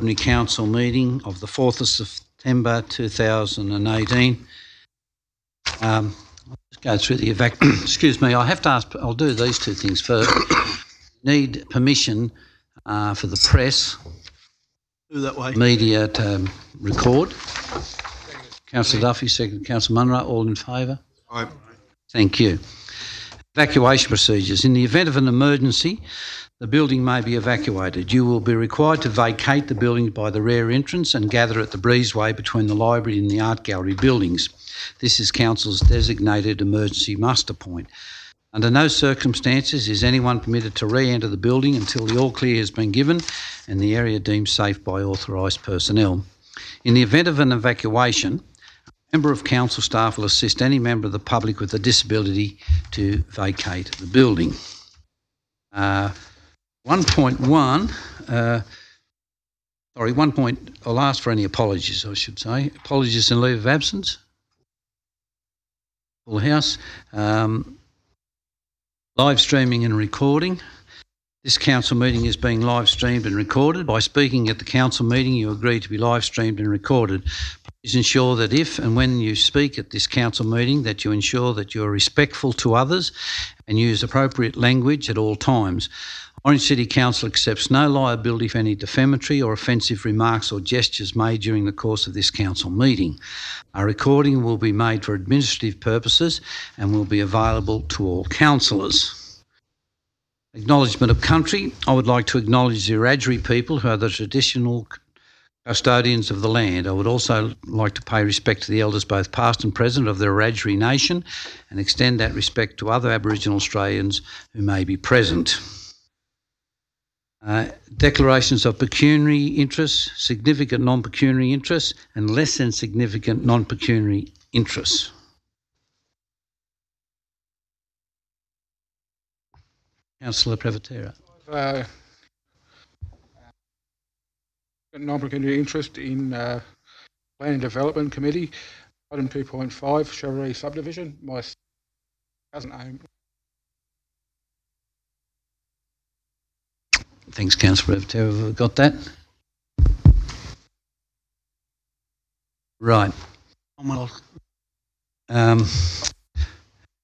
Ordinary Council meeting of the 4th of September 2018. I'll just go through the excuse me, I have to ask, I'll do these two things first. Need permission for the press, media to record. Councillor Duffy, second. Councillor Munro, all in favour? Aye. Thank you. Evacuation procedures. In the event of an emergency, the building may be evacuated. You will be required to vacate the building by the rear entrance and gather at the breezeway between the library and the art gallery buildings. This is Council's designated emergency muster point. Under no circumstances is anyone permitted to re-enter the building until the all-clear has been given and the area deemed safe by authorised personnel. In the event of an evacuation, a member of council staff will assist any member of the public with a disability to vacate the building. 1.1, I'll ask for any apologies, I should say. Apologies and leave of absence. Full house. Live streaming and recording. This council meeting is being live streamed and recorded. By speaking at the council meeting, you agree to be live streamed and recorded. Please ensure that if and when you speak at this council meeting that you ensure that you are respectful to others and use appropriate language at all times. Orange City Council accepts no liability for any defamatory or offensive remarks or gestures made during the course of this council meeting. A recording will be made for administrative purposes and will be available to all councillors. Acknowledgement of country. I would like to acknowledge the Wiradjuri people who are the traditional custodians of the land. I would also like to pay respect to the elders both past and present of the Wiradjuri nation and extend that respect to other Aboriginal Australians who may be present. Declarations of pecuniary interests, significant non-pecuniary interests and less than significant non-pecuniary interests. Councillor Prevatera. Non-pecuniary interest in Plan and Development Committee, item 2.5, Cheveree subdivision. My cousin owned. Thanks, Councillor Prevatera. Have we got that? Right.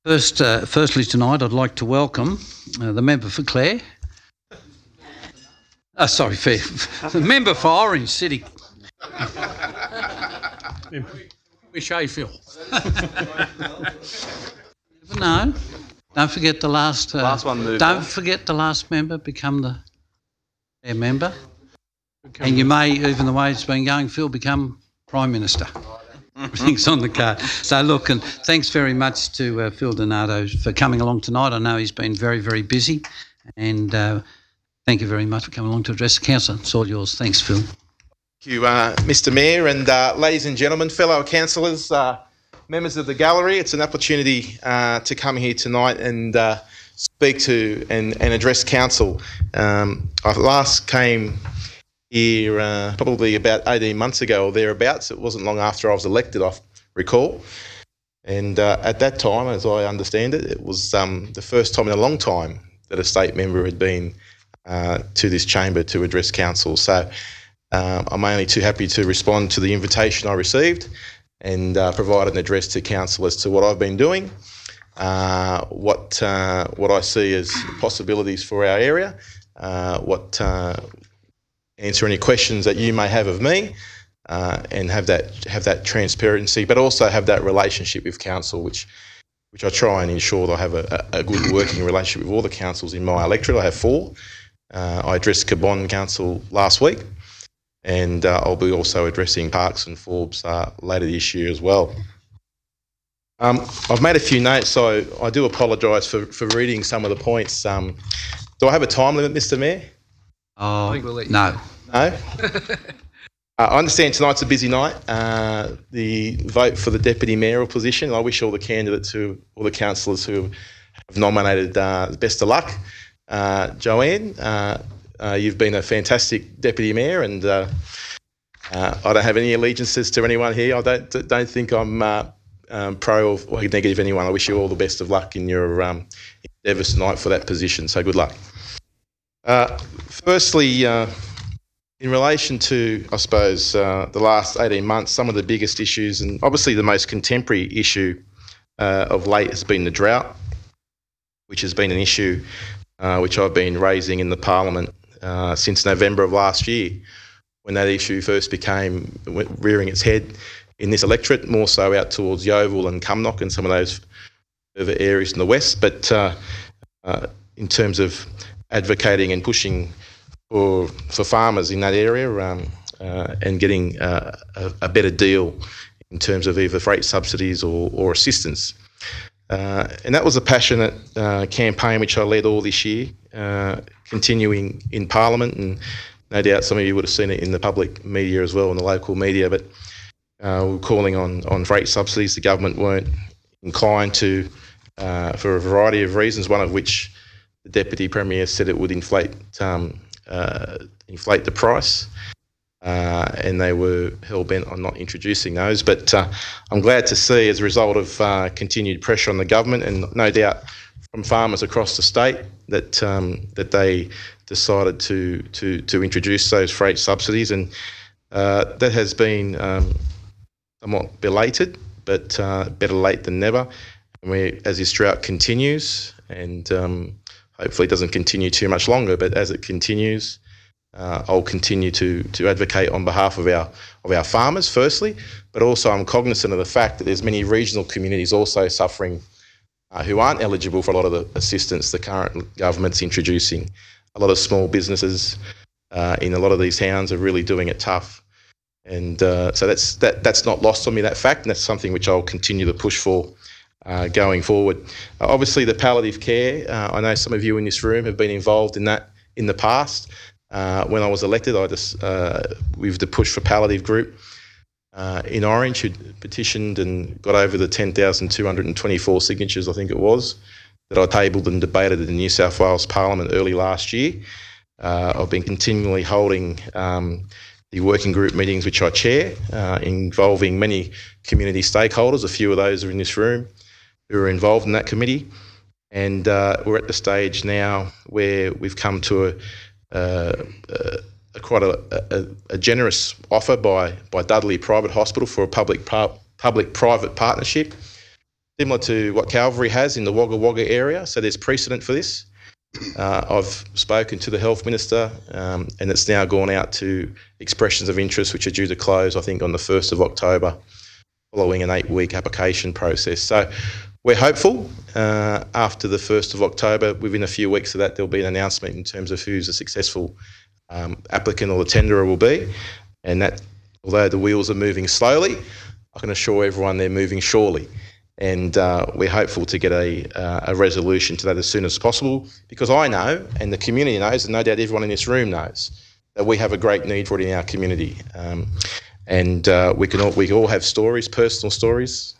Firstly tonight I'd like to welcome the member for Clare. The member for Orange City. Wish I feel. No, don't forget the last. Last one moved Don't on. forget the last member become the member, and you may, even the way it's been going, Phil, become Prime Minister. Everything's on the card. So look, and thanks very much to Phil Donato for coming along tonight. I know he's been very, very busy, and thank you very much for coming along to address the council. It's all yours. Thanks, Phil. Thank you, Mr Mayor, and ladies and gentlemen, fellow councillors, members of the gallery. It's an opportunity to come here tonight and speak to and address council. I last came here probably about 18 months ago or thereabouts. It wasn't long after I was elected, I recall. And at that time, as I understand it, it was the first time in a long time that a state member had been to this chamber to address council. So I'm only too happy to respond to the invitation I received and provide an address to council as to what I've been doing, what I see as possibilities for our area, answer any questions that you may have of me, and have that transparency, but also have that relationship with council, which I try and ensure that I have a good working relationship with all the councils in my electorate. I have 4. I addressed Cabonne Council last week, and I'll be also addressing Parkes and Forbes later this year as well. I've made a few notes, so I do apologise for reading some of the points. Do I have a time limit, Mr Mayor? Oh, I think we'll let you no. No? I understand tonight's a busy night, the vote for the Deputy Mayoral position. I wish all the candidates, all the councillors who have nominated, best of luck. Joanne, you've been a fantastic Deputy Mayor, and I don't have any allegiances to anyone here. I don't think I'm pro or negative anyone. I wish you all the best of luck in your endeavours tonight for that position, so good luck. Firstly, In relation to, I suppose, the last 18 months, some of the biggest issues, and obviously the most contemporary issue of late has been the drought, which has been an issue which I've been raising in the Parliament since November of last year, when that issue first went rearing its head in this electorate, more so out towards Yeovil and Cumnock and some of those further areas in the west. But in terms of advocating and pushing for farmers in that area and getting a better deal in terms of either freight subsidies or assistance. And that was a passionate campaign which I led all this year, continuing in Parliament, and no doubt some of you would have seen it in the public media as well, in the local media, but we were calling on freight subsidies. The government weren't inclined to, for a variety of reasons, one of which the Deputy Premier said it would inflate the price, and they were hell-bent on not introducing those. But I'm glad to see, as a result of continued pressure on the government, and no doubt from farmers across the state, that they decided to introduce those freight subsidies, and that has been somewhat belated, but better late than never. And as this drought continues, and hopefully it doesn't continue too much longer, but as it continues, I'll continue to advocate on behalf of our farmers, firstly, but also I'm cognizant of the fact that there's many regional communities also suffering who aren't eligible for a lot of the assistance the current government's introducing. A lot of small businesses in a lot of these towns are really doing it tough. And so that's not lost on me, that fact, and that's something which I'll continue to push for going forward. Obviously, the palliative care, I know some of you in this room have been involved in that in the past. When I was elected, with the Push for Palliative group in Orange, who'd petitioned and got over the 10,224 signatures, I think it was, that I tabled and debated in the New South Wales Parliament early last year. I've been continually holding the working group meetings which I chair, involving many community stakeholders. A few of those are in this room who are involved in that committee. And we're at the stage now where we've come to quite a generous offer by Dudley Private Hospital for a public-private partnership, similar to what Calvary has in the Wagga Wagga area. So there's precedent for this. I've spoken to the Health Minister, and it's now gone out to expressions of interest, which are due to close, I think, on the 1st of October, following an 8-week application process. So we're hopeful after the 1st of October, within a few weeks of that, there'll be an announcement in terms of who's a successful applicant or the tenderer will be. And that, although the wheels are moving slowly, I can assure everyone they're moving surely. And we're hopeful to get a resolution to that as soon as possible, because I know, and the community knows, and no doubt everyone in this room knows, that we have a great need for it in our community. And we can all have stories, personal stories,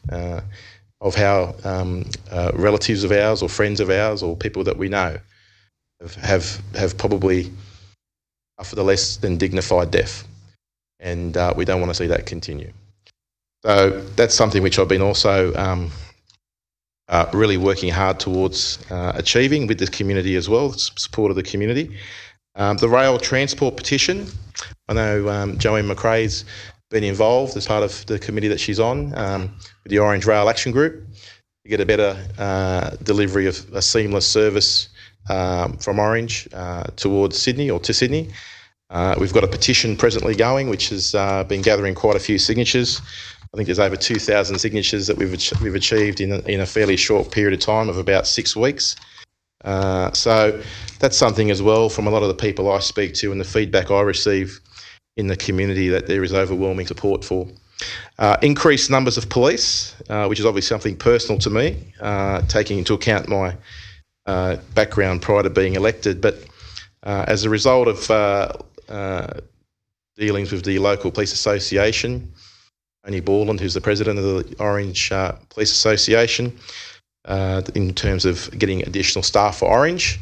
of how relatives of ours or friends of ours or people that we know have probably suffered a less than dignified death. And we don't want to see that continue. So that's something which I've been also really working hard towards achieving with the community as well, support of the community. The rail transport petition, I know Joanne McRae's been involved as part of the committee that she's on with the Orange Rail Action Group to get a better delivery of a seamless service from Orange towards Sydney or to Sydney. We've got a petition presently going which has been gathering quite a few signatures. I think there's over 2,000 signatures that we've achieved in a fairly short period of time of about 6 weeks. So that's something as well from a lot of the people I speak to and the feedback I receive in the community that there is overwhelming support for. Increased numbers of police, which is obviously something personal to me, taking into account my background prior to being elected. But as a result of dealings with the local police association, Tony Borland, who's the president of the Orange Police Association, in terms of getting additional staff for Orange,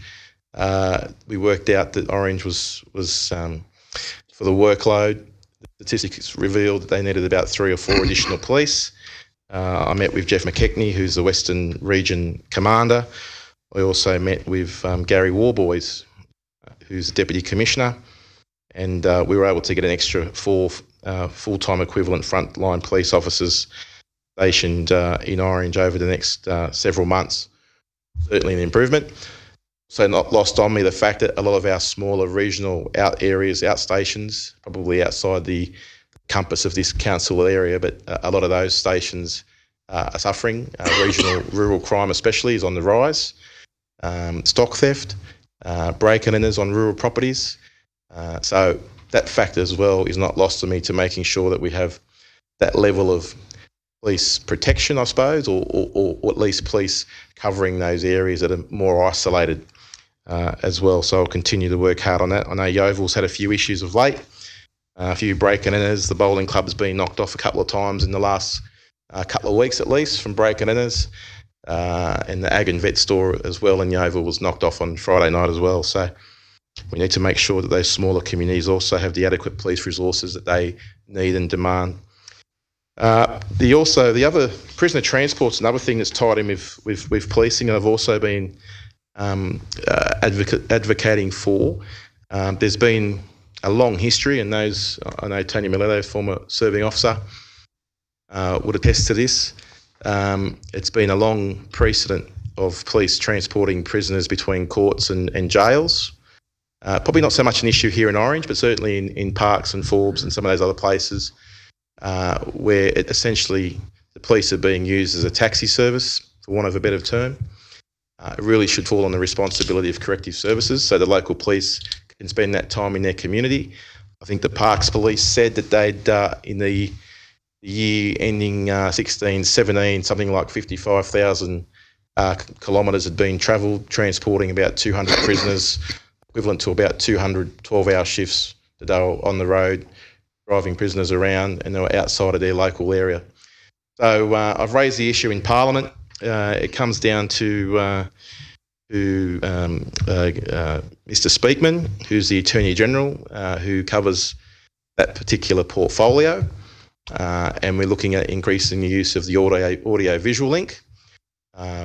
we worked out that Orange was for the workload. The statistics revealed that they needed about 3 or 4 additional police. I met with Jeff McKechnie, who's the Western Region Commander. I also met with Gary Warboys, who's the Deputy Commissioner, and we were able to get an extra 4 full-time equivalent frontline police officers stationed in Orange over the next several months. Certainly an improvement. So not lost on me the fact that a lot of our smaller regional outstations, probably outside the compass of this council area, but a lot of those stations are suffering. Regional rural crime especially is on the rise. Stock theft, break and enters on rural properties. So that factor as well is not lost to me, to making sure that we have that level of police protection, I suppose, or at least police covering those areas that are more isolated as well. So I'll continue to work hard on that. I know Yeovil's had a few issues of late, a few break and enters. The bowling club's been knocked off a couple of times in the last couple of weeks at least from break and enters. And the Ag and Vet store as well in Yeovil was knocked off on Friday night as well. So we need to make sure that those smaller communities also have the adequate police resources that they need and demand. The other prisoner transport's another thing that's tied in with policing. I've also been advocating for. There's been a long history, and I know Tony Miletto, former serving officer, would attest to this. It's been a long precedent of police transporting prisoners between courts and jails. Probably not so much an issue here in Orange, but certainly in Parkes and Forbes and some of those other places where essentially the police are being used as a taxi service, for want of a better term. It really should fall on the responsibility of corrective services, so the local police can spend that time in their community. I think the Parkes Police said that they'd, in the year ending 16-17, something like 55,000 kilometres had been travelled, transporting about 200 prisoners, equivalent to about 200 12-hour shifts that they were on the road, driving prisoners around, and they were outside of their local area. So I've raised the issue in Parliament. It comes down to Mr Speakman, who's the Attorney General, who covers that particular portfolio, and we're looking at increasing the use of the audio-visual link,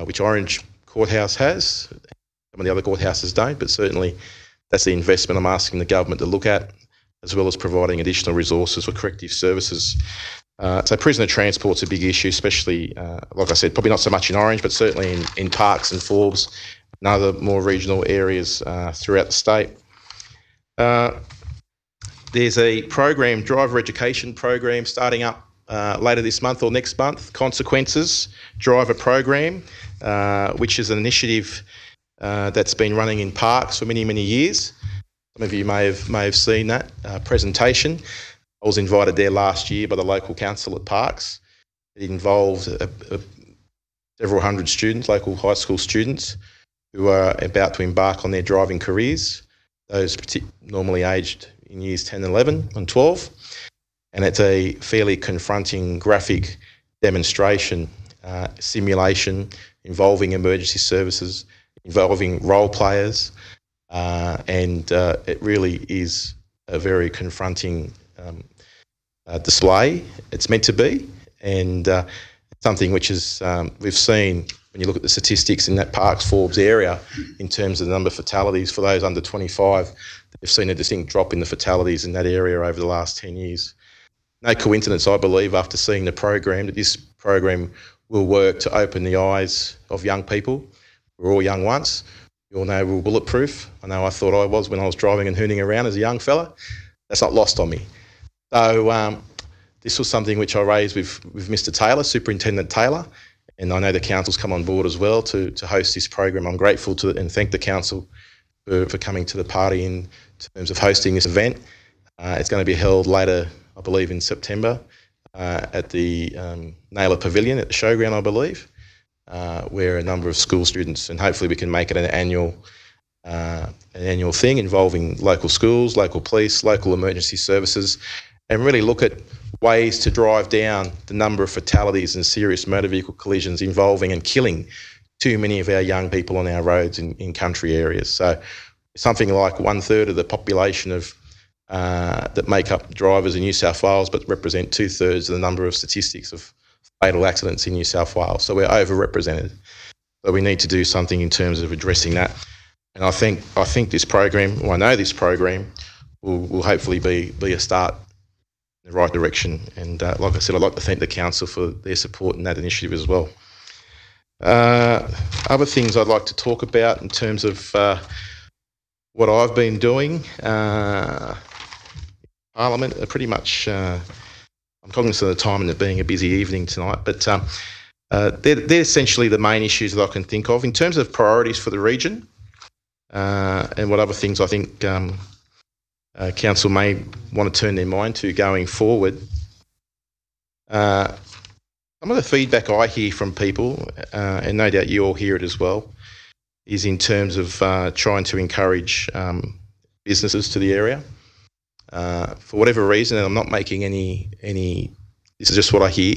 which Orange Courthouse has. Some of the other courthouses don't, but certainly that's the investment I'm asking the government to look at, as well as providing additional resources for corrective services. So prisoner transport's a big issue, especially, like I said, probably not so much in Orange, but certainly in Parkes and Forbes and other more regional areas throughout the state. There's a program, driver education program, starting up later this month or next month, Consequences Driver Program, which is an initiative that's been running in Parkes for many, many years. Some of you may have seen that presentation. I was invited there last year by the local council at Parkes. It involved several hundred students, local high school students, who are about to embark on their driving careers, those normally aged in years 10, 11 and 12. And it's a fairly confronting graphic demonstration, simulation involving emergency services, involving role players, and it really is a very confronting display. It's meant to be, and something which is we've seen when you look at the statistics in that Parkes Forbes area in terms of the number of fatalities for those under 25. They've seen a distinct drop in the fatalities in that area over the last 10 years. No coincidence, I believe, after seeing the program, that this program will work to open the eyes of young people. We're all young once. You all know we're bulletproof. I know I thought I was when I was driving and hooning around as a young fella. That's not lost on me. So this was something which I raised with Mr Taylor, Superintendent Taylor, and I know the council's come on board as well to host this program. I'm grateful to and thank the council for coming to the party in terms of hosting this event. It's going to be held later, I believe, in September at the Naylor Pavilion at the showground, I believe, where a number of school students, and hopefully we can make it an annual thing involving local schools, local police, local emergency services, and really look at ways to drive down the number of fatalities and serious motor vehicle collisions involving and killing too many of our young people on our roads in country areas. So something like 1/3 of the population of that make up drivers in New South Wales, but represent 2/3 of the number of statistics of fatal accidents in New South Wales. So we're overrepresented. So we need to do something in terms of addressing that. And I think this program, or I know this program, will hopefully be a start in the right direction. And like I said, I'd like to thank the council for their support in that initiative as well. Other things I'd like to talk about in terms of what I've been doing. Parliament are pretty much, I'm cognizant of the time and it being a busy evening tonight, but they're essentially the main issues that I can think of. In terms of priorities for the region and what other things I think council may want to turn their mind to going forward, some of the feedback I hear from people, and no doubt you all hear it as well, is in terms of trying to encourage businesses to the area. For whatever reason, and I'm not making any. This is just what I hear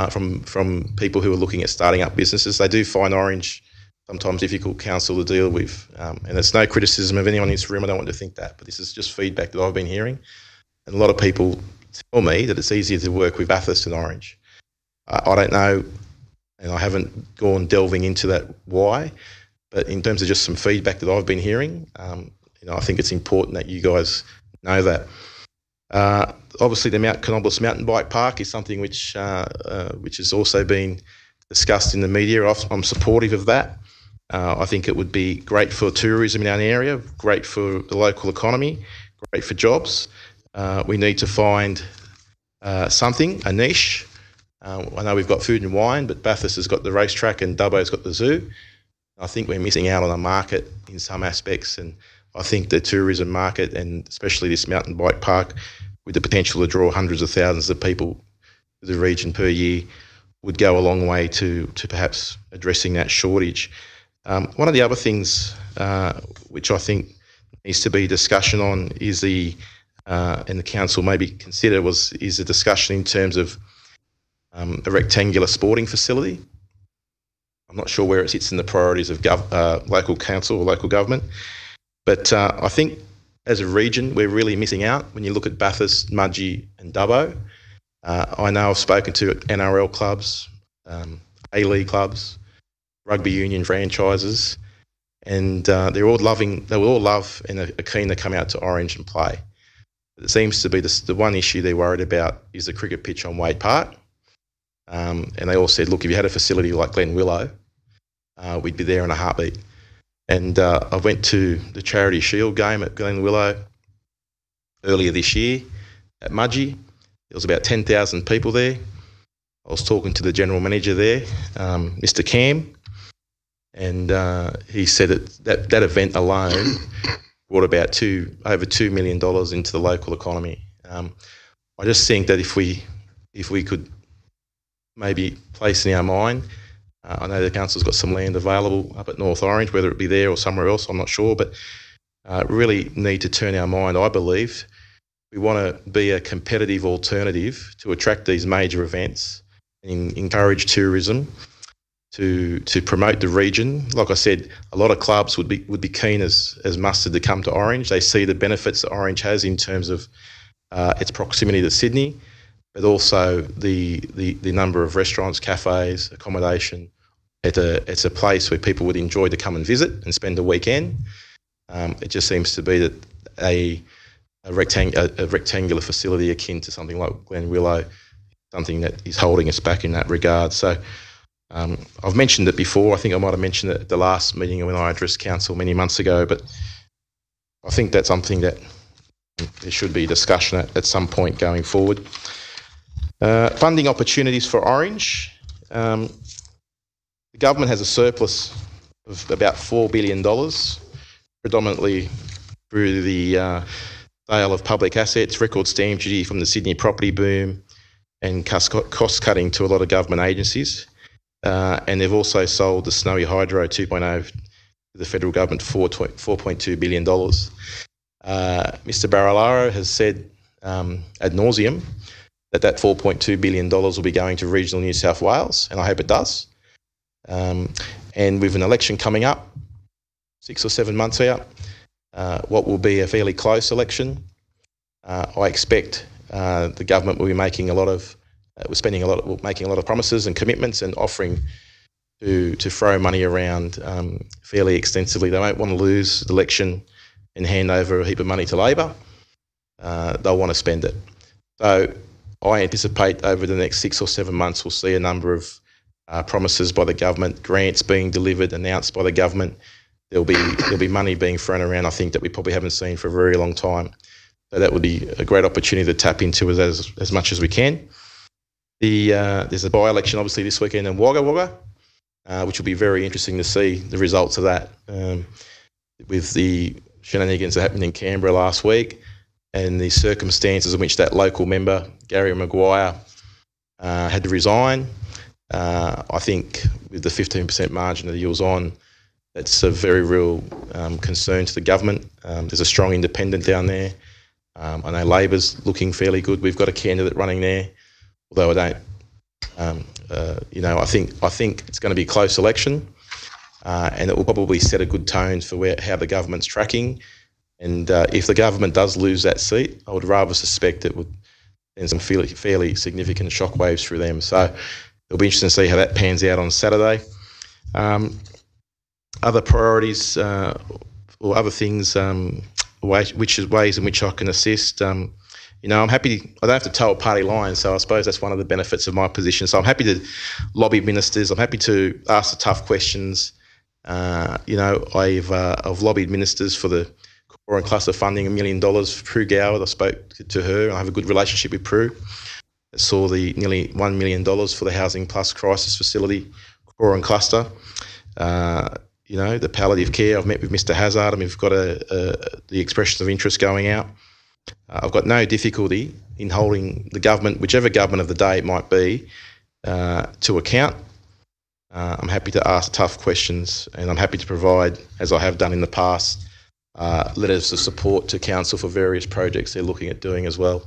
from people who are looking at starting up businesses. They do find Orange sometimes difficult council to deal with, and it's no criticism of anyone in this room. I don't want to think that, but this is just feedback that I've been hearing, and a lot of people tell me that it's easier to work with Bathurst than Orange. I don't know, and I haven't gone delving into that why, but in terms of just some feedback that I've been hearing, I think it's important that you guys know that. Obviously, the Mount Canobolas Mountain Bike Park is something which has also been discussed in the media. I'm supportive of that. I think it would be great for tourism in our area, great for the local economy, great for jobs. We need to find something, a niche. I know we've got food and wine, but Bathurst has got the racetrack and Dubbo's got the zoo. I think we're missing out on a market in some aspects, and I think the tourism market, and especially this mountain bike park, with the potential to draw hundreds of thousands of people to the region per year, would go a long way to perhaps addressing that shortage. One of the other things which I think needs to be discussion on is and the council maybe consider is a discussion in terms of a rectangular sporting facility. I'm not sure where it sits in the priorities of local council or local government, but I think as a region we're really missing out when you look at Bathurst, Mudgee and Dubbo. I know I've spoken to NRL clubs, A-League clubs, rugby union franchises, and they will all love and are keen to come out to Orange and play. But it seems to be the one issue they're worried about is the cricket pitch on Wade Park. And they all said, look, if you had a facility like Glen Willow, we'd be there in a heartbeat. And I went to the Charity Shield game at Glen Willow earlier this year at Mudgee. There was about 10,000 people there. I was talking to the general manager there, Mr. Cam, and he said that event alone brought about over $2 million into the local economy. I just think that if we could maybe place in our mind, I know the council's got some land available up at North Orange, whether it be there or somewhere else, I'm not sure, but really need to turn our mind, I believe. We want to be a competitive alternative to attract these major events and encourage tourism to promote the region. Like I said, a lot of clubs would be keen as mustard to come to Orange. They see the benefits that Orange has in terms of its proximity to Sydney, but also the number of restaurants, cafes, accommodation. It's a place where people would enjoy to come and visit and spend a weekend. It just seems to be that a rectangular facility akin to something like Glen Willow, something that is holding us back in that regard. So I've mentioned it before. I think I might have mentioned it at the last meeting when I addressed council many months ago, but I think that's something that there should be discussion at some point going forward. Funding opportunities for Orange. The government has a surplus of about $4 billion, predominantly through the sale of public assets, record stamp duty from the Sydney property boom, and cost cutting to a lot of government agencies. And they've also sold the Snowy Hydro 2.0 to the federal government for $4.2 billion. Mr. Barilaro has said ad nauseum that $4.2 billion will be going to regional New South Wales, and I hope it does. And with an election coming up, 6 or 7 months out, what will be a fairly close election, I expect the government will be making making a lot of promises and commitments and offering to throw money around fairly extensively. They won't want to lose the election and hand over a heap of money to Labor. they'll want to spend it. So I anticipate over the next 6 or 7 months we'll see a number of promises by the government, grants being delivered, announced by the government. There'll be money being thrown around, I think, that we probably haven't seen for a very long time. So that would be a great opportunity to tap into as much as we can. There's a by-election obviously this weekend in Wagga Wagga, which will be very interesting to see the results of that, with the shenanigans that happened in Canberra last week and the circumstances in which that local member, Gary Maguire, had to resign. I think with the 15% margin that he was on, that's a very real concern to the government. There's a strong independent down there. I know Labor's looking fairly good. We've got a candidate running there, although I don't. I think it's going to be a close election, and it will probably set a good tone for how the government's tracking. And if the government does lose that seat, I would rather suspect it would send some fairly significant shockwaves through them. So it'll be interesting to see how that pans out on Saturday. Other priorities or other things, ways in which I can assist. I'm happy. I don't have to toe a party line, so I suppose that's one of the benefits of my position. So I'm happy to lobby ministers. I'm happy to ask the tough questions. I've lobbied ministers for the core and cluster funding, $1 million for Prue Goward. I spoke to her, and I have a good relationship with Prue. I saw the nearly $1 million for the Housing Plus crisis facility, core and cluster. The palliative care, I've met with Mr Hazzard, and we've got the expressions of interest going out. I've got no difficulty in holding the government, whichever government of the day it might be, to account. I'm happy to ask tough questions, and I'm happy to provide, as I have done in the past, letters of support to council for various projects they're looking at doing as well.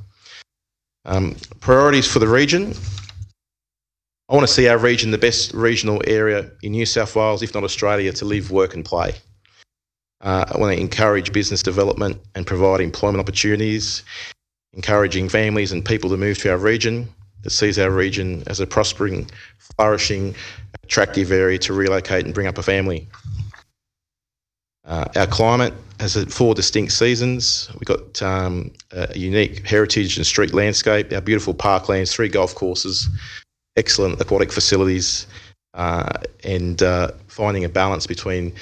Priorities for the region. I want to see our region the best regional area in New South Wales, if not Australia, to live, work and play. I want to encourage business development and provide employment opportunities, encouraging families and people to move to our region, that sees our region as a prospering, flourishing, attractive area to relocate and bring up a family. Our climate has 4 distinct seasons. We've got a unique heritage and street landscape, our beautiful parklands, 3 golf courses, excellent aquatic facilities, and finding a balance between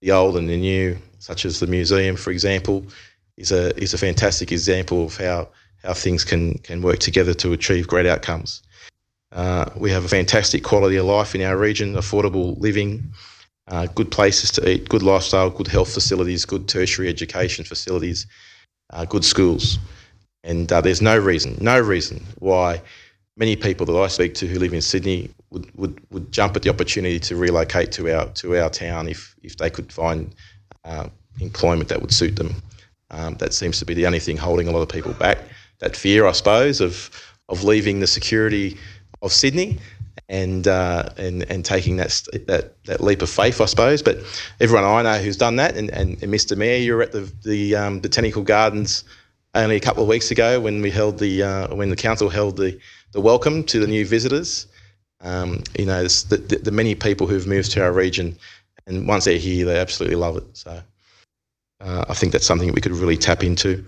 the old and the new, such as the museum, for example, is a fantastic example of how things can work together to achieve great outcomes. We have a fantastic quality of life in our region, affordable living, good places to eat, good lifestyle, good health facilities, good tertiary education facilities, good schools. And there's no reason why many people that I speak to who live in Sydney would jump at the opportunity to relocate to our town if they could find employment that would suit them. That seems to be the only thing holding a lot of people back. That fear, I suppose, of leaving the security of Sydney and taking that leap of faith, I suppose. But everyone I know who's done that, and Mr Mayor, you were at the Botanical Gardens only a couple of weeks ago when we held when the council held the welcome to the new visitors. The many people who've moved to our region, and once they're here, they absolutely love it. So I think that's something we could really tap into.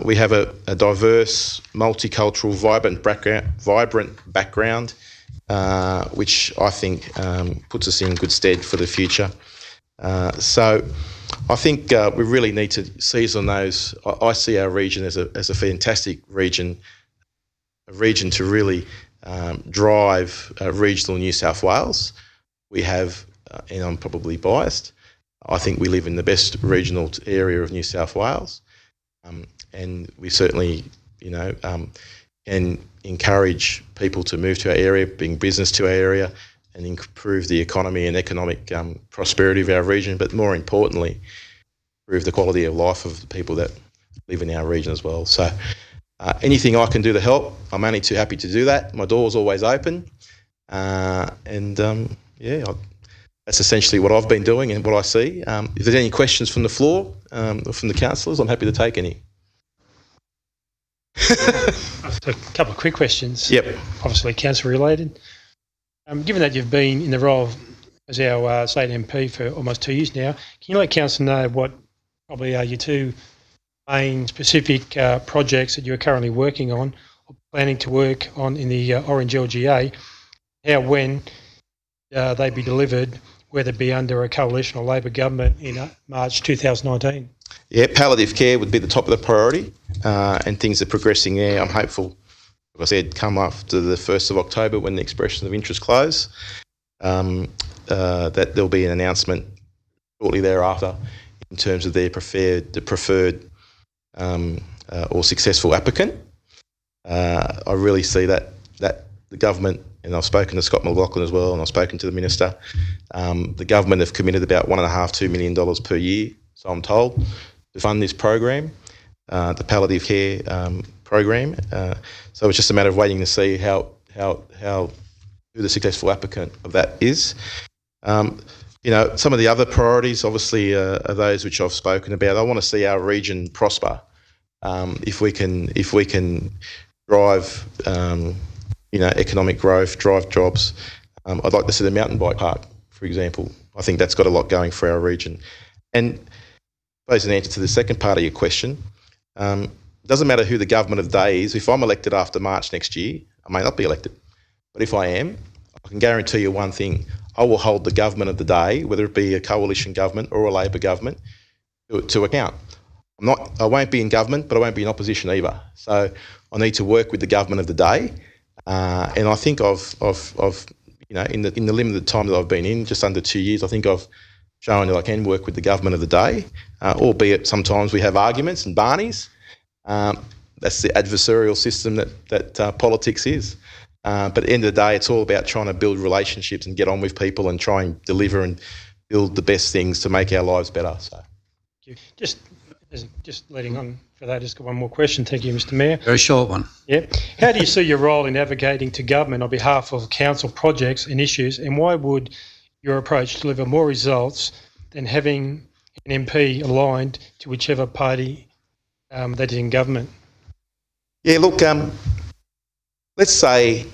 We have a diverse, multicultural, vibrant background, which I think puts us in good stead for the future. So I think we really need to seize on those. I see our region as a fantastic region, a region to really drive regional New South Wales. We have, and I'm probably biased, I think we live in the best regional area of New South Wales. And we certainly, can encourage people to move to our area, bring business to our area, and improve the economy and economic prosperity of our region, but more importantly, improve the quality of life of the people that live in our region as well. So anything I can do to help, I'm only too happy to do that. My door's always open. That's essentially what I've been doing and what I see. If there's any questions from the floor or from the councillors, I'm happy to take any. A couple of quick questions. Yep. Obviously council related. Given that you've been in the role as our state MP for almost 2 years now, can you let council know what probably are your 2 main specific projects that you're currently working on or planning to work on in the Orange LGA, how, when they be delivered, whether it be under a coalition or Labor government in March 2019? Yeah, palliative care would be the top of the priority, and things are progressing there. I'm hopeful, like I said, come after the 1st of October when the expression of interest close, that there'll be an announcement shortly thereafter in terms of their preferred or successful applicant. I really see that the government, and I've spoken to Scott McLaughlin as well, and I've spoken to the Minister, the government have committed about $1.5–2 million per year, so I'm told, to fund this program, the palliative care program. So it's just a matter of waiting to see who the successful applicant of that is. You know, some of the other priorities, obviously, are those which I've spoken about. I want to see our region prosper. If we can drive, economic growth, drive jobs. I'd like to see the mountain bike park, for example. I think that's got a lot going for our region. And I suppose an answer to the second part of your question, it doesn't matter who the government of the day is. If I'm elected after March next year, I may not be elected. But if I am, I can guarantee you one thing. I will hold the government of the day, whether it be a coalition government or a Labor government, to account. I won't be in government, but I won't be in opposition either. So I need to work with the government of the day. And I think in the limited time that I've been in, just under 2 years, I think I've shown that I can work with the government of the day, albeit sometimes we have arguments and barneys. That's the adversarial system that politics is. But at the end of the day, it's all about trying to build relationships and get on with people and try and deliver and build the best things to make our lives better. So, thank you. Just leading on for that, just got one more question. Thank you, Mr. Mayor. Very short one. Yeah. How do you see your role in advocating to government on behalf of council projects and issues, and why would your approach deliver more results than having an MP aligned to whichever party that is in government? Yeah, look, let's say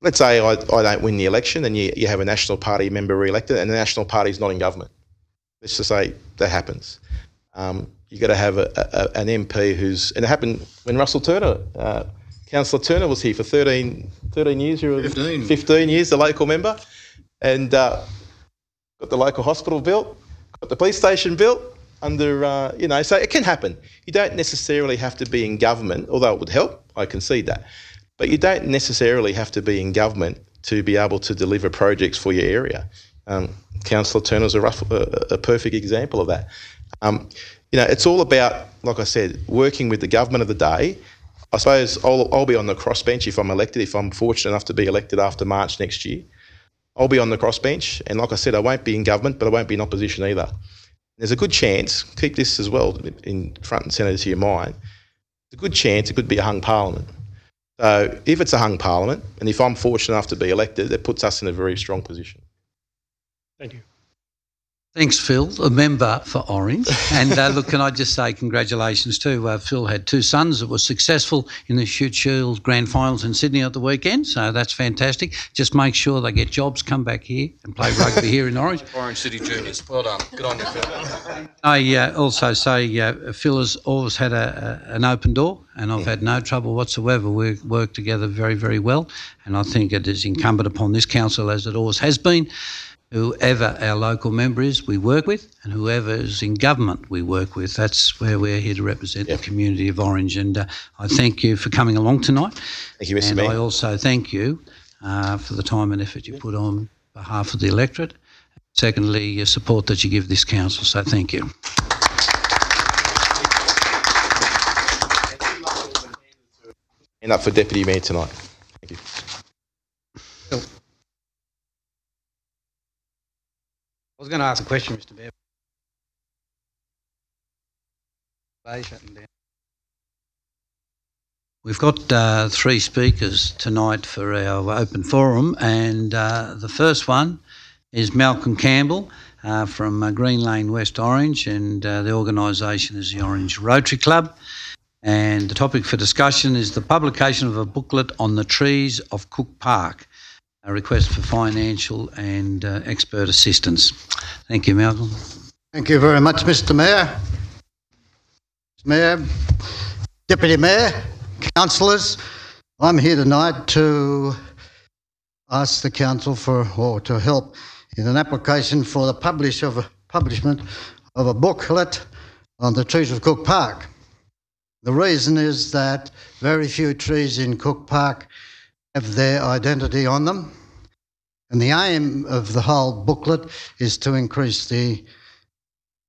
I don't win the election and you have a National Party member re-elected and the National Party is not in government. Let's just say that happens. You've got to have an MP who's... And it happened when Russell Turner, Councillor Turner was here for 13 years. 15 years, the local member. And got the local hospital built, got the police station built under, so it can happen. You don't necessarily have to be in government, although it would help, I concede that. But you don't necessarily have to be in government to be able to deliver projects for your area. Councillor Turner's a perfect example of that. It's all about, like I said, working with the government of the day. I suppose I'll be on the crossbench if I'm elected, if I'm fortunate enough to be elected after March next year. I'll be on the crossbench, and like I said, I won't be in government, but I won't be in opposition either. There's a good chance, keep this as well in front and centre to your mind, there's a good chance it could be a hung parliament. So if it's a hung parliament, and if I'm fortunate enough to be elected, that puts us in a very strong position. Thank you. Thanks, Phil, a member for Orange. And look, can I just say congratulations too. Phil had two sons that were successful in the Shute Shield Grand Finals in Sydney at the weekend, so that's fantastic. Just make sure they get jobs, come back here and play rugby here in Orange. Orange City Juniors, well done. Good on you, Phil. I also say Phil has always had an open door, and I've had no trouble whatsoever. We work together very, very well, and I think it is incumbent upon this council, as it always has been, whoever our local member is, we work with, and whoever is in government, we work with. That's where we're here to represent the community of Orange. And I thank you for coming along tonight. Thank you, Mr. Mayor. And I also thank you for the time and effort you put on behalf of the electorate. Secondly, your support that you give this council. So thank you. And up for Deputy Mayor tonight. Thank you. I was going to ask a question, Mr. Mayor. We've got 3 speakers tonight for our open forum, and the first one is Malcolm Campbell from Green Lane, West Orange, and the organisation is the Orange Rotary Club. And the topic for discussion is the publication of a booklet on the trees of Cook Park. A request for financial and expert assistance. Thank you, Malcolm. Thank you very much, Mr. Mayor. Mayor, Deputy Mayor, councillors, I'm here tonight to ask the council to help in an application for the publishment of a booklet on the trees of Cook Park. The reason is that very few trees in Cook Park have their identity on them, and the aim of the whole booklet is to increase the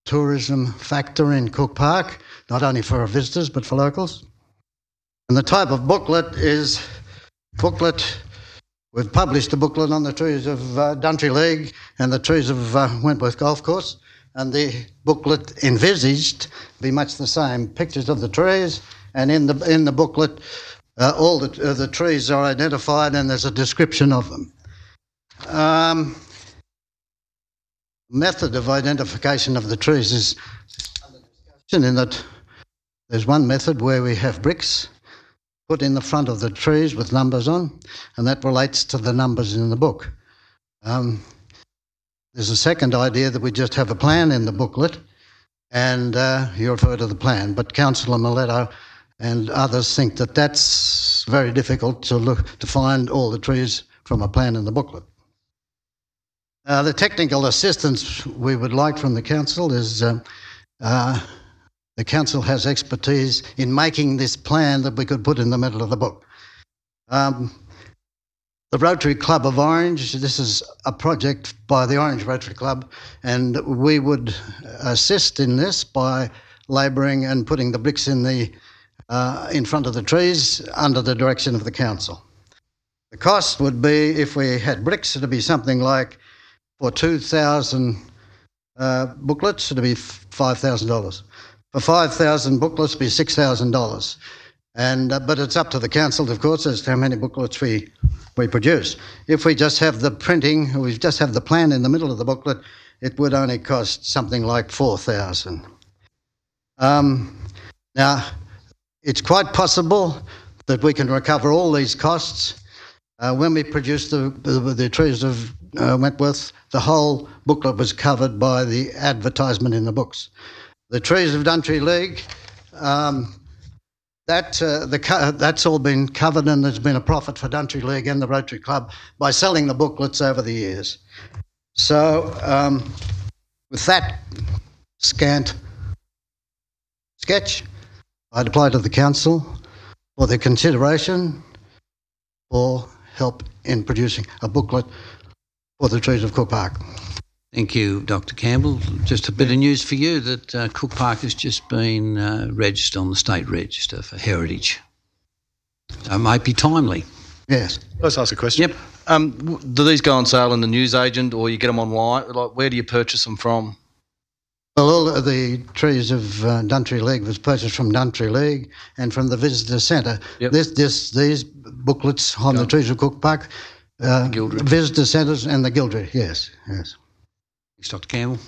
tourism factor in Cook Park, not only for our visitors but for locals. And the type of booklet is we've published a booklet on the trees of Duntry League and the trees of Wentworth Golf Course, and the booklet envisaged be much the same. Pictures of the trees, and in the booklet all the trees are identified and there's a description of them. Method of identification of the trees is under discussion in that there's one method where we have bricks put in the front of the trees with numbers on, and that relates to the numbers in the book. There's a second idea that we just have a plan in the booklet and you refer to the plan, but Councillor Miletto and others think that that's very difficult to find all the trees from a plan in the booklet. The technical assistance we would like from the council is the council has expertise in making this plan that we could put in the middle of the book. The Rotary Club of Orange, this is a project by the Orange Rotary Club, and we would assist in this by labouring and putting the bricks in front of the trees under the direction of the council. The cost would be, if we had bricks, it would be something like, for 2,000 booklets, it would be $5,000. For 5,000 booklets, it would be $6,000. But it's up to the council, of course, as to how many booklets we produce. If we just have the printing, we just have the plan in the middle of the booklet, it would only cost something like $4,000. Now, it's quite possible that we can recover all these costs. When we produced the trees of Wentworth, the whole booklet was covered by the advertisement in the books. The trees of Duntry League, that's all been covered, and there's been a profit for Duntry League and the Rotary Club by selling the booklets over the years. So with that scant sketch, I'd apply to the council for their consideration for help in producing a booklet for the trees of Cook Park. Thank you, Dr. Campbell. Just a bit of news for you that Cook Park has just been registered on the State Register for heritage. So it might be timely. Yes. Let's ask a question. Yep. Do these go on sale in the newsagent, or you get them online? Like, where do you purchase them from? Well, all of the trees of Duntry League was purchased from Duntry League and from the Visitor Centre. Yep. These booklets on the trees of Cook Park, Visitor Centres and the Gildred, yes. Thanks, Dr. Campbell.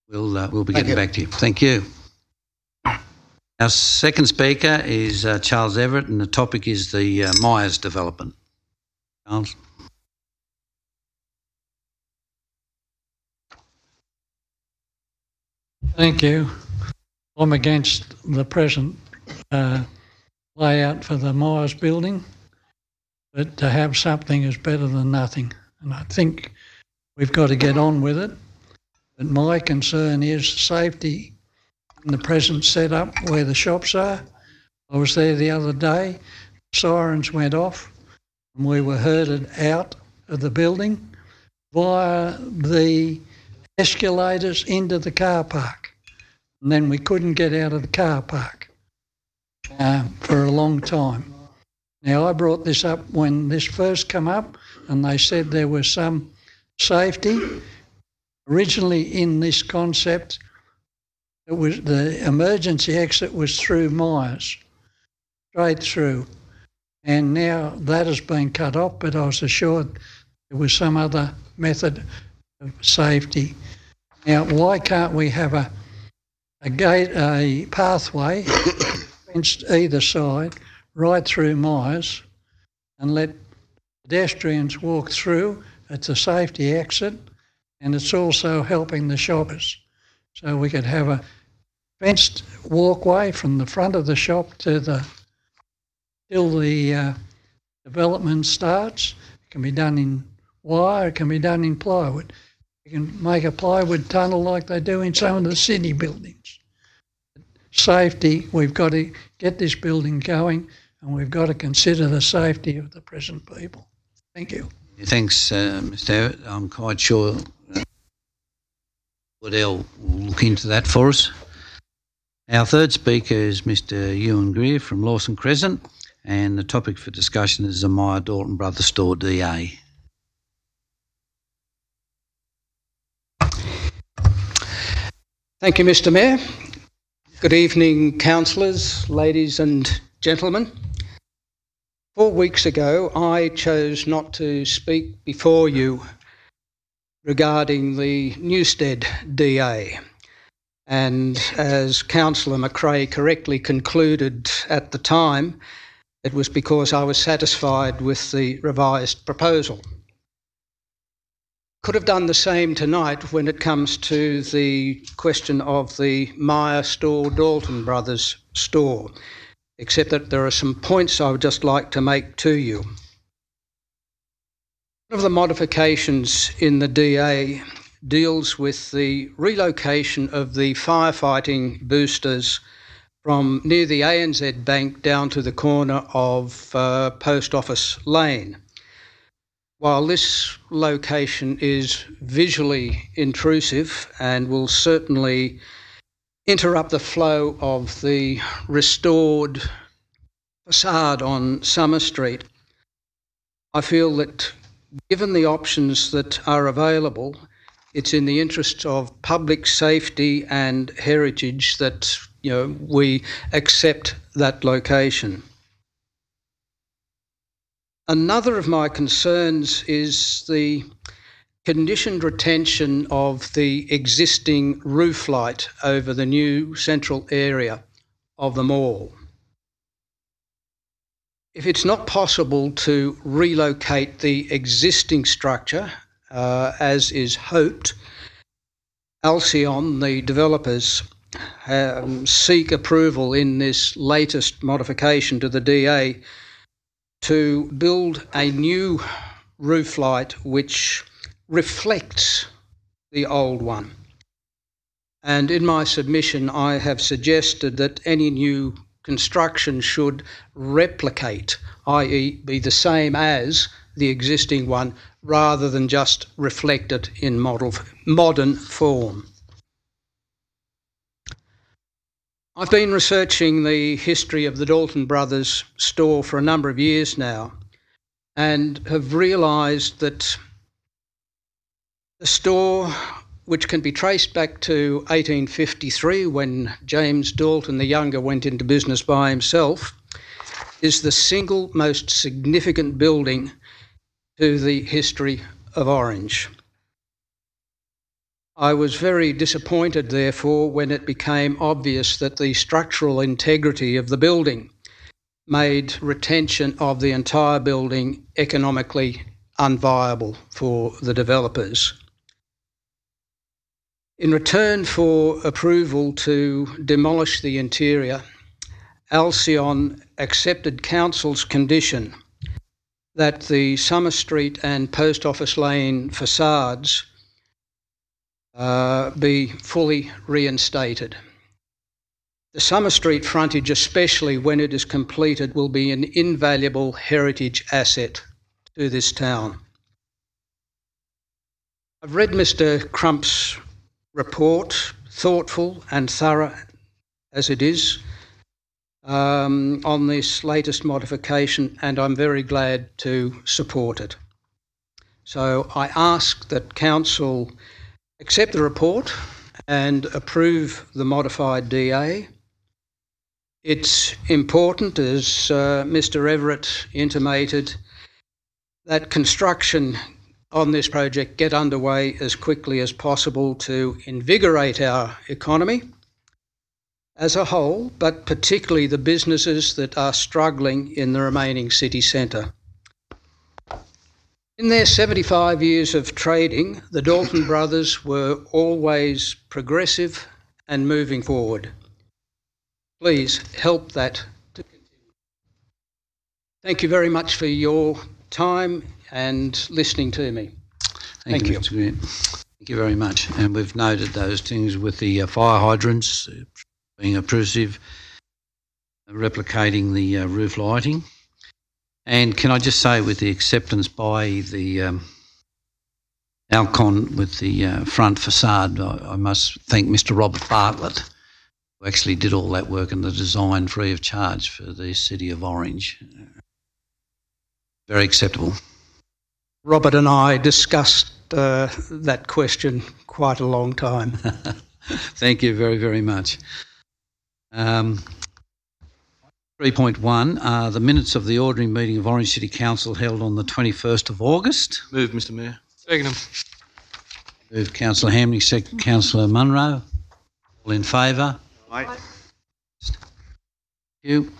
We'll be getting back to you. Thank you. Our second speaker is Charles Everett, and the topic is the Myers development. Charles. Thank you. I'm against the present layout for the Myers building, but to have something is better than nothing, and I think we've got to get on with it. But my concern is safety in the present setup where the shops are. I was there the other day, sirens went off and we were herded out of the building via the escalators into the car park. And then we couldn't get out of the car park for a long time. Now, I brought this up when this first came up, and they said there was some safety. Originally in this concept, it was the emergency exit was through Myers, straight through. And now that has been cut off, but I was assured there was some other method of safety. Now, why can't we have a pathway fenced either side right through Myers and let pedestrians walk through? It's a safety exit, and it's also helping the shoppers. So we could have fenced walkway from the front of the shop till the development starts. It can be done in wire, it can be done in plywood. You can make a plywood tunnel like they do in some of the city buildings. Safety, we've got to get this building going, and we've got to consider the safety of the present people. Thank you. Thanks, Mr. Everett. I'm quite sure Waddell will look into that for us. Our third speaker is Mr. Ewan Greer from Lawson Crescent, and the topic for discussion is the Meyer Dalton Brothers Store DA. Thank you, Mr. Mayor. Good evening, councillors, ladies and gentlemen. 4 weeks ago, I chose not to speak before you regarding the Newstead DA. And as Councillor McRae correctly concluded at the time, it was because I was satisfied with the revised proposal. Could have done the same tonight when it comes to the question of the Meyer store, Dalton Brothers store, except that there are some points I would just like to make to you. One of the modifications in the DA deals with the relocation of the firefighting boosters from near the ANZ Bank down to the corner of Post Office Lane. While this location is visually intrusive and will certainly interrupt the flow of the restored facade on Summer Street, I feel that given the options that are available, it's in the interests of public safety and heritage that we accept that location. Another of my concerns is the conditioned retention of the existing roof light over the new central area of the mall. If it's not possible to relocate the existing structure, as is hoped, Alcyon, the developers, seek approval in this latest modification to the DA to build a new roof light which reflects the old one. And in my submission, I have suggested that any new construction should replicate, i.e. be the same as the existing one, rather than just reflect it in modern form. I've been researching the history of the Dalton Brothers store for a number of years now, and have realised that the store, which can be traced back to 1853 when James Dalton the Younger went into business by himself, is the single most significant building to the history of Orange. I was very disappointed, therefore, when it became obvious that the structural integrity of the building made retention of the entire building economically unviable for the developers. In return for approval to demolish the interior, Alcyon accepted Council's condition that the Summer Street and Post Office Lane facades be fully reinstated. The Summer Street frontage, especially when it is completed, will be an invaluable heritage asset to this town. I've read Mr. Crump's report, thoughtful and thorough as it is, on this latest modification, and I'm very glad to support it. So I ask that Council accept the report and approve the modified DA. It's important, as Mr. Everett intimated, that construction on this project get underway as quickly as possible to invigorate our economy as a whole, but particularly the businesses that are struggling in the remaining city centre. In their 75 years of trading, the Dalton Brothers were always progressive and moving forward. please help that to continue. Thank you very much for your time and listening to me. Thank you. Mr. Grant. Thank you very much. And we've noted those things with the fire hydrants being obtrusive, replicating the roof lighting. And can I just say, with the acceptance by the Alcon with the front facade, I must thank Mr. Robert Bartlett, who actually did all that work and the design free of charge for the City of Orange. Very acceptable. Robert and I discussed that question quite a long time. Thank you very, very much. 3.1 are the minutes of the ordinary meeting of Orange City Council held on the 21st of August. Move, Mr. Mayor. Second them. Moved Councillor Hamley, second Councillor Munro. All in favour? Aye. Thank you.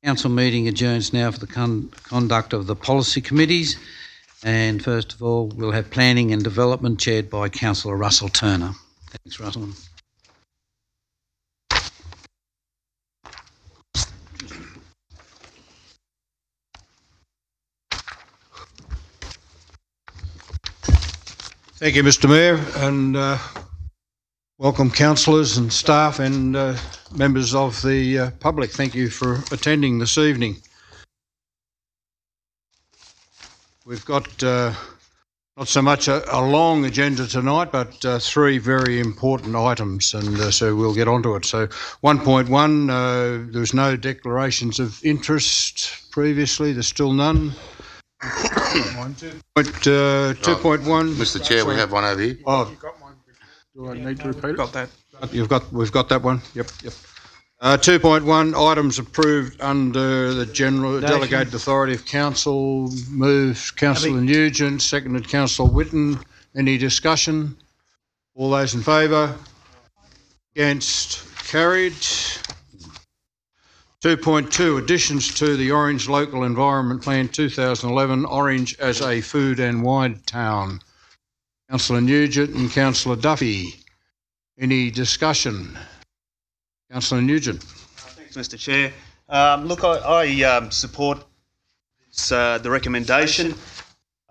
Council meeting adjourns now for the conduct of the policy committees. And first of all, we'll have planning and development chaired by Councillor Russell Turner. Thanks, Russell. Thank you, Mr. Mayor, and welcome councillors and staff and members of the public. Thank you for attending this evening. We've got not so much a long agenda tonight, but three very important items, and so we'll get onto it. So 1.1, there's no declarations of interest previously. There's still none. 2.1. Mr. Chair, we have one over here. Oh, Do I need to repeat it? Got that. we've got that one. Yep. 2.1 items approved under the general delegated authority of council. Moved Councillor Nugent, seconded Councillor Whitten. Any discussion? All those in favour? Against? Carried. 2.2 additions to the Orange Local Environment Plan 2011, Orange as a food and wine town. Councillor Nugent and Councillor Duffy. Any discussion? Councillor Nugent. Thanks, Mr. Chair. Look, I support the recommendation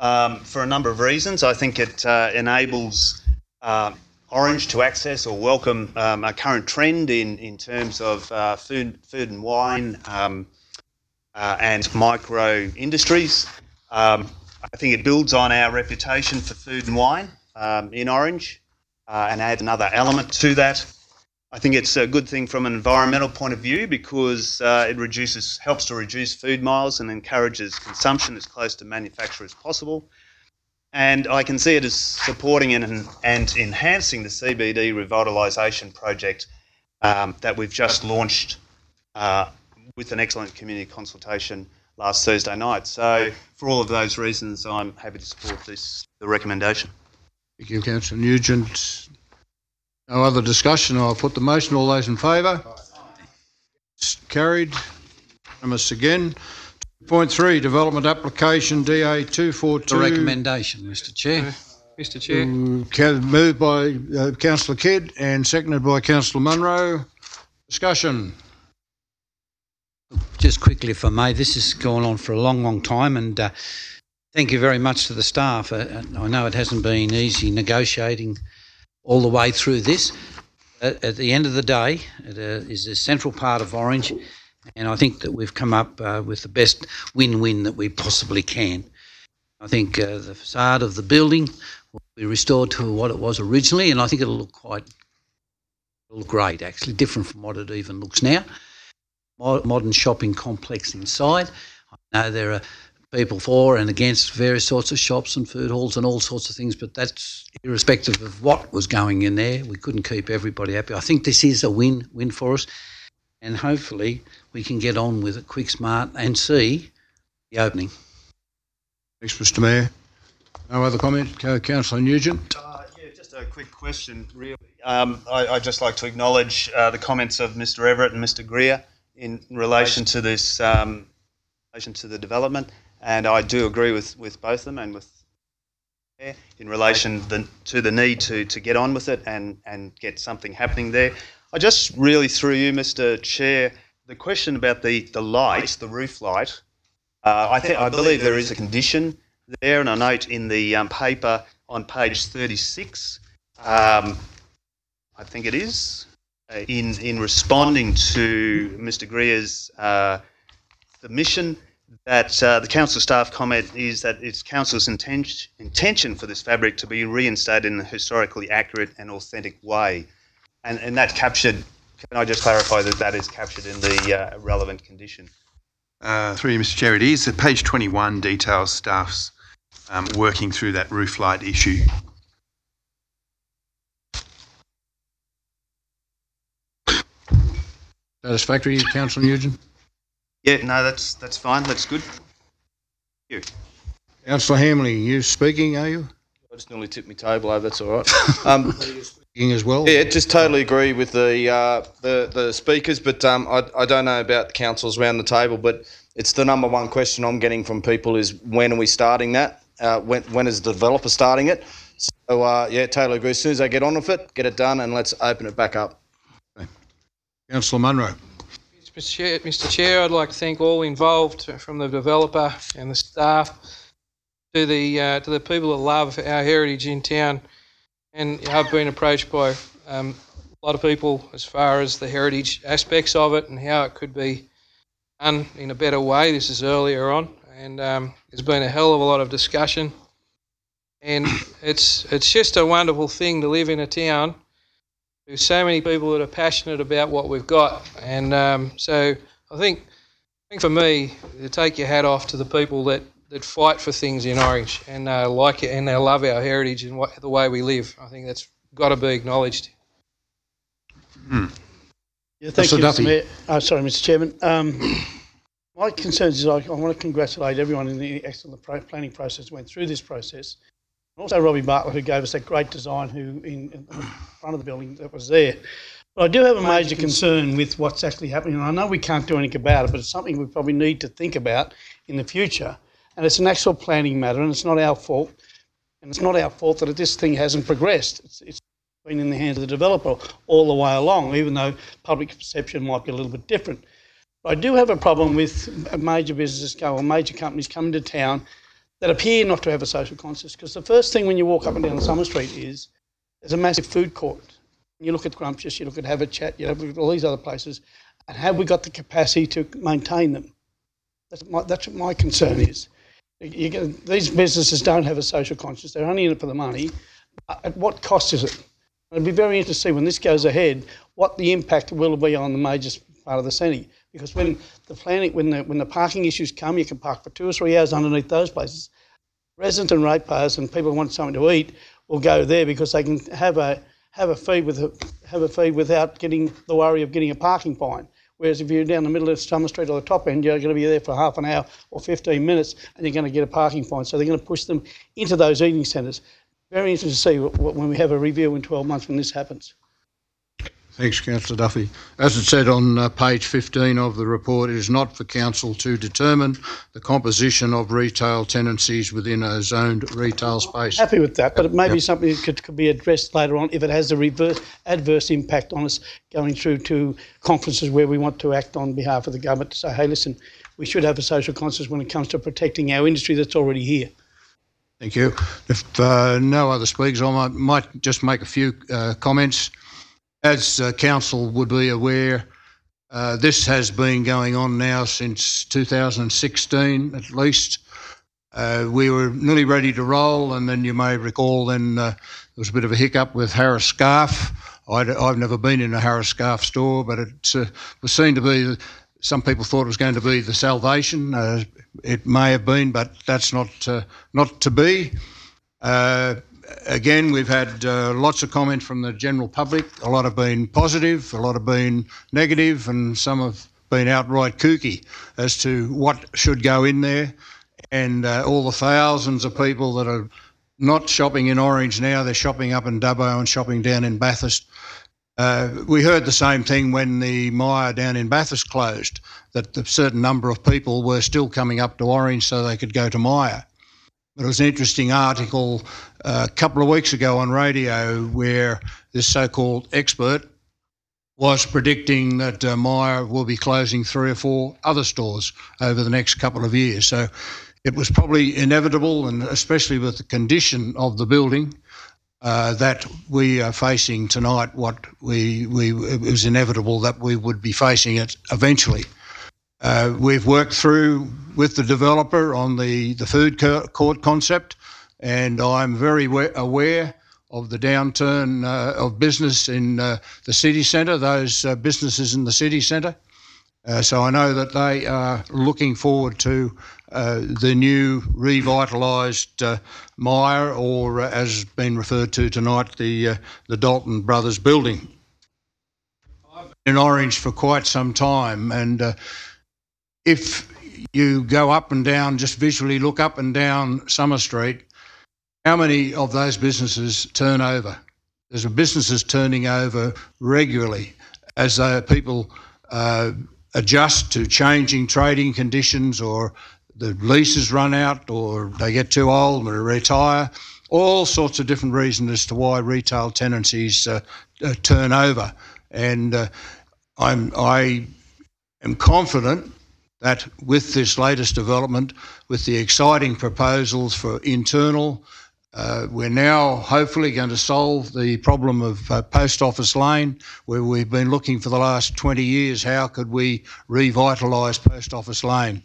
for a number of reasons. I think it enables Orange to access or welcome a current trend in terms of food and wine and micro industries. I think it builds on our reputation for food and wine in Orange and add another element to that. I think it's a good thing from an environmental point of view because it helps to reduce food miles and encourages consumption as close to manufacture as possible. And I can see it as supporting and enhancing the CBD revitalisation project that we've just launched with an excellent community consultation last Thursday night. So for all of those reasons, I'm happy to support the recommendation. Thank you, Councillor Nugent. No other discussion. I'll put the motion. All those in favour? Carried. Unanimous again. 2.3 Development Application DA 242. The recommendation, Mr. Chair. Mr. Chair. Moved by Councillor Kidd and seconded by Councillor Munro. Discussion. Just quickly, if I may, this has gone on for a long, long time, and thank you very much to the staff. I know it hasn't been easy negotiating all the way through this. At the end of the day, it is a central part of Orange, and I think that we've come up with the best win-win that we possibly can. I think the facade of the building will be restored to what it was originally, and I think it'll look great, actually, different from what it even looks now. Modern shopping complex inside. I know there are people for and against various sorts of shops and food halls and all sorts of things, but that's irrespective of what was going in there. We couldn't keep everybody happy. I think this is a win for us, and hopefully we can get on with it quick, smart, and see the opening. Thanks, Mr. Mayor. No other comment? Councillor Nugent. Just a quick question, really. I'd just like to acknowledge the comments of Mr. Everett and Mr. Greer in relation to this, relation to the development. And I do agree with both of them and with in relation to the need to get on with it and get something happening there. I just really, through you, Mr. Chair, the question about the light, the roof light. I believe there is a condition there, and I note in the paper on page 36. I think it is in responding to Mr. Greer's submission that the council staff comment is that it's council's intention for this fabric to be reinstated in a historically accurate and authentic way. And that's captured, can I just clarify that that is captured in the relevant condition? Through you, Mr. Chair, it is. Page 21 details staff's working through that roof light issue. Satisfactory, Councillor Nugent? Yeah, no, that's fine. That's good. Thank you. Councillor Hamley, you speaking, are you? I just nearly tipped my table over, that's all right. Speaking as well? Yeah, just totally agree with the speakers, but I don't know about the councils around the table, but it's the number one question I'm getting from people is when are we starting that? When is the developer starting it? So, yeah, totally agree. As soon as they get on with it, get it done, and let's open it back up. Okay. Councillor Munro. Mr. Chair, I'd like to thank all involved, from the developer and the staff to the people that love our heritage in town. And I've been approached by a lot of people as far as the heritage aspects of it and how it could be done in a better way. This is earlier on, and there's been a hell of a lot of discussion. And it's just a wonderful thing to live in a town. There's so many people that are passionate about what we've got, and so I think for me, to take your hat off to the people that fight for things in Orange and like it, and they love our heritage and the way we live. I think that's got to be acknowledged. Yeah, thank you, Mr. Mayor. Sorry, Mr. Chairman. My concerns is I want to congratulate everyone in the excellent planning process who went through this process. Also Robbie Bartlett, who gave us that great design in front of the building that was there. But I do have a major concern with what's actually happening, and I know we can't do anything about it, but it's something we probably need to think about in the future. And it's an actual planning matter, and it's not our fault. And it's not our fault that this thing hasn't progressed. It's been in the hands of the developer all the way along, even though public perception might be a little bit different. But I do have a problem with major businesses or major companies coming to town that appear not to have a social conscience, because the first thing when you walk up and down Summer Street is there's a massive food court. You look at Grumptious, you look at Have a Chat, you look at all these other places, and have we got the capacity to maintain them? That's what my concern is. These businesses don't have a social conscience, they're only in it for the money. At what cost is it? It'd be very interesting to see when this goes ahead what the impact will be on the major part of the city. Because when the parking issues come, you can park for 2 or 3 hours underneath those places. Residents and ratepayers and people who want something to eat will go there because they can have a feed without getting the worry of getting a parking fine. Whereas if you're down the middle of Summer Street or the top end, you're going to be there for half an hour or 15 minutes and you're going to get a parking fine. So they're going to push them into those eating centres. Very interesting to see when we have a review in 12 months when this happens. Thanks, Councillor Duffy. As it said on page 15 of the report, it is not for Council to determine the composition of retail tenancies within a zoned retail space. Happy with that, but it may be something that could be addressed later on if it has a adverse impact on us going through to conferences where we want to act on behalf of the government to say, hey, listen, we should have a social conscience when it comes to protecting our industry that's already here. Thank you. If no other speakers, I might just make a few comments. As Council would be aware, this has been going on now since 2016 at least. We were nearly ready to roll, and then you may recall then there was a bit of a hiccup with Harris Scarf. I've never been in a Harris Scarf store, but it was seen to be, some people thought it was going to be the salvation. It may have been, but that's not to be. Again, we've had lots of comment from the general public. A lot have been positive, a lot have been negative, and some have been outright kooky as to what should go in there. And all the thousands of people that are not shopping in Orange now, they're shopping up in Dubbo and shopping down in Bathurst. We heard the same thing when the Myer down in Bathurst closed, that a certain number of people were still coming up to Orange so they could go to Myer. But it was an interesting article a couple of weeks ago on radio where this so-called expert was predicting that Myer will be closing 3 or 4 other stores over the next couple of years. So it was probably inevitable, and especially with the condition of the building, that we are facing tonight, it was inevitable that we would be facing it eventually. We've worked through with the developer on the food court concept, and I'm very aware of the downturn of business in the city centre, those businesses in the city centre. So I know that they are looking forward to the new revitalised Myer, or as has been referred to tonight, the Dalton Brothers building. I've been in Orange for quite some time, and if you go up and down, just visually look up and down Summer Street, how many of those businesses turn over? There's businesses turning over regularly as people adjust to changing trading conditions, or the leases run out, or they get too old and retire. All sorts of different reasons as to why retail tenancies turn over. And I am confident that with this latest development, with the exciting proposals for internal, we're now hopefully going to solve the problem of Post Office Lane, where we've been looking for the last 20 years, how could we revitalise Post Office Lane?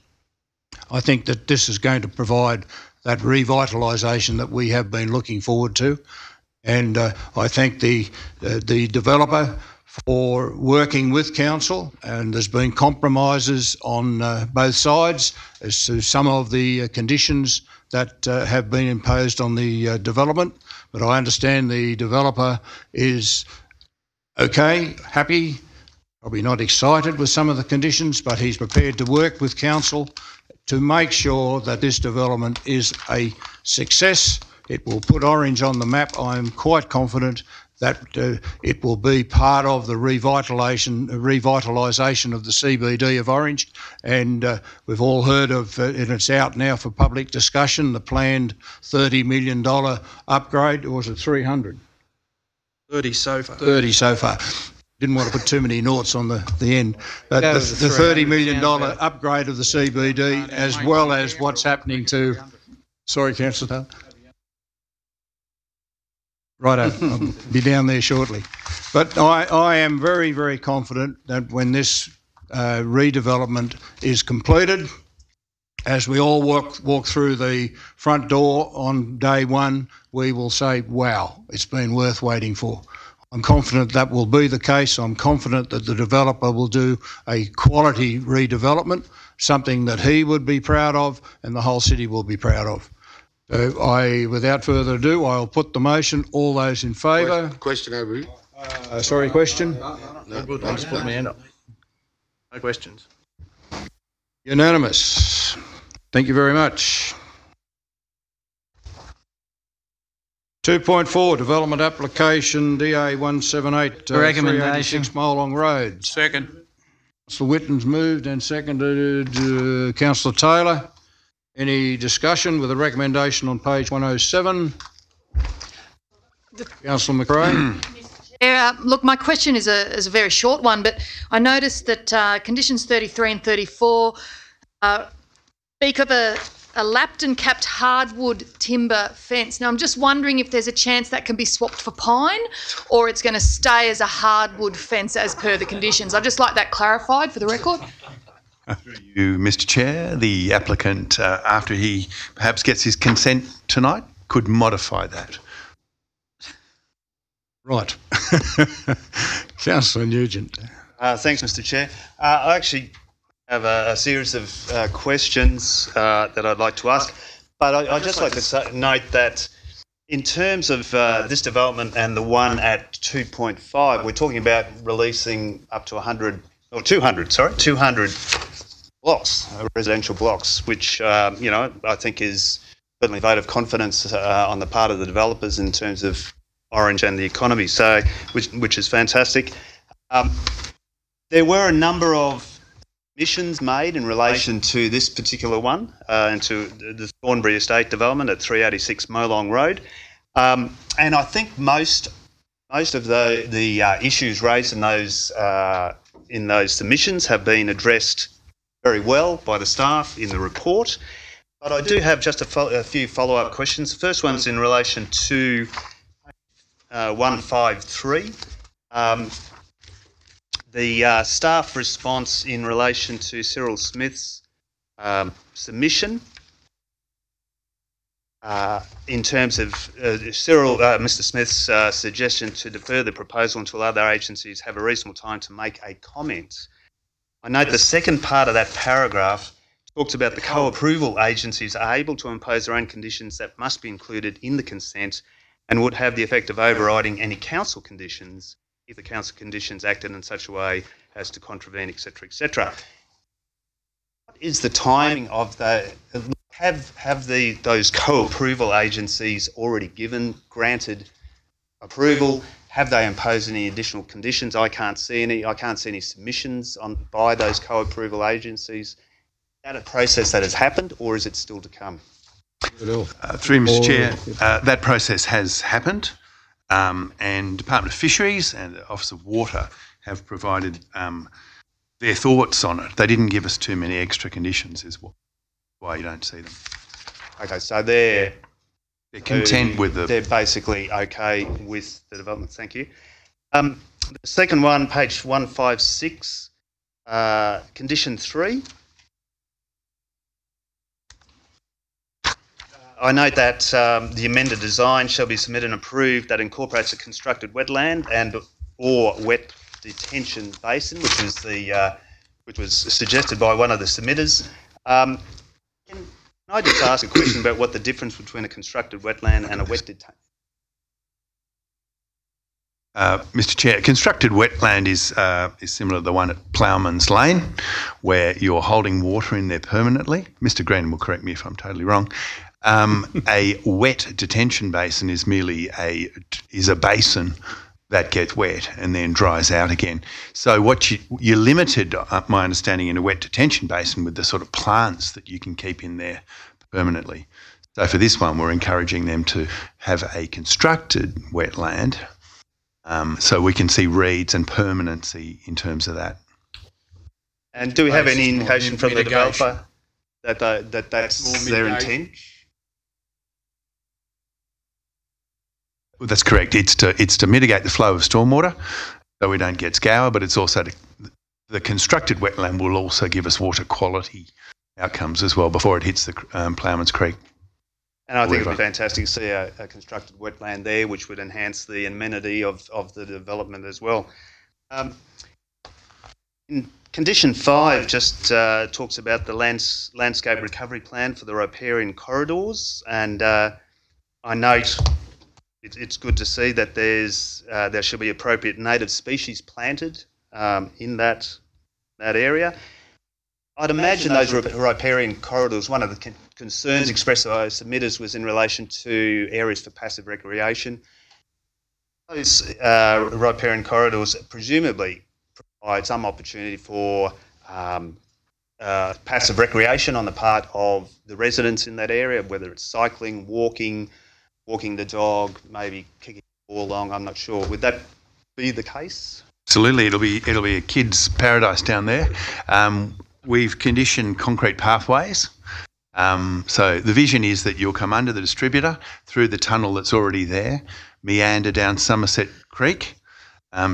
I think that this is going to provide that revitalisation that we have been looking forward to. And I thank the developer for working with council, and there's been compromises on both sides as to some of the conditions that have been imposed on the development. But I understand the developer is okay, happy, probably not excited with some of the conditions, but he's prepared to work with council to make sure that this development is a success. It will put Orange on the map. I'm quite confident that it will be part of the revitalisation of the CBD of Orange. And we've all heard of, and it's out now for public discussion, the planned $30 million upgrade, or was it 300? 30 so far. 30 so far. Didn't want to put too many noughts on the end. But the $30 million upgrade of the CBD, as well as what's happening to... Sorry, Councillor. Righto, I'll be down there shortly. But I am very, very confident that when this redevelopment is completed, as we all walk through the front door on day one, we will say, wow, it's been worth waiting for. I'm confident that will be the case. I'm confident that the developer will do a quality redevelopment, something that he would be proud of and the whole city will be proud of. So without further ado, I'll put the motion. All those in favour? Question over here. Sorry, question? No, good. I'll just put my hand up. No questions. Unanimous. Thank you very much. 2.4, development application DA 178, 386 Molong Road. Second. Councillor Whitten's moved and seconded. Councillor Taylor. Any discussion with a recommendation on page 107? Councillor McRae. Yeah, look, my question is a very short one, but I noticed that conditions 33 and 34 speak of a lapped and capped hardwood timber fence. Now, I'm just wondering if there's a chance that can be swapped for pine, or it's going to stay as a hardwood fence as per the conditions. I'd just like that clarified for the record. Through you, Mr. Chair, the applicant, after he perhaps gets his consent tonight, could modify that. Right. Councillor Nugent. Thanks, Mr. Chair. I actually have a series of questions that I'd like to ask, but I'd just like to note that in terms of this development and the one at 2.5, we're talking about releasing up to 200 blocks, residential blocks, which, I think is certainly a vote of confidence on the part of the developers in terms of Orange and the economy, so which is fantastic. There were a number of submissions made in relation to this particular one, and to the Thornbury Estate development at 386 Molong Road, and I think most Most of the issues raised in those submissions have been addressed very well by the staff in the report. But I do have just a few follow-up questions. The first one's in relation to 153. The staff response in relation to Cyril Smith's submission in terms of Mr. Smith's suggestion to defer the proposal until other agencies have a reasonable time to make a comment. I note the second part of that paragraph talks about the co-approval agencies are able to impose their own conditions that must be included in the consent and would have the effect of overriding any council conditions if the council conditions acted in such a way as to contravene, etc., etc. What is the timing of the? Have those co-approval agencies already granted approval? Have they imposed any additional conditions? I can't see any. I can't see any submissions by those co-approval agencies. Is that a process that has happened, or is it still to come? Through Mr. Chair, that process has happened, and Department of Fisheries and the Office of Water have provided their thoughts on it. They didn't give us too many extra conditions, is why you don't see them. Okay, so they're content with the... They're basically okay with the development. Thank you. The second one, page 156, condition 3. I note that the amended design shall be submitted and approved that incorporates a constructed wetland and or wet detention basin, which was suggested by one of the submitters. Can I just ask a question about what the difference between a constructed wetland and a wet detention? Mr. Chair, constructed wetland is similar to the one at Ploughman's Lane, where you're holding water in there permanently. Mr. Green will correct me if I'm totally wrong. A wet detention basin is merely a basin that gets wet and then dries out again. So what you're limited, my understanding, in a wet detention basin with the sort of plants that you can keep in there permanently. So for this one, we're encouraging them to have a constructed wetland, so we can see reeds and permanency in terms of that. And do we have any indication from the developer that that's their intent? Well, that's correct. It's to mitigate the flow of stormwater so we don't get scour, but it's also the constructed wetland will also give us water quality outcomes as well before it hits the Ploughman's Creek. And I think it would be fantastic to see a constructed wetland there, which would enhance the amenity of the development as well. In condition 5 just talks about the landscape recovery plan for the riparian corridors, and I note it's good to see that there should be appropriate native species planted in that area. I'd imagine those riparian corridors, one of the concerns expressed by submitters was in relation to areas for passive recreation. Those riparian corridors presumably provide some opportunity for passive recreation on the part of the residents in that area, whether it's cycling, walking the dog, maybe kicking the ball along, I'm not sure. Would that be the case? Absolutely, it'll be a kid's paradise down there. We've conditioned concrete pathways. So the vision is that you'll come under the distributor through the tunnel that's already there, meander down Somerset Creek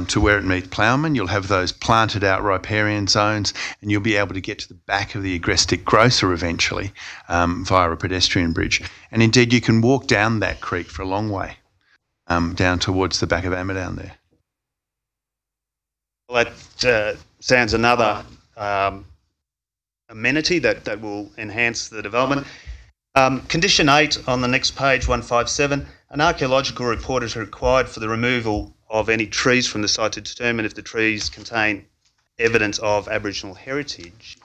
to where it meets Ploughman. You'll have those planted out riparian zones, and you'll be able to get to the back of the Agrestic Grocer eventually via a pedestrian bridge. And indeed, you can walk down that creek for a long way down towards the back of Amadown there. Well, that sounds another amenity that will enhance the development. Condition 8 on the next page, 157, an archaeological report is required for the removal of any trees from the site to determine if the trees contain evidence of Aboriginal heritage.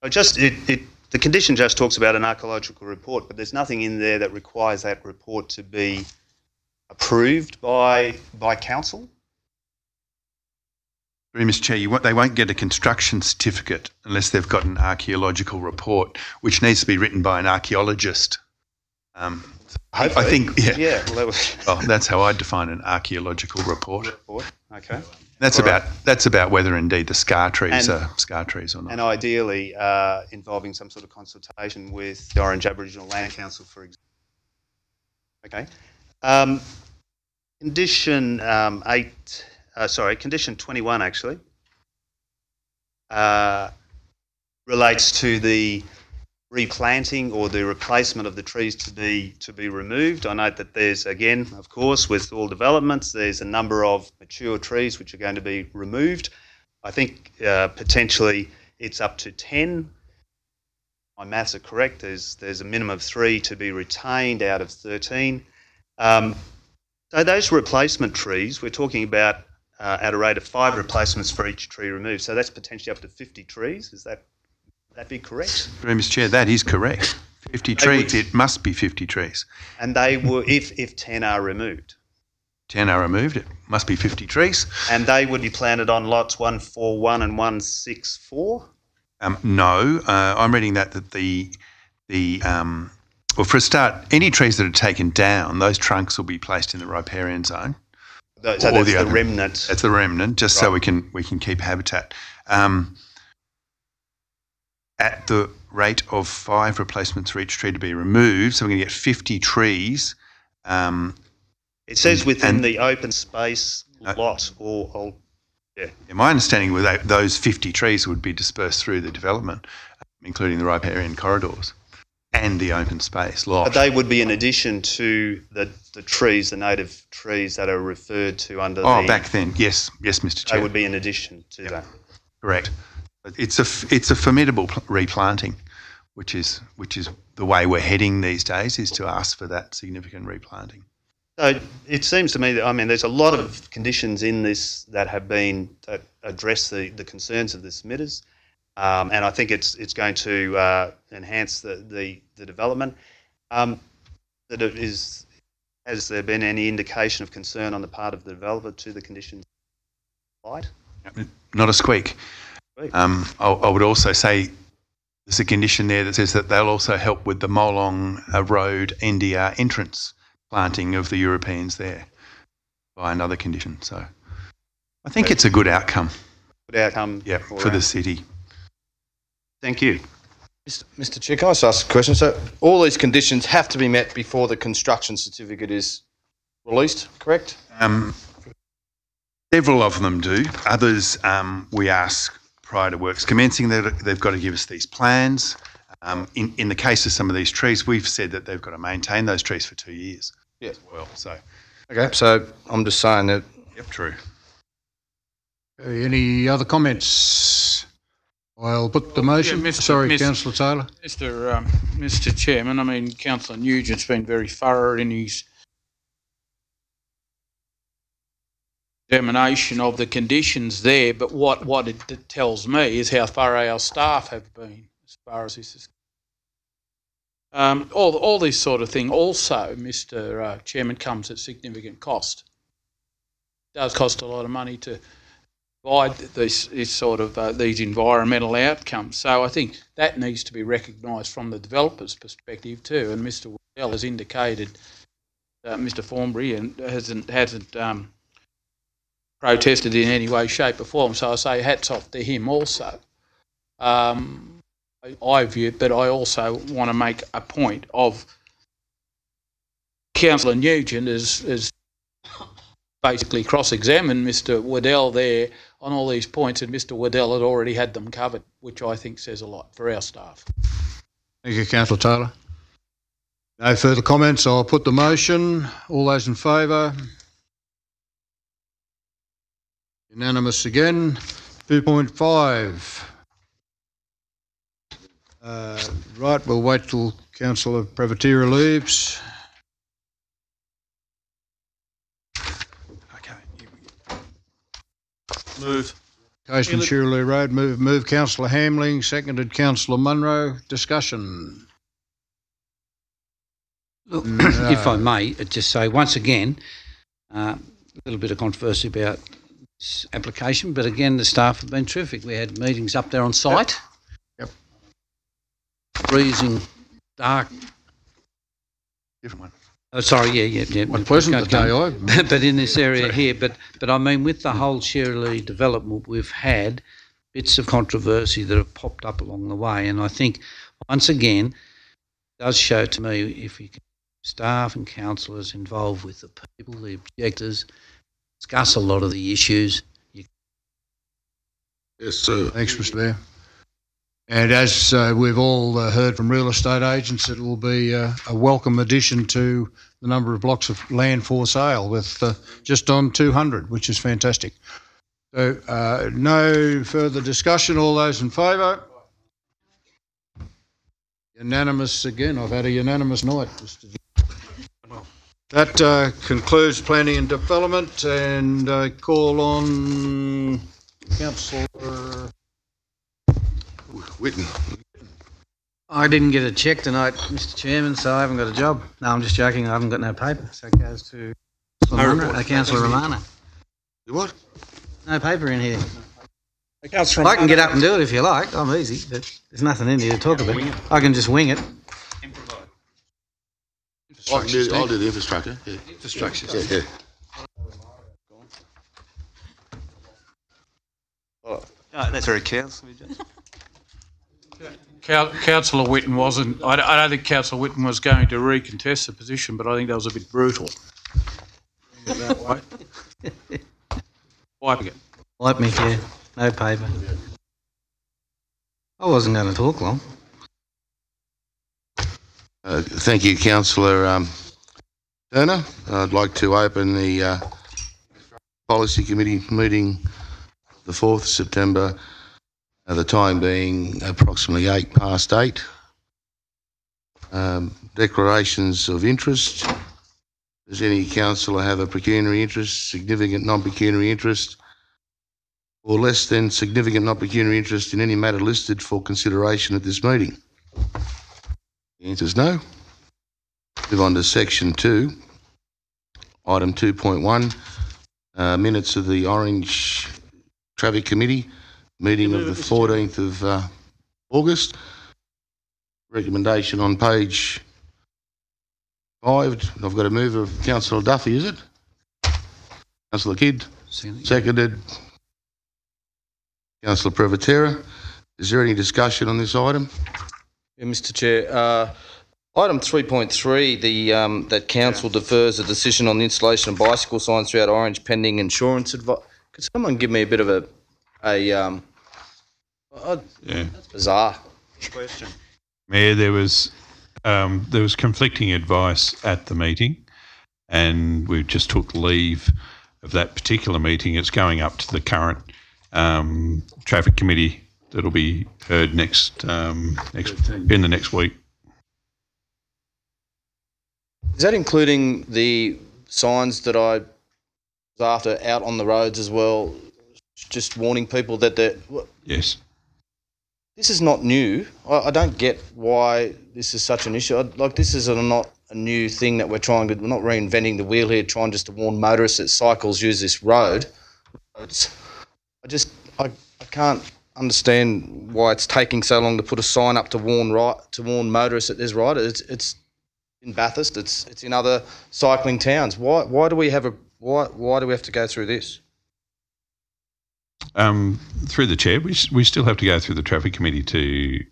The condition just talks about an archaeological report, but there's nothing in there that requires that report to be approved by council. Mr. Chair, they won't get a construction certificate unless they've got an archaeological report, which needs to be written by an archaeologist. I think, yeah. Yeah, well, that was Well, that's how I define an archaeological report. okay. That's All right. about whether indeed the scar trees And- are scar trees or not. And ideally involving some sort of consultation with the Orange Aboriginal Land Council, for example. Okay. Condition condition 21 actually relates to the replanting or the replacement of the trees to be removed. I note that there's, again, of course, with all developments, there's a number of mature trees which are going to be removed. I think potentially it's up to 10. My maths are correct. There's a minimum of 3 to be retained out of 13. So those replacement trees, we're talking about at a rate of 5 replacements for each tree removed. So that's potentially up to 50 trees. Would that be correct? Mr. Chair, that is correct. 50 trees. It must be 50 trees. And they were, if 10 are removed. 10 are removed. It must be 50 trees. And they would be planted on lots 141 and 164? No, I'm reading that well, for a start, any trees that are taken down, those trunks will be placed in the riparian zone. So that's the remnant. That's the remnant, just so we can keep habitat. At the rate of 5 replacements for each tree to be removed, so we're going to get 50 trees. It says within the open space lot or yeah. My understanding was that those 50 trees would be dispersed through the development, including the riparian corridors and the open space lot. But they would be in addition to the trees, the native trees that are referred to under the... back then, yes, Mr. Chair. They would be in addition to that. Correct. But it's a formidable replanting, which is the way we're heading these days, is to ask for that significant replanting. So it seems to me that, I mean, there's a lot of conditions in this that have been that address the concerns of the submitters, and I think it's going to enhance the development. Has there been any indication of concern on the part of the developer to the conditions applied? Not a squeak. I would also say there's a condition there that says that they'll also help with the Molong Road NDR entrance planting of the Europeans there by another condition. So I think it's a good outcome. Good outcome. Yeah, for the city. Thank you. Mr. Chair, can I just ask a question? So all these conditions have to be met before the construction certificate is released, correct? Several of them do. Others we ask prior to works commencing that they've got to give us these plans. In the case of some of these trees, we've said that they've got to maintain those trees for 2 years. Yes. Well, so. Okay, so I'm just saying that. Yep, true. Any other comments? I'll put the motion. Yeah, Sorry, Councillor Taylor. Mr. Chairman, I mean, Councillor Nugent's been very thorough in his examination of the conditions there, but what it tells me is how thorough our staff have been as far as this is. All this sort of thing also, Mr. Chairman, comes at significant cost. It does cost a lot of money to provide this sort of these environmental outcomes. So I think that needs to be recognised from the developer's perspective too. And Mr. Waddell has indicated, Mr. Thornbury, and hasn't protested in any way, shape or form. So I say hats off to him also. I view it, but I also want to make a point of Councillor Nugent is basically cross-examined Mr. Waddell there on all these points, and Mr. Waddell had already had them covered, which I think says a lot for our staff. Thank you, Councillor Taylor. No further comments. I'll put the motion. All those in favour? Unanimous again. 2.5. Right, we'll wait till Councillor Pravatira leaves. Move. Coastman Shirley Road, move Councillor Hamling, seconded Councillor Munro. Discussion. Look, if I may, just say once again, a little bit of controversy about this application, but again, the staff have been terrific. We had meetings up there on site. Yep. Freezing, dark. Different one. Oh, sorry, yeah. What wasn't the day I... But in this area here, but I mean, with the whole Shirley development, we've had bits of controversy that have popped up along the way, and I think once again it does show to me if we can staff and councillors involved with the people, the objectors, discuss a lot of the issues. Yes, sir. Thanks, Mr Mayor. And as we've all heard from real estate agents, it will be a welcome addition to the number of blocks of land for sale, with just on 200, which is fantastic. So no further discussion. All those in favour? Unanimous again. I've had a unanimous night. That concludes planning and development, and I call on Councillor Whitten. I didn't get a cheque tonight, Mr Chairman, so I haven't got a job. No, I'm just joking. I haven't got no paper, so it goes to Councillor Romano. What? No paper in here. I can get up and do it if you like. I'm easy, but there's nothing in here to talk about. I can just wing it. I'll do the infrastructure. Yeah. Infrastructure. Yeah. Oh, that's very careless. Councillor Whitten wasn't. I don't think Councillor Whitten was going to recontest the position, but I think that was a bit brutal. Wiping it. Wipe me, yeah. No paper. I wasn't going to talk long. Thank you, Councillor Turner. I'd like to open the Policy Committee meeting the 4th of September, the time being approximately 8:08. Declarations of interest. Does any councillor have a pecuniary interest, significant non-pecuniary interest, or less than significant non-pecuniary interest in any matter listed for consideration at this meeting? The answer is no. Move on to section 2, item 2.1, minutes of the Orange Traffic Committee meeting of the 14th of August. Recommendation on page 5. I've got a move of Councillor Duffy, is it? Councillor Kidd, seconded. Councillor Privatera. Is there any discussion on this item? Yeah, Mr Chair. Item 3.3, that council defers a decision on the installation of bicycle signs throughout Orange pending insurance advice. Could someone give me a bit of yeah. That's bizarre. Question. Mayor, there was conflicting advice at the meeting, and we just took leave of that particular meeting. It's going up to the current traffic committee that'll be heard in the next week. Is that including the signs that I was after out on the roads as well, just warning people that they're... Yes. This is not new. I don't get why this is such an issue. This is not a new thing that we're not reinventing the wheel here, trying just to warn motorists that cycles use this road. I can't understand why it's taking so long to put a sign up to warn motorists that there's riders. It's in Bathurst. It's in other cycling towns. Why do we have to go through this? Through the chair, we still have to go through the traffic committee to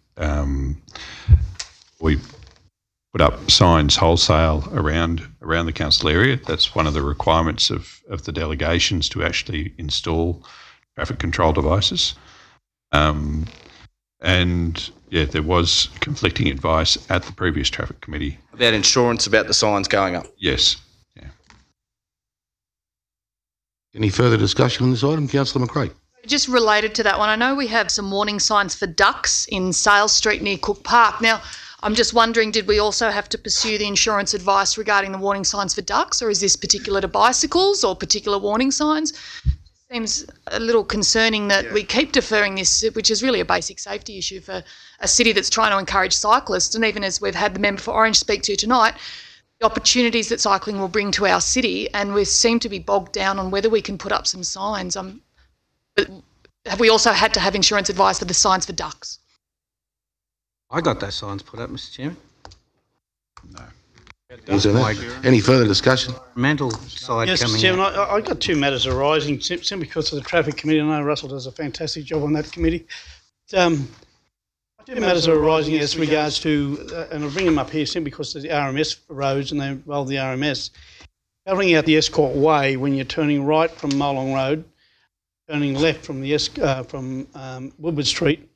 we put up signs wholesale around the council area. That's one of the requirements of the delegations, to actually install traffic control devices. And yeah, there was conflicting advice at the previous traffic committee. About insurance, about the signs going up? Yes. Yeah. Any further discussion on this item? Councillor McRae. Just related to that one, I know we have some warning signs for ducks in Sales Street near Cook Park. Now, I'm just wondering, did we also have to pursue the insurance advice regarding the warning signs for ducks, or is this particular to bicycles or particular warning signs? Seems a little concerning that we keep deferring this, which is really a basic safety issue for a city that's trying to encourage cyclists. And even as we've had the member for Orange speak to tonight, the opportunities that cycling will bring to our city, and we seem to be bogged down on whether we can put up some signs. But have we also had to have insurance advice for the signs for ducks? I got those signs put up, Mr Chairman. No. Any further discussion? Mental side Yes, coming Mr. Chairman, out. I've got two matters arising simply because of the traffic committee. I know Russell does a fantastic job on that committee. Two matters are arising as regards to, and I'll bring them up here simply because of the RMS roads and they involve the RMS. Covering out the Escort Way when you're turning right from Molong Road, turning left from the Woodward Street.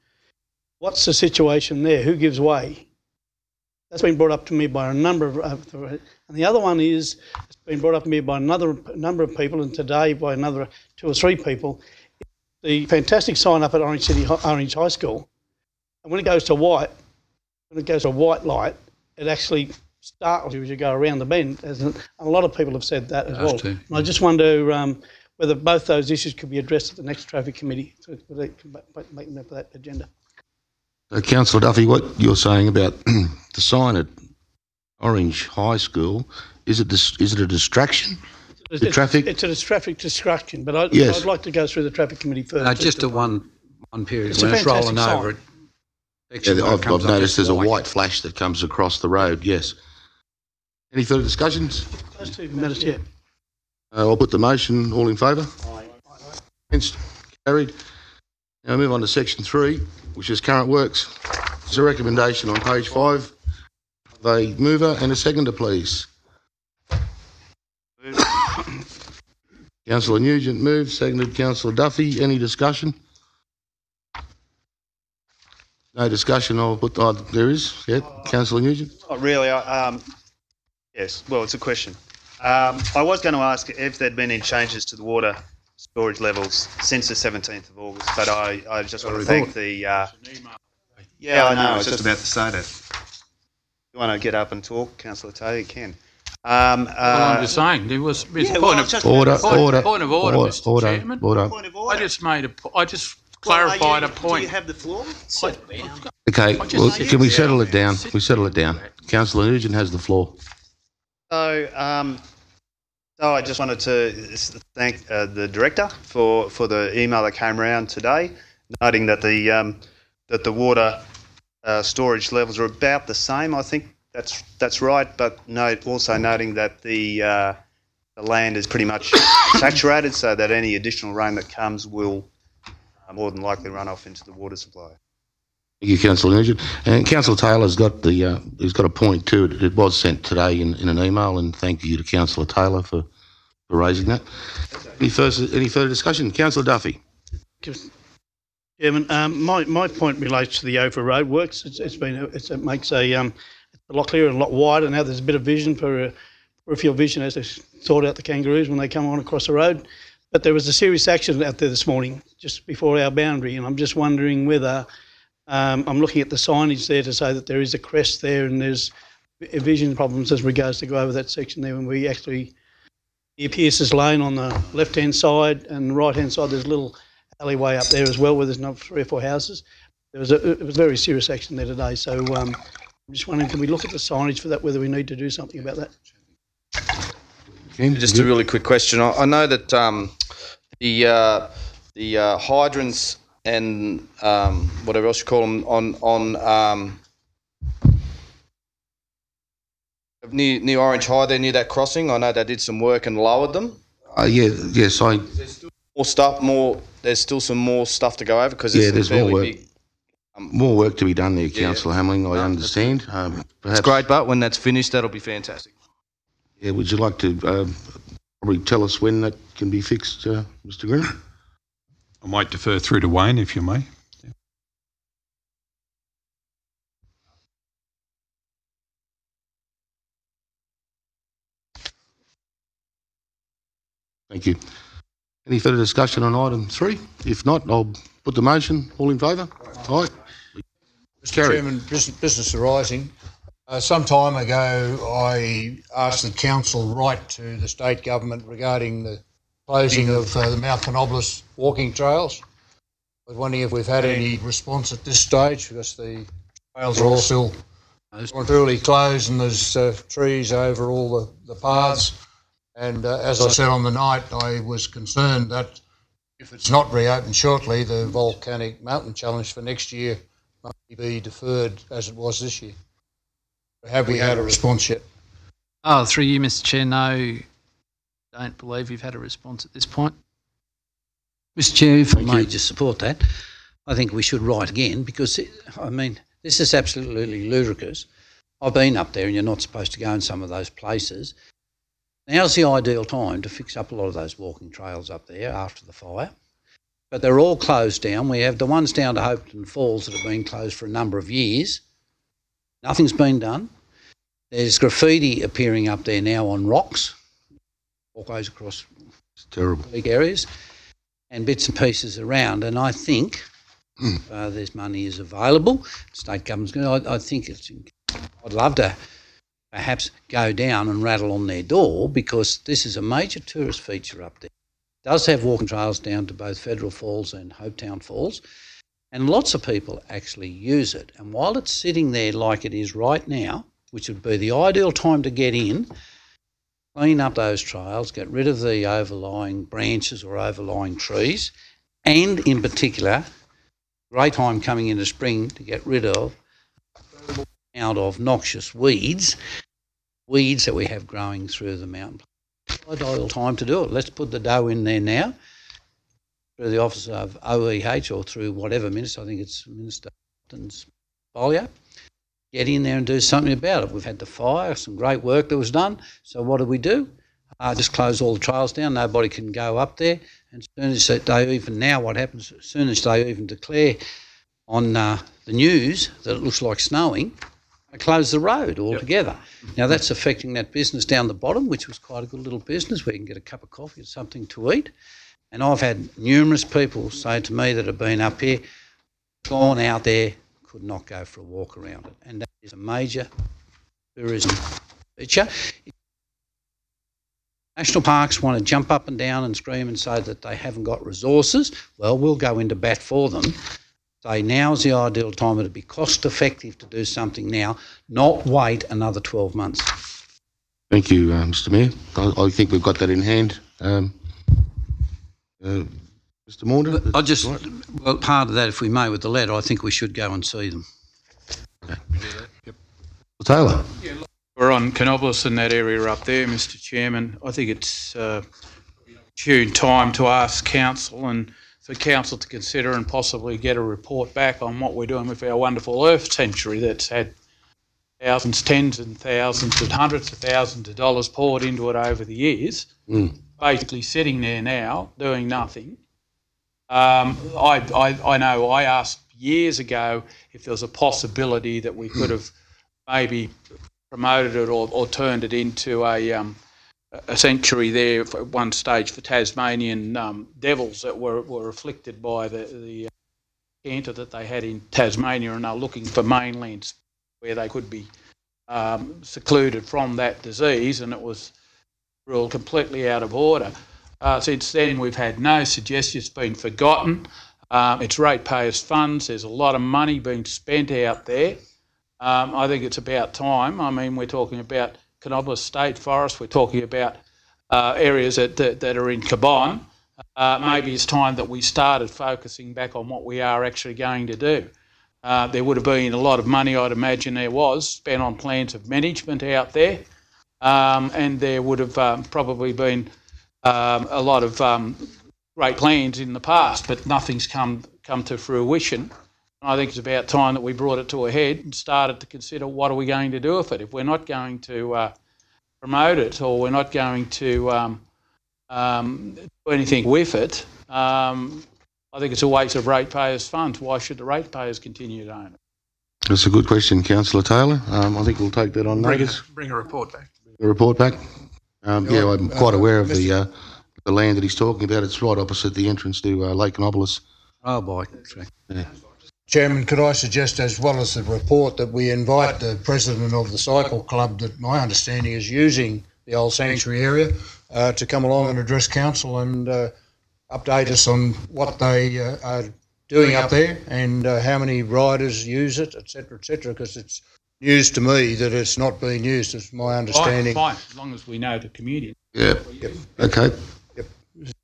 What's the situation there? Who gives way? That's been brought up to me by a number of, and the other one is, it's been brought up to me by another number of people, and today by another 2 or 3 people. The fantastic sign up at Orange High School, and when it goes to white light, it actually startles you as you go around the bend. And a lot of people have said that as well. And I just wonder whether both those issues could be addressed at the next traffic committee to make them for that agenda. Councillor Duffy, what you're saying about the sign at Orange High School, is it a distraction? The traffic? It's a traffic distraction, but I'd like to go through the traffic committee first. Just a one period It's when a it's rolling fantastic over it. Yeah, I've noticed there's a white flash that comes across the road, yes. Any further discussions? Those two matters, yeah. I'll put the motion. All in favour? Aye. Against? Carried. Now move on to section 3, which is current works. There's a recommendation on page 5. The mover and a seconder, please. Councillor Nugent moved, seconded Councillor Duffy. Any discussion? No discussion. I'll put. There is. Yeah, Councillor Nugent. Not really. Yes. Well, it's a question. I was going to ask if there'd been any changes to the water storage levels since the 17th of August, but I just want to thank the. Yeah, I know. I was just about to say that. You want to get up and talk, Councillor Taylor? You can. Well, I'm just saying there was point of order, Mr. Chairman. Order. I just clarified a point. Do you have the floor? Okay. Well, can we settle it down? We settle it down. Councillor Nugent has the floor. So, I just wanted to thank the director for the email that came around today, noting that the water storage levels are about the same. I think that's right, but also noting that the land is pretty much saturated, so that any additional rain that comes will more than likely run off into the water supply. Thank you, Councillor Nugent. And Councillor Taylor's got he's got a point too. It was sent today in an email, and thank you to Councillor Taylor for raising that. Any further discussion? Councillor Duffy. Chairman, my point relates to the Ophir Road works. It makes a lot clearer and a lot wider. Now there's a bit of vision for peripheral vision as they sort out the kangaroos when they come on across the road. But there was a serious accident out there this morning, just before our boundary, and I'm just wondering whether I'm looking at the signage there to say that there is a crest there and there's vision problems as regards to go over that section there when we actually near Pierce's Lane on the left-hand side and the right-hand side there's a little alleyway up there as well where there's another 3 or 4 houses. It was a very serious action there today, so I'm just wondering, can we look at the signage for that, whether we need to do something about that? Just a really quick question. I know that the hydrants and whatever else you call them on near Orange High there, near that crossing. I know they did some work and lowered them. Yes, There's still some more stuff to go over because there's more work. More work to be done there, Councillor Hamling. I understand. It's great, but when that's finished, that'll be fantastic. Yeah, would you like to probably tell us when that can be fixed, Mr. Green? I might defer through to Wayne, if you may. Thank you. Any further discussion on item 3? If not, I'll put the motion. All in favour? Aye. Mr. Chairman, business arising. Some time ago, I asked the council write to the state government regarding the closing of the Mount Canobolas walking trails. I was wondering if we've had any response at this stage because the trails are all still truly closed and there's trees over all the paths. And as I said on the night, I was concerned that if it's not reopened shortly, the volcanic mountain challenge for next year might be deferred as it was this year. Have we had a response yet? Oh, through you, Mr. Chair, no, don't believe you've had a response at this point. Mr. Chair, if I may just support that, I think we should write again because, this is absolutely ludicrous. I've been up there and you're not supposed to go in some of those places. Now's the ideal time to fix up a lot of those walking trails up there after the fire. But they're all closed down. We have the ones down to Hopeton Falls that have been closed for a number of years. Nothing's been done. There's graffiti appearing up there now on rocks, walkways across big areas, and bits and pieces around. And I think there's money is available. State government's I think I'd love to perhaps go down and rattle on their door because this is a major tourist feature up there. It does have walking trails down to both Federal Falls and Hopetown Falls, and lots of people actually use it. And while it's sitting there like it is right now, which would be the ideal time to get in, clean up those trails, get rid of the overlying branches or overlying trees, and in particular, great time coming into spring to get rid of noxious weeds that we have growing through the mountain. Ideal time to do it. Let's put the dough in there now through the office of OEH or through whatever minister. I think it's Minister Bollier. Get in there and do something about it. We've had the fire, some great work that was done. So what do? Just close all the trails down. Nobody can go up there. And as soon as they even now, what happens? As soon as they even declare on the news that it looks like snowing, they close the road altogether. Yep. Now that's affecting that business down the bottom, which was quite a good little business where you can get a cup of coffee or something to eat. And I've had numerous people say to me that have been up here, gone out there, could not go for a walk around it. And that is a major tourism feature. National parks want to jump up and down and scream and say that they haven't got resources. Well, we'll go into bat for them. Say now's the ideal time. It'd be cost effective to do something now, not wait another 12 months. Thank you, Mr. Mayor. I think we've got that in hand. Mr. Maunder? Well, part of that, if we may, with the letter, I think we should go and see them. Okay. Yep. Taylor? Yeah, look, we're on Canobolas in that area up there, Mr. Chairman. I think it's due time to ask Council and for Council to consider and possibly get a report back on what we're doing with our wonderful Earth Sanctuary that's had thousands, tens and thousands and hundreds of thousands of dollars poured into it over the years, basically sitting there now doing nothing. I know I asked years ago if there was a possibility that we could have maybe promoted it or turned it into a sanctuary there at one stage for Tasmanian devils that were afflicted by the cancer that they had in Tasmania, and they're looking for mainlands where they could be secluded from that disease, and it was ruled completely out of order. Since then, we've had no suggestion. It's been forgotten. It's ratepayers' funds. There's a lot of money being spent out there. I think it's about time. I mean, we're talking about Canobolas State Forest. We're talking about areas that are in Cabon. Maybe it's time that we started focusing back on what we are actually going to do. There would have been a lot of money, I'd imagine there was, spent on plans of management out there, and there would have probably been a lot of great plans in the past, but nothing's come to fruition. I think it's about time that we brought it to a head and started to consider what are we going to do with it. If we're not going to promote it or we're not going to do anything with it, I think it's a waste of ratepayers' funds. Why should the ratepayers continue to own it? That's a good question, Councillor Taylor. I think we'll take that on notice. Bring a report back. A report back? Yeah, I'm quite aware of the land that he's talking about. It's right opposite the entrance to Lake Canobolas. Oh, boy. Yeah. Chairman, could I suggest, as well as the report, that we invite the president of the cycle club that my understanding is using the old sanctuary area to come along and address council and update us on what they are doing up there and how many riders use it, etc., because it's news to me that it's not being used, it's my understanding. Fine, as long as we know the community. Yep. Okay. Yep.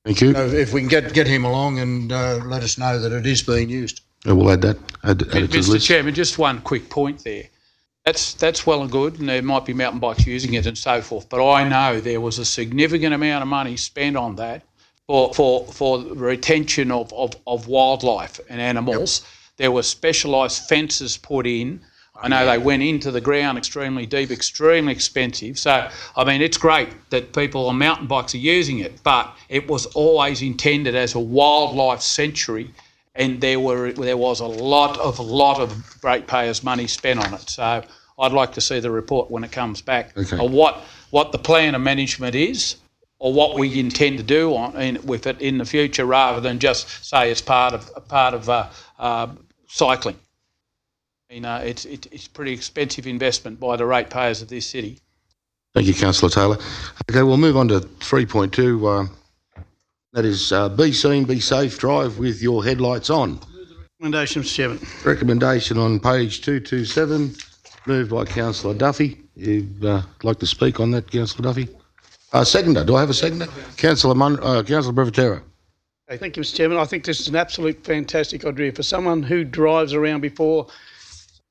Thank you. So if we can get him along and let us know that it is being used. Yeah, we'll add that. Add it to the Mr. list. Chairman, just one quick point there. That's well and good, and there might be mountain bikes using it and so forth. But I know there was a significant amount of money spent on that for the retention of wildlife and animals. Yep. There were specialised fences put in. I know they went into the ground extremely deep, extremely expensive. So, I mean, it's great that people on mountain bikes are using it, but it was always intended as a wildlife sanctuary, and there was a lot of ratepayers' money spent on it. So, I'd like to see the report when it comes back, Okay. of what the plan of management is, or what we intend to do with it in the future, rather than just say it's part of cycling. You know, it's pretty expensive investment by the ratepayers of this city. Thank you, Councillor Taylor. Okay, we'll move on to 3.2. That is, be seen, be safe, drive with your headlights on. Recommendation, Mr Chairman. Recommendation on page 227, moved by Councillor Duffy. You'd like to speak on that, Councillor Duffy? Seconder. Do I have a seconder? Councillor Brevatera. Okay, thank you, Mr Chairman. I think this is an absolute fantastic idea for someone who drives around before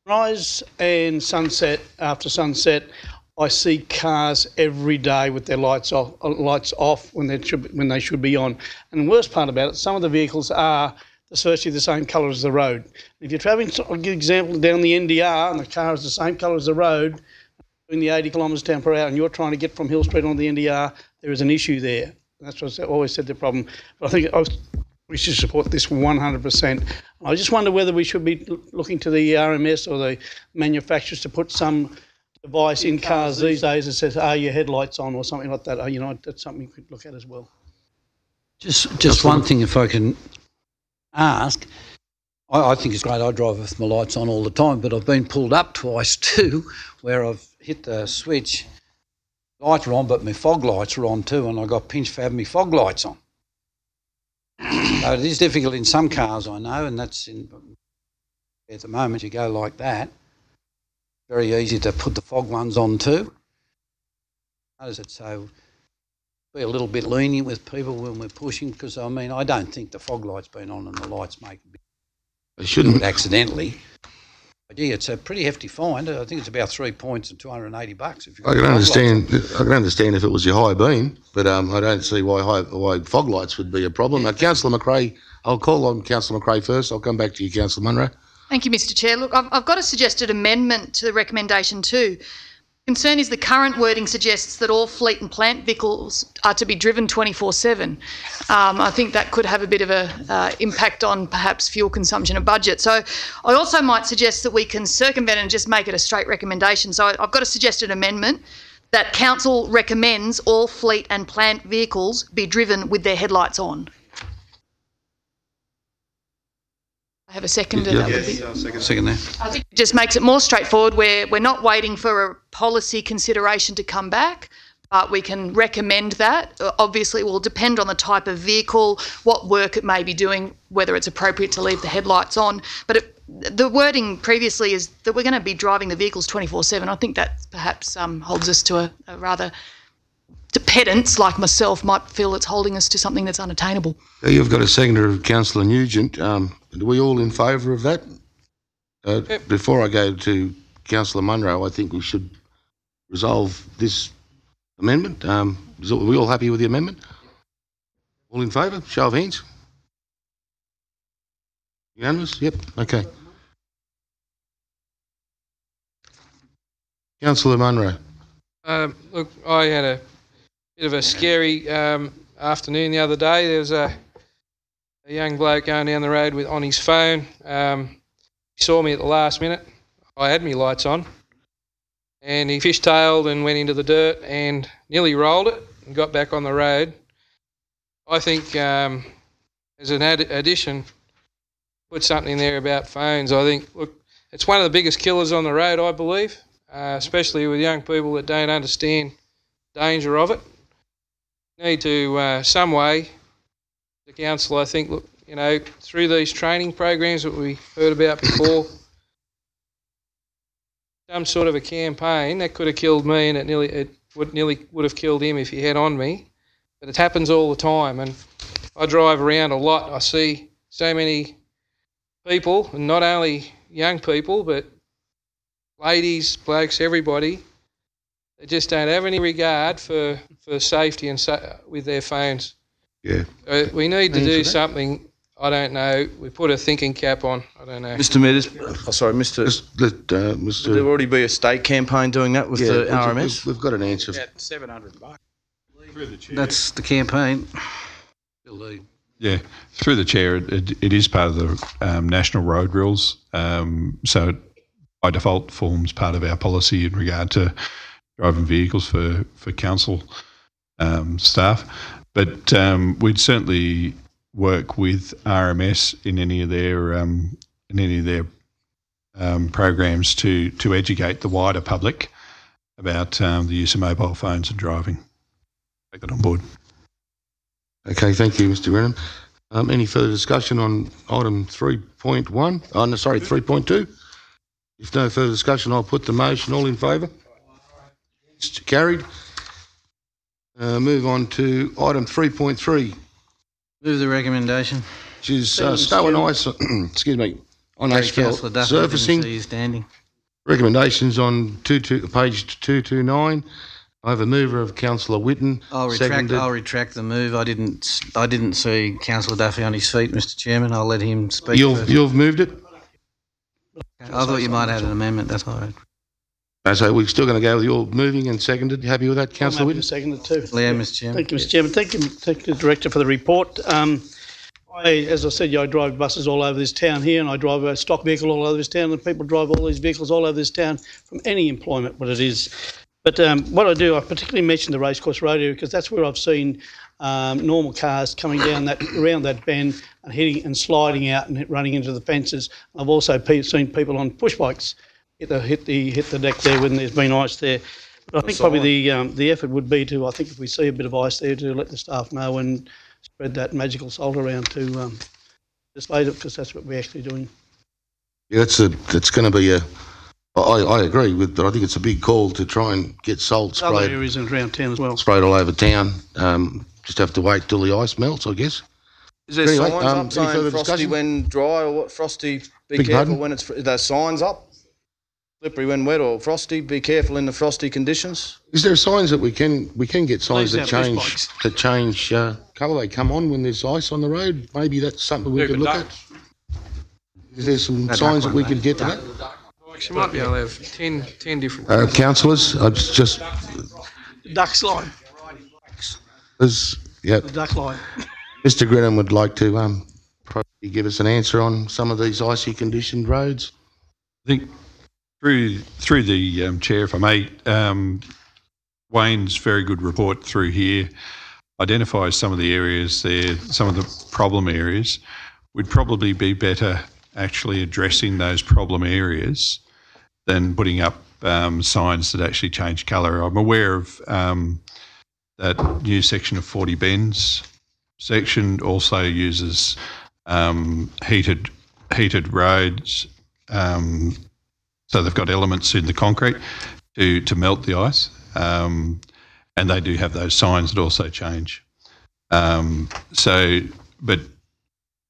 sunrise and sunset. After sunset, I see cars every day with their lights off when they should be on. And the worst part about it, some of the vehicles are virtually the same colour as the road. If you're travelling, I'll give an example, down the NDR and the car is the same colour as the road, doing the 80 km per hour, and you're trying to get from Hill Street on the NDR, there is an issue there. That's what I always said the problem. But I think we should support this 100%. I just wonder whether we should be looking to the RMS or the manufacturers to put some device in cars these days that says, "Are your headlights on?" or something like that. You know, that's something we could look at as well. Just one thing, if I can ask. I think it's great. I drive with my lights on all the time, but I've been pulled up twice too, where I've hit the switch. Lights are on, but my fog lights are on too, and I got pinched for having my fog lights on. So it is difficult in some cars, I know, and that's at the moment you go like that. Very easy to put the fog ones on too. How does it? So be a little bit lenient with people when we're pushing, because I mean I don't think the fog light's been on and the lights make a bit. They shouldn't accidentally. Gee, it's a pretty hefty fine. I think it's about 3 points and $280. If I can understand. I can understand if it was your high beam, but I don't see why fog lights would be a problem. Councillor McRae, I'll call on Councillor McRae first. I'll come back to you, Councillor Munro. Thank you, Mr Chair. Look, I've got a suggested amendment to the recommendation too. Concern is the current wording suggests that all fleet and plant vehicles are to be driven 24/7. I think that could have a bit of a impact on perhaps fuel consumption and budget. So I also might suggest that we can circumvent and just make it a straight recommendation. So I've got a suggested amendment that Council recommends all fleet and plant vehicles be driven with their headlights on. I have a second. Second there. I think it just makes it more straightforward. We're not waiting for a policy consideration to come back, but we can recommend that. Obviously, it will depend on the type of vehicle, what work it may be doing, whether it's appropriate to leave the headlights on. But the wording previously is that we're going to be driving the vehicles 24/7. I think that perhaps holds us to a rather pedants like myself might feel it's holding us to something that's unattainable. You've got a seconder of Councillor Nugent. Are we all in favour of that? Yep. Before I go to Councillor Munro, I think we should resolve this amendment. Are we all happy with the amendment? All in favour? Show of hands. Unanimous? Yep. Okay. Councillor Munro. Look, I had a bit of a scary afternoon the other day. There was a young bloke going down the road on his phone. He saw me at the last minute. I had my lights on, and he fishtailed and went into the dirt and nearly rolled it and got back on the road. I think as an addition, put something in there about phones. I think, look, it's one of the biggest killers on the road, I believe, especially with young people that don't understand the danger of it. Need to, some way, the council, I think, look, you know, through these training programs that we heard about before, some sort of a campaign that could have killed me, and it would have killed him if he had on me. But it happens all the time, and I drive around a lot. I see so many people, and not only young people, but ladies, blokes, everybody, they just don't have any regard for safety and with their phones. Yeah. We need to do something. I don't know. We put a thinking cap on. I don't know. Mr. Mayor, would there already be a state campaign doing that with the RMS? We've got an answer. Yeah, $700. That's the campaign. Yeah, through the chair, it is part of the national road rules. So it, by default, forms part of our policy in regard to driving vehicles for council staff. But we'd certainly work with RMS in any of their programs to educate the wider public about the use of mobile phones and driving. Take that on board. Okay, thank you, Mr. Grenham. Any further discussion on item 3.1? Oh, no, sorry, 3.2? If no further discussion, I'll put the motion. All in favour? Carried. Move on to item 3.3. Move the recommendation. Which is snow and ice, excuse me, on asphalt surfacing. Standing. Recommendations on page 229. I have a mover of Councillor Whitten. I'll retract the move. I didn't see Councillor Duffy on his feet, Mr. Chairman. I'll let him speak. You've moved it? I thought you might have an amendment. That's all right. So we're still going to go with your moving and seconded. You happy with that, Councillor Whitten? Seconded too. Yeah, Mr. Chairman. Thank you, Mr. Chairman. Thank you, Director, for the report. As I said, I drive buses all over this town here, and I drive a stock vehicle all over this town, and people drive all these vehicles all over this town from any employment, what it is. But what I do, I particularly mention the Racecourse Road area because that's where I've seen normal cars coming down around that bend and hitting and sliding out and running into the fences. I've also seen people on push bikes hit the deck there when there's been ice there. But I think probably the effort would be to, I think if we see a bit of ice there, to let the staff know and spread that magical salt around to display it, because that's what we're actually doing. Yeah, that's going to be a. I agree with, but I think it's a big call to try and get salt sprayed. Other areas around town as well. Sprayed all over town. Just have to wait till the ice melts, I guess. Is there signs up saying frosty when dry, or what? Frosty, be careful when it's. Are there signs up? Slippery when wet, or frosty, be careful in the frosty conditions. Is there signs that we can get signs that change colour? They come on when there's ice on the road. Maybe that's something we could look at. Is there some signs that we could get to that? Actually, might be able to have 10 different. Councillors, just. Duck slide. Yeah. The duck line. Mr. Grenham would like to probably give us an answer on some of these icy conditioned roads. I think through the chair, if I may, Wayne's very good report through here identifies some of the areas there, some of the problem areas. We'd probably be better actually addressing those problem areas than putting up signs that actually change colour. I'm aware of that new section of 40 Bends section also uses heated roads, so they've got elements in the concrete to melt the ice, and they do have those signs that also change. But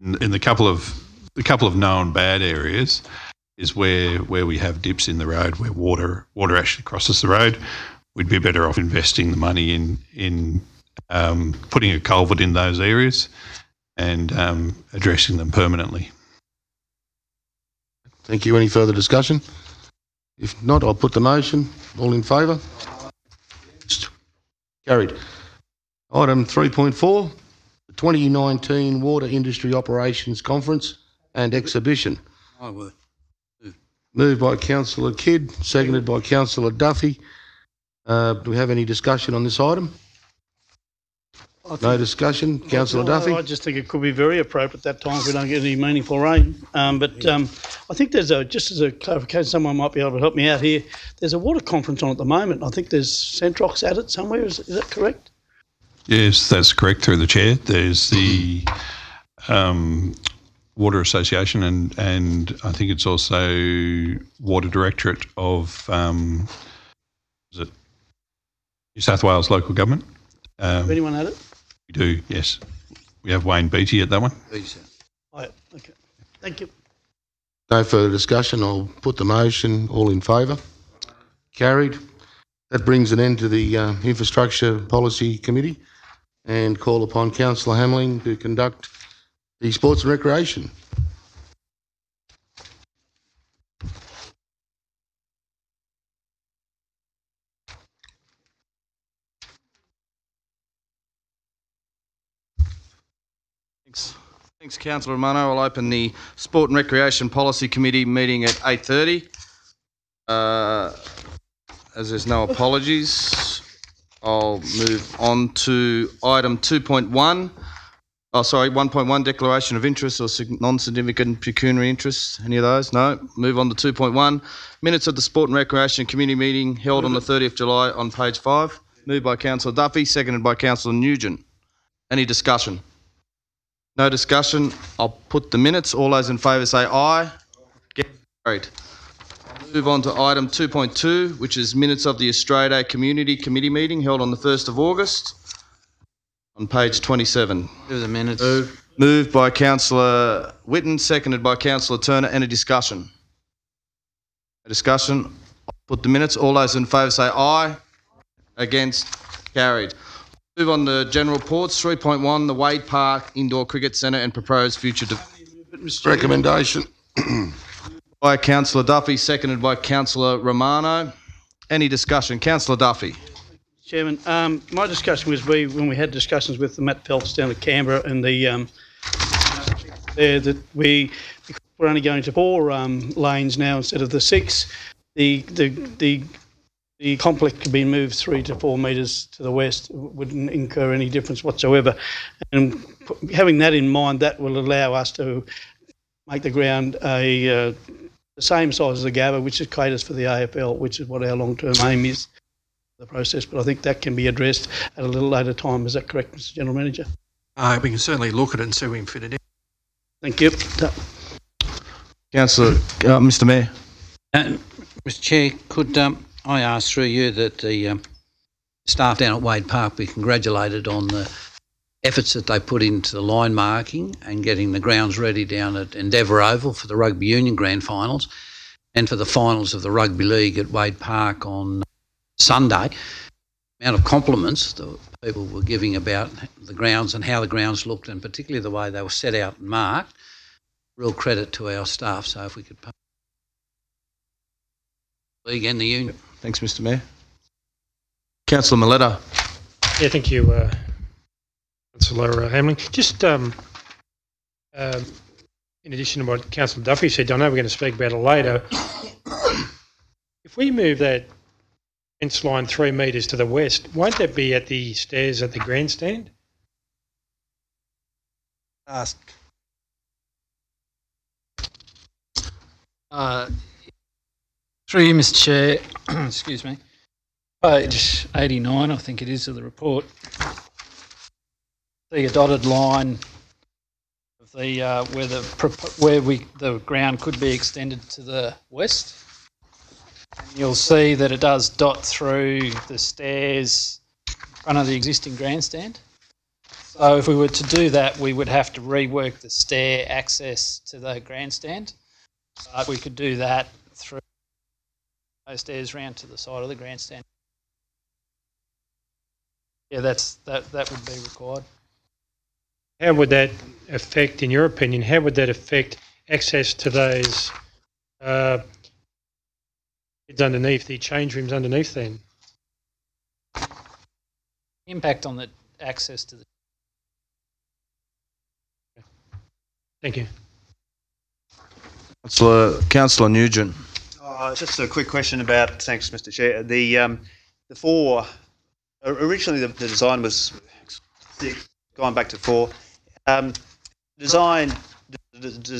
in the couple of known bad areas is where we have dips in the road where water actually crosses the road. We'd be better off investing the money in putting a culvert in those areas and addressing them permanently. Thank you. Any further discussion? If not, I'll put the motion. All in favour? Carried. Item 3.4, the 2019 Water Industry Operations Conference and Exhibition. Moved by Councillor Kidd, seconded by Councillor Duffy. Do we have any discussion on this item? No discussion. Councillor Duffy? I just think it could be very appropriate at that time if we don't get any meaningful rain. But I think there's just as a clarification, someone might be able to help me out here. There's a water conference on at the moment. I think there's Centrox at it somewhere. Is that correct? Yes, that's correct, through the chair. There's the Water Association and I think it's also Water Directorate of is it New South Wales Local Government. Anyone at it? We do, yes. We have Wayne Beattie at that one. Oh, yeah. Okay. Thank you. No further discussion. I'll put the motion. All in favour? Carried. That brings an end to the Infrastructure Policy Committee and call upon Councillor Hamling to conduct the Sports and Recreation. Thanks, Councillor Romano. I'll open the Sport and Recreation Policy Committee meeting at 8:30. As there's no apologies, I'll move on to item 2.1. 1.1, declaration of interest or non-significant pecuniary interest. Any of those? No. Move on to 2.1. Minutes of the Sport and Recreation Committee meeting held on the 30th July on page 5. Moved by Councillor Duffy, seconded by Councillor Nugent. Any discussion? No discussion. I'll put the minutes. All those in favour say aye. Get carried. Move on to item 2.2, which is minutes of the Australia Day Community Committee meeting held on the 1st of August on page 27. Do the minutes. Moved by Councillor Whitten, seconded by Councillor Turner. Any discussion? No discussion. I'll put the minutes. All those in favour say aye. Against? Carried. Move on to general reports. 3.1, the Wade Park Indoor Cricket Centre and proposed future recommendation. By Councillor Duffy, seconded by Councillor Romano. Any discussion? Councillor Duffy. Chairman, my discussion was when we had discussions with the Matt Phelps down at Canberra and we're only going to 4 lanes now instead of the 6. The complex could be moved 3 to 4 metres to the west. It wouldn't incur any difference whatsoever. And having that in mind, that will allow us to make the ground the same size as the Gabba, which is caters for the AFL, which is what our long-term aim is. The process, but I think that can be addressed at a little later time. Is that correct, Mr. General Manager? We can certainly look at it and see if we can fit it in. Thank you. Councillor, Mr. Mayor. Mr. Chair, could I ask through you that the staff down at Wade Park be congratulated on the efforts that they put into the line marking and getting the grounds ready down at Endeavour Oval for the Rugby Union Grand Finals and for the finals of the Rugby League at Wade Park on Sunday. The amount of compliments that people were giving about the grounds and how the grounds looked, and particularly the way they were set out and marked, real credit to our staff. So if we could pay the league and the union. Thanks, Mr. Mayor. Councillor Maletta. Yeah, thank you, Councillor Hamling. Just in addition to what Councillor Duffy said, I know we're going to speak about it later. If we move that fence line 3 metres to the west, won't that be at the stairs at the grandstand? Ask. Through you, Mr. Chair, excuse me, page 89, I think it is, of the report. See a dotted line of the where the ground could be extended to the west. And you'll see that it does dot through the stairs in front of the existing grandstand. So if we were to do that, we would have to rework the stair access to the grandstand. But we could do that through those stairs round to the side of the grandstand. Yeah, that would be required. How would that affect, in your opinion, how would that affect access to those it's underneath, the change rooms underneath then? Impact on the access to the... Thank you. Councillor Nugent. Just a quick question about, thanks Mr. Chair, the 4, originally the design was 6, going back to 4. Design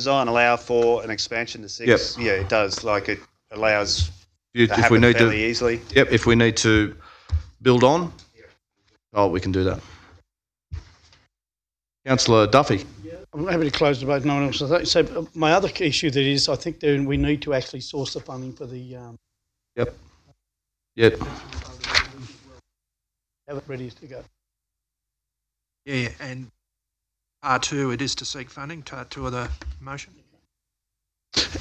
allow for an expansion to 6? Yep. Yeah, it does, like it allows If we need fairly easily. Yep, if we need to build on, we can do that. Councillor Duffy. I'm happy to close the debate. No one else. So my other issue that is, I think that we need to actually source the funding for the. Yep. Have it ready to go. Yeah, and R2, it is to seek funding, part 2 of the motion.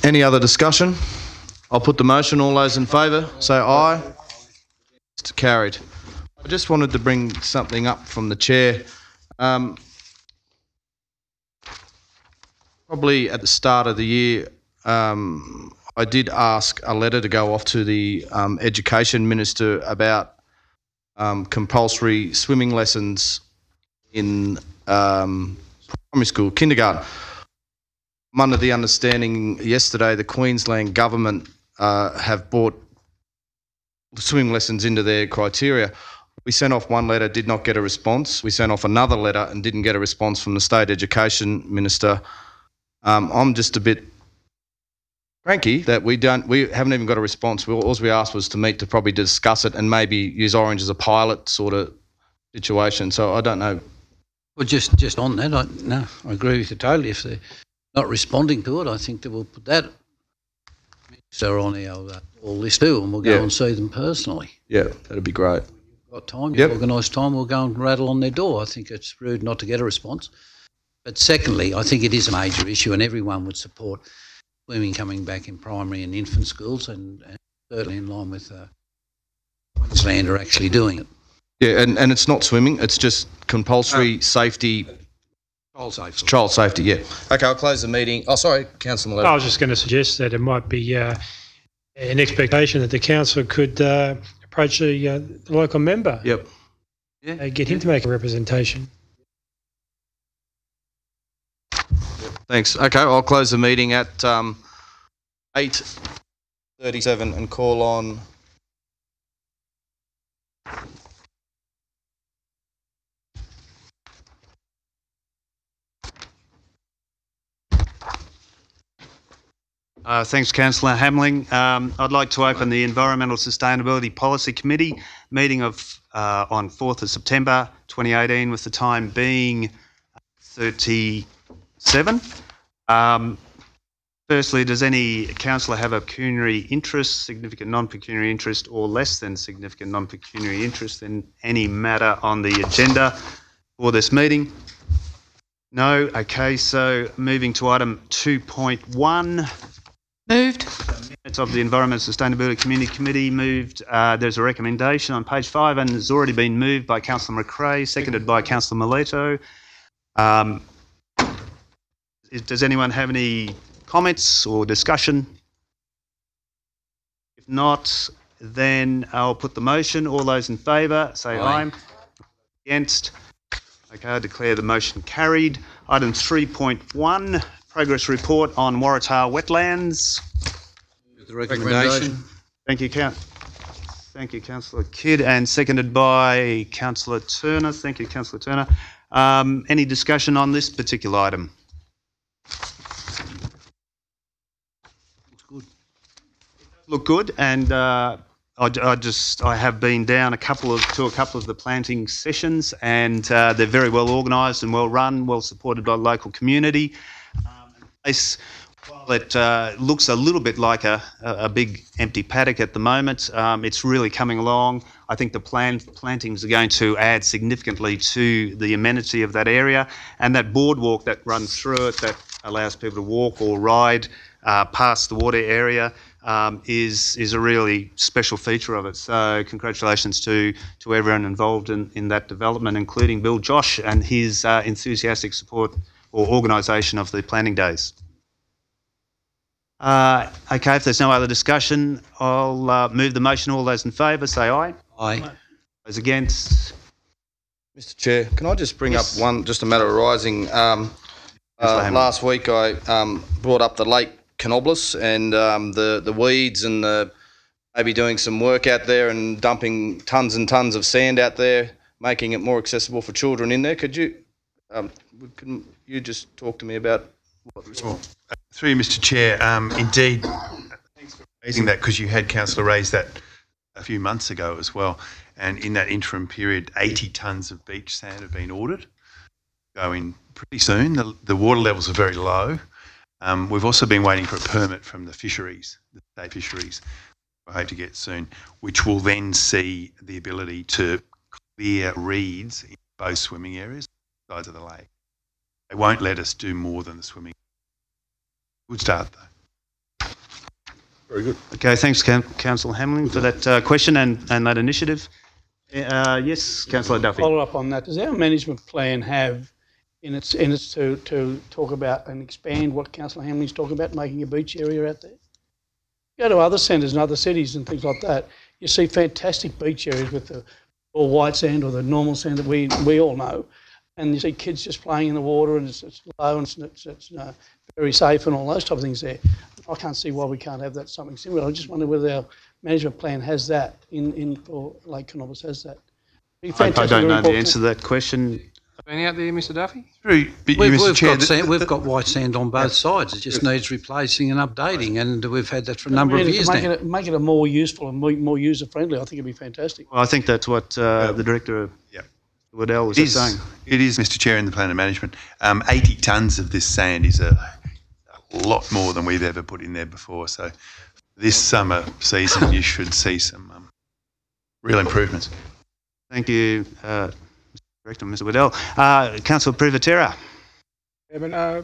Any other discussion? I'll put the motion. All those in favour, say aye. It's carried. I just wanted to bring something up from the chair. Probably at the start of the year, I did ask a letter to go off to the Education Minister about compulsory swimming lessons in primary school, kindergarten. I'm under the understanding yesterday the Queensland Government have brought swimming lessons into their criteria. We sent off one letter, did not get a response. We sent off another letter and didn't get a response from the State Education Minister. I'm just a bit cranky that we haven't even got a response. All we asked was to meet to probably discuss it and maybe use Orange as a pilot sort of situation. So I don't know. Well, just on that, I agree with you totally. If they're not responding to it, I think that we'll put that minister on our all list too, and we'll go and see them personally. Yeah, that'd be great. Got time, organised time, we'll go and rattle on their door. I think it's rude not to get a response. But secondly, I think it is a major issue, and everyone would support swimming coming back in primary and infant schools, and certainly in line with Queensland are actually doing it. Yeah, and it's not swimming, it's just compulsory safety. Child safety, yeah. Okay, I'll close the meeting. Oh, sorry, Councillor Malone. I was just going to suggest that it might be an expectation that the council could approach the local member. Yep. Get him to make a representation. Thanks. Okay, I'll close the meeting at 8:37 and call on Thanks, Councillor Hamling. I'd like to open the Environmental Sustainability Policy Committee meeting on 4th of September 2018 with the time being 37. Firstly, does any councillor have a pecuniary interest, significant non-pecuniary interest, or less than significant non-pecuniary interest in any matter on the agenda for this meeting? No? Okay, so moving to item 2.1. Moved. Minutes of the Environment Sustainability Committee moved. There's a recommendation on page 5 and it's already been moved by Councillor McRae, seconded by Councillor Mileto. Does anyone have any comments or discussion? If not, then I'll put the motion. All those in favour, say aye. Against? Okay, I declare the motion carried. Item 3.1, progress report on Waratah wetlands. The recommendation. Thank you, Councillor Kidd, and seconded by Councillor Turner. Thank you, Councillor Turner. Any discussion on this particular item? Look good, and I have been down to a couple of the planting sessions, and they're very well organised and well run, well supported by the local community. While it looks a little bit like a big empty paddock at the moment, it's really coming along. I think the plantings are going to add significantly to the amenity of that area, and that boardwalk that runs through it that allows people to walk or ride past the water area is a really special feature of it. So congratulations to everyone involved in that development, including Bill Josh and his enthusiastic support or organisation of the planting days. Okay, if there's no other discussion, I'll move the motion. All those in favour, say aye. Aye. Those against? Mr Chair, can I just bring up just a matter arising? Last week I brought up the Lake Canobolas and the weeds and maybe doing some work out there and dumping tons and tons of sand out there, making it more accessible for children in there. Could you just talk to me about what response? Through you, Mr Chair, indeed, thanks for raising that, because you had Councillor raise that a few months ago as well, and in that interim period 80 tonnes of beach sand have been ordered, going pretty soon. The water levels are very low. We've also been waiting for a permit from the fisheries, the state fisheries, I hope to get soon, which will then see the ability to clear reeds in both swimming areas, sides of the lake. They won't let us do more than the swimming. Good start though. Very good. Okay, thanks, Councillor Hamling, for that question and that initiative. Yes, Councillor Duffy. Follow up on that. Does our management plan have in its to talk about and expand what Councillor Hamling's talking about, making a beach area out there? Go to other centres and other cities and things like that. You see fantastic beach areas with the all white sand or the normal sand that we all know, and you see kids just playing in the water and it's low and it's very safe and all those type of things there. I can't see why we can't have that something similar. I just wonder whether our management plan has that or Lake Canobolas has that. I don't know the answer to that question. Any out there, Mr. Duffy? We've got white sand on both sides. It just needs replacing and updating, and we've had that for a number of years now. Make it a more useful and more user friendly. I think it'd be fantastic. Well, I think that's what the director, Waddell, was saying. It is, Mr. Chair, in the plan of management. 80 tonnes of this sand is a lot more than we've ever put in there before. So this summer season, you should see some real improvements. Thank you, Director, Mr. Waddell. Councillor Privatera. Chairman,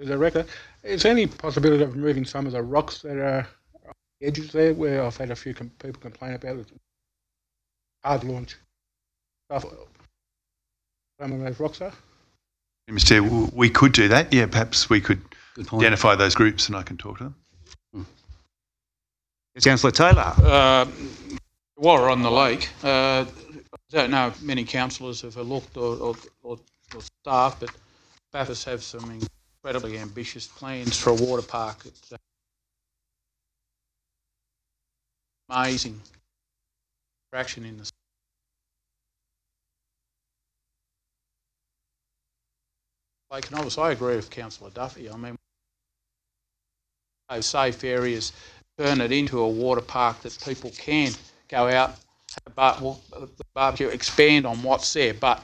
Director, is there any possibility of removing some of the rocks that are on the edges there, where I've had a few people complain about it? Hard launch stuff. Some of those rocks are. Mr. Chair, we could do that. Yeah, perhaps we could identify those groups and I can talk to them. Councillor Taylor. While we're on the lake, I don't know if many councillors have looked or staff, but Bathurst have some incredibly ambitious plans for a water park. It's amazing attraction in the Lake Canobolas. I agree with Councillor Duffy. I mean, those safe areas, turn it into a water park that people can go out, the barbecue, expand on what's there. But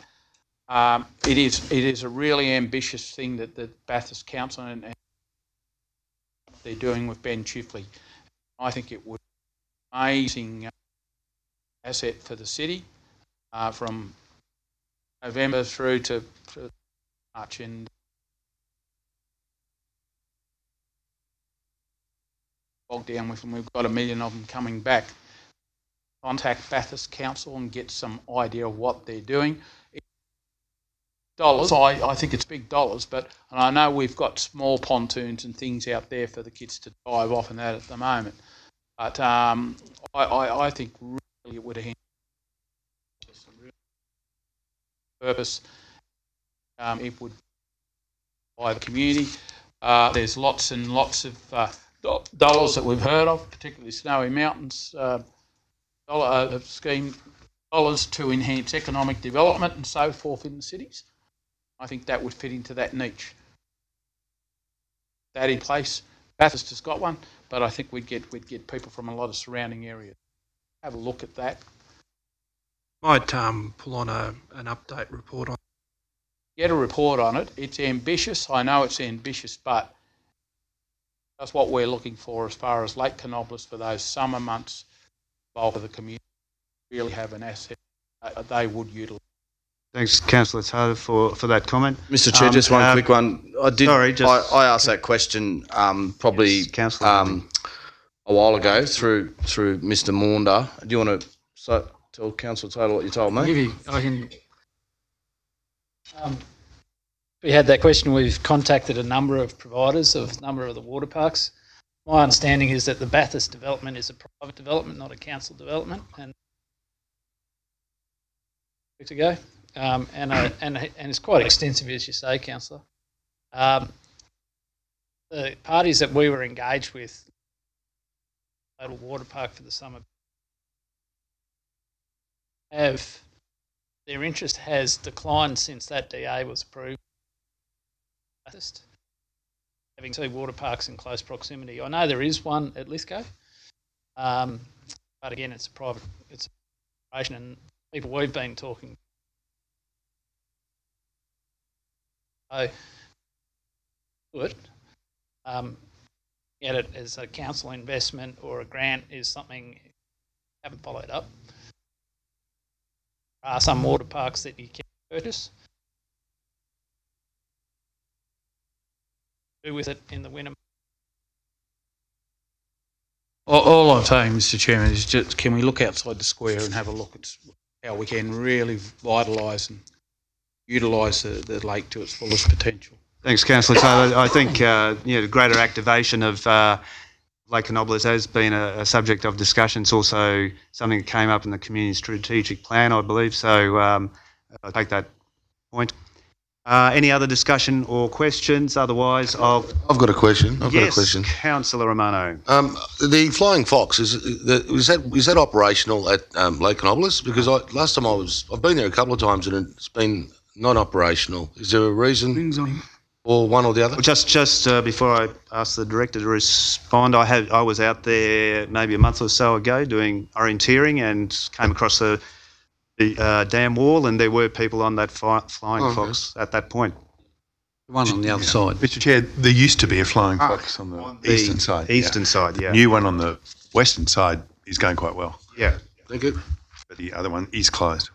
it is a really ambitious thing that the Bathurst Council and they're doing with Ben Chifley. I think it would be an amazing asset for the city from November through to March. And bogged down with them. We've got 1 million of them coming back. Contact Bathurst Council and get some idea of what they're doing. Dollars, I think it's big dollars, and I know we've got small pontoons and things out there for the kids to dive off and that at the moment. But I think really it would have some real purpose. It would by the community. There's lots and lots of dollars that we've heard of, particularly Snowy Mountains scheme, dollars to enhance economic development and so forth in the cities. I think that would fit into that niche. That in place, Bathurst has got one, but I think we'd get people from a lot of surrounding areas. Have a look at that. Might pull on an update report on. Get a report on it. It's ambitious. I know it's ambitious, but that's what we're looking for as far as Lake Canobolas for those summer months. Bulk of the community really have an asset they would utilise. Thanks, Councillor Taylor, for that comment. Mr. Chair, just one quick one. I asked that question probably a while ago through Mr. Maunder. Do you want to tell Councillor Taylor what you told me? We had that question. We've contacted a number of providers of a number of the water parks. My understanding is that the Bathurst development is a private development, not a council development, and to go, and it's quite extensive, as you say, Councillor. The parties that we were engaged with, total water park for the summer, their interest has declined since that DA was approved. Bathurst. Having two water parks in close proximity. I know there is one at Lithgow, but again, it's a private operation, and people we've been talking to it. Get it as a council investment or a grant is something we haven't followed up. There are some water parks that you can purchase. Do with it in the winter. All I'm saying, Mr. Chairman, is just can we look outside the square and have a look at how we can really vitalise and utilise the lake to its fullest potential. Thanks, Councillor Taylor. I think the greater activation of Lake Canobolas has been a subject of discussion. It's also something that came up in the community strategic plan, I believe. So I take that point. Any other discussion or questions? Otherwise, I've got a question. I've got a question. Councillor Romano. The Flying Fox is that operational at Lake Canobolas? Because last time I've been there a couple of times and it's been not operational. Is there a reason? Or one or the other? Just before I ask the director to respond, I was out there maybe a month or so ago doing orienteering and came across the dam wall, and there were people on that Flying Fox at that point. The one on the other side. Mr. Chair, there used to be a Flying Fox on the eastern side. Eastern side, yeah. New one on the western side is going quite well. Yeah. Thank you. But the other one is closed.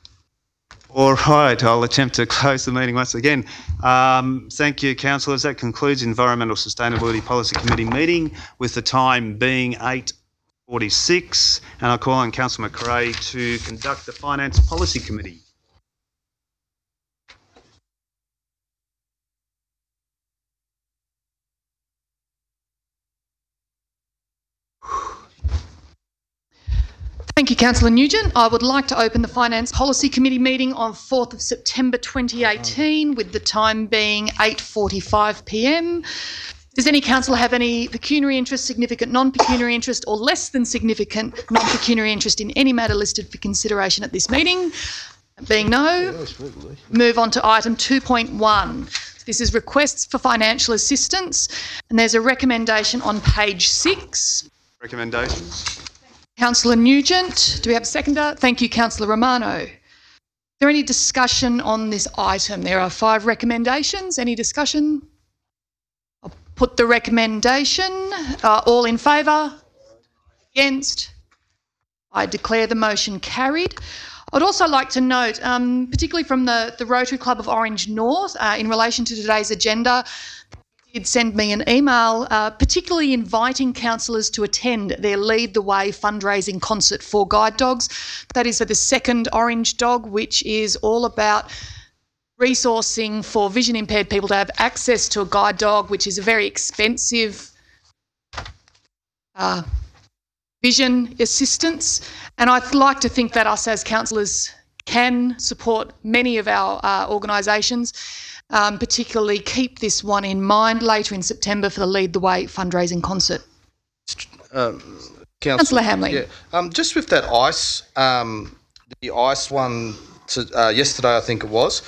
All right, I'll attempt to close the meeting once again. Thank you, councillors. That concludes Environmental Sustainability Policy Committee meeting, with the time being 8:46, and I call on Councillor McRae to conduct the Finance Policy Committee. Thank you, Councillor Nugent. I would like to open the Finance Policy Committee meeting on 4th of September 2018, with the time being 8:45 p.m. Does any councillor have any pecuniary interest, significant non-pecuniary interest, or less than significant non-pecuniary interest in any matter listed for consideration at this meeting? Being no, move on to item 2.1. This is requests for financial assistance, and there's a recommendation on page 6. Recommendations. Councillor Nugent. Do we have a seconder? Thank you, Councillor Romano. Is there any discussion on this item? There are 5 recommendations. Any discussion? I'll put the recommendation. All in favour? Against? I declare the motion carried. I'd also like to note, particularly from the Rotary Club of Orange North, in relation to today's agenda, did send me an email, particularly inviting councillors to attend their Lead the Way fundraising concert for guide dogs. That is for the second Orange Dog, which is all about resourcing for vision impaired people to have access to a guide dog, which is a very expensive vision assistance. And I'd like to think that us as councillors can support many of our organisations. Particularly keep this one in mind later in September for the Lead the Way fundraising concert. Councillor Hamley. Yeah. Just with that ice, the ice one yesterday, I think it was.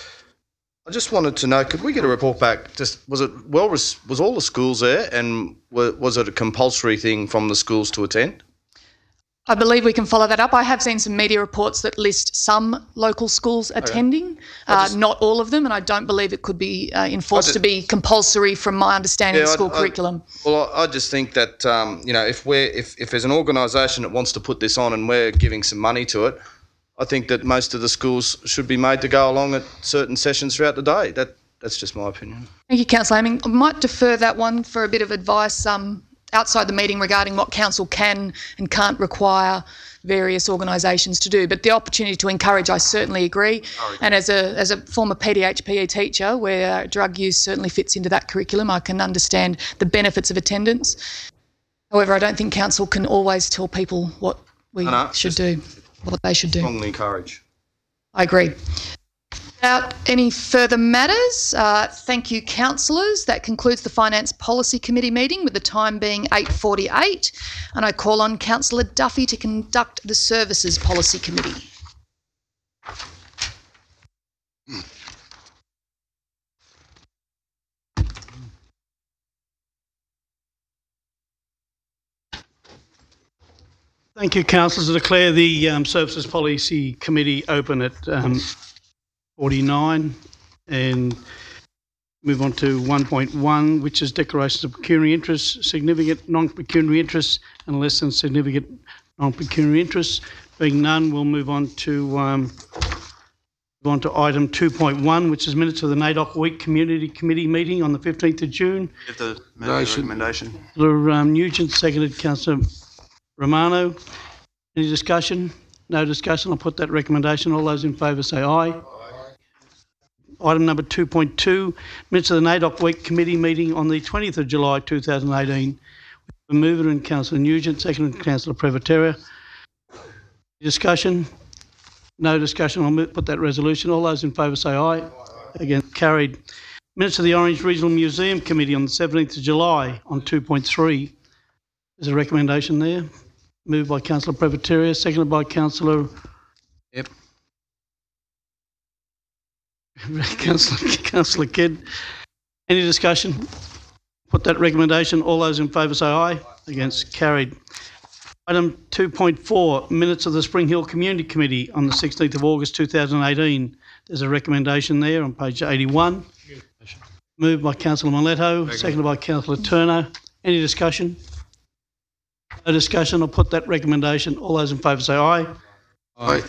I just wanted to know, could we get a report back? Was all the schools there, and was it a compulsory thing from the schools to attend? I believe we can follow that up. I have seen some media reports that list some local schools attending, not all of them, and I don't believe it could be enforced to be compulsory from my understanding of the school curriculum. Well, I just think that, if there's an organisation that wants to put this on and we're giving some money to it, I think that most of the schools should be made to go along at certain sessions throughout the day. That's just my opinion. Thank you, Councillor Hamming. I might defer that one for a bit of advice outside the meeting regarding what council can and can't require various organisations to do. But the opportunity to encourage, I certainly agree. And as a former PDHPE teacher, where drug use certainly fits into that curriculum, I can understand the benefits of attendance. However, I don't think council can always tell people what should do, what they should do. Strongly encourage. I agree. Without any further matters, thank you, councillors. That concludes the Finance Policy Committee meeting, with the time being 8:48, and I call on Councillor Duffy to conduct the Services Policy Committee. Thank you, councillors. I declare the Services Policy Committee open at 49, and move on to 1.1, which is declarations of pecuniary interests, significant non-pecuniary interests, and less than significant non-pecuniary interests. Being none, we'll move on to item 2.1, which is minutes of the NAIDOC Week Community Committee meeting on the 15th of June. Give the recommendation. Councillor Nugent, seconded Councillor Romano. Any discussion? No discussion. I'll put that recommendation. All those in favour say aye. Item number 2.2, minutes of the NAIDOC Week Committee meeting on the 20th of July 2018. The mover and Councillor Nugent, seconded Councillor Prevotera. Discussion? No discussion. I'll put that resolution. All those in favour say aye. Again, carried. Minutes of the Orange Regional Museum Committee on the 17th of July on 2.3. There's a recommendation there. Moved by Councillor Prevotera, seconded by Councillor... Yep. Councillor Kidd. Any discussion? Put that recommendation. All those in favour say aye. Against, carried. Item 2.4, minutes of the Spring Hill Community Committee on the 16th of August 2018. There's a recommendation there on page 81. Moved by Councillor Miletto, seconded by Councillor Turner. Any discussion? No discussion. I'll put that recommendation. All those in favour say aye. Aye.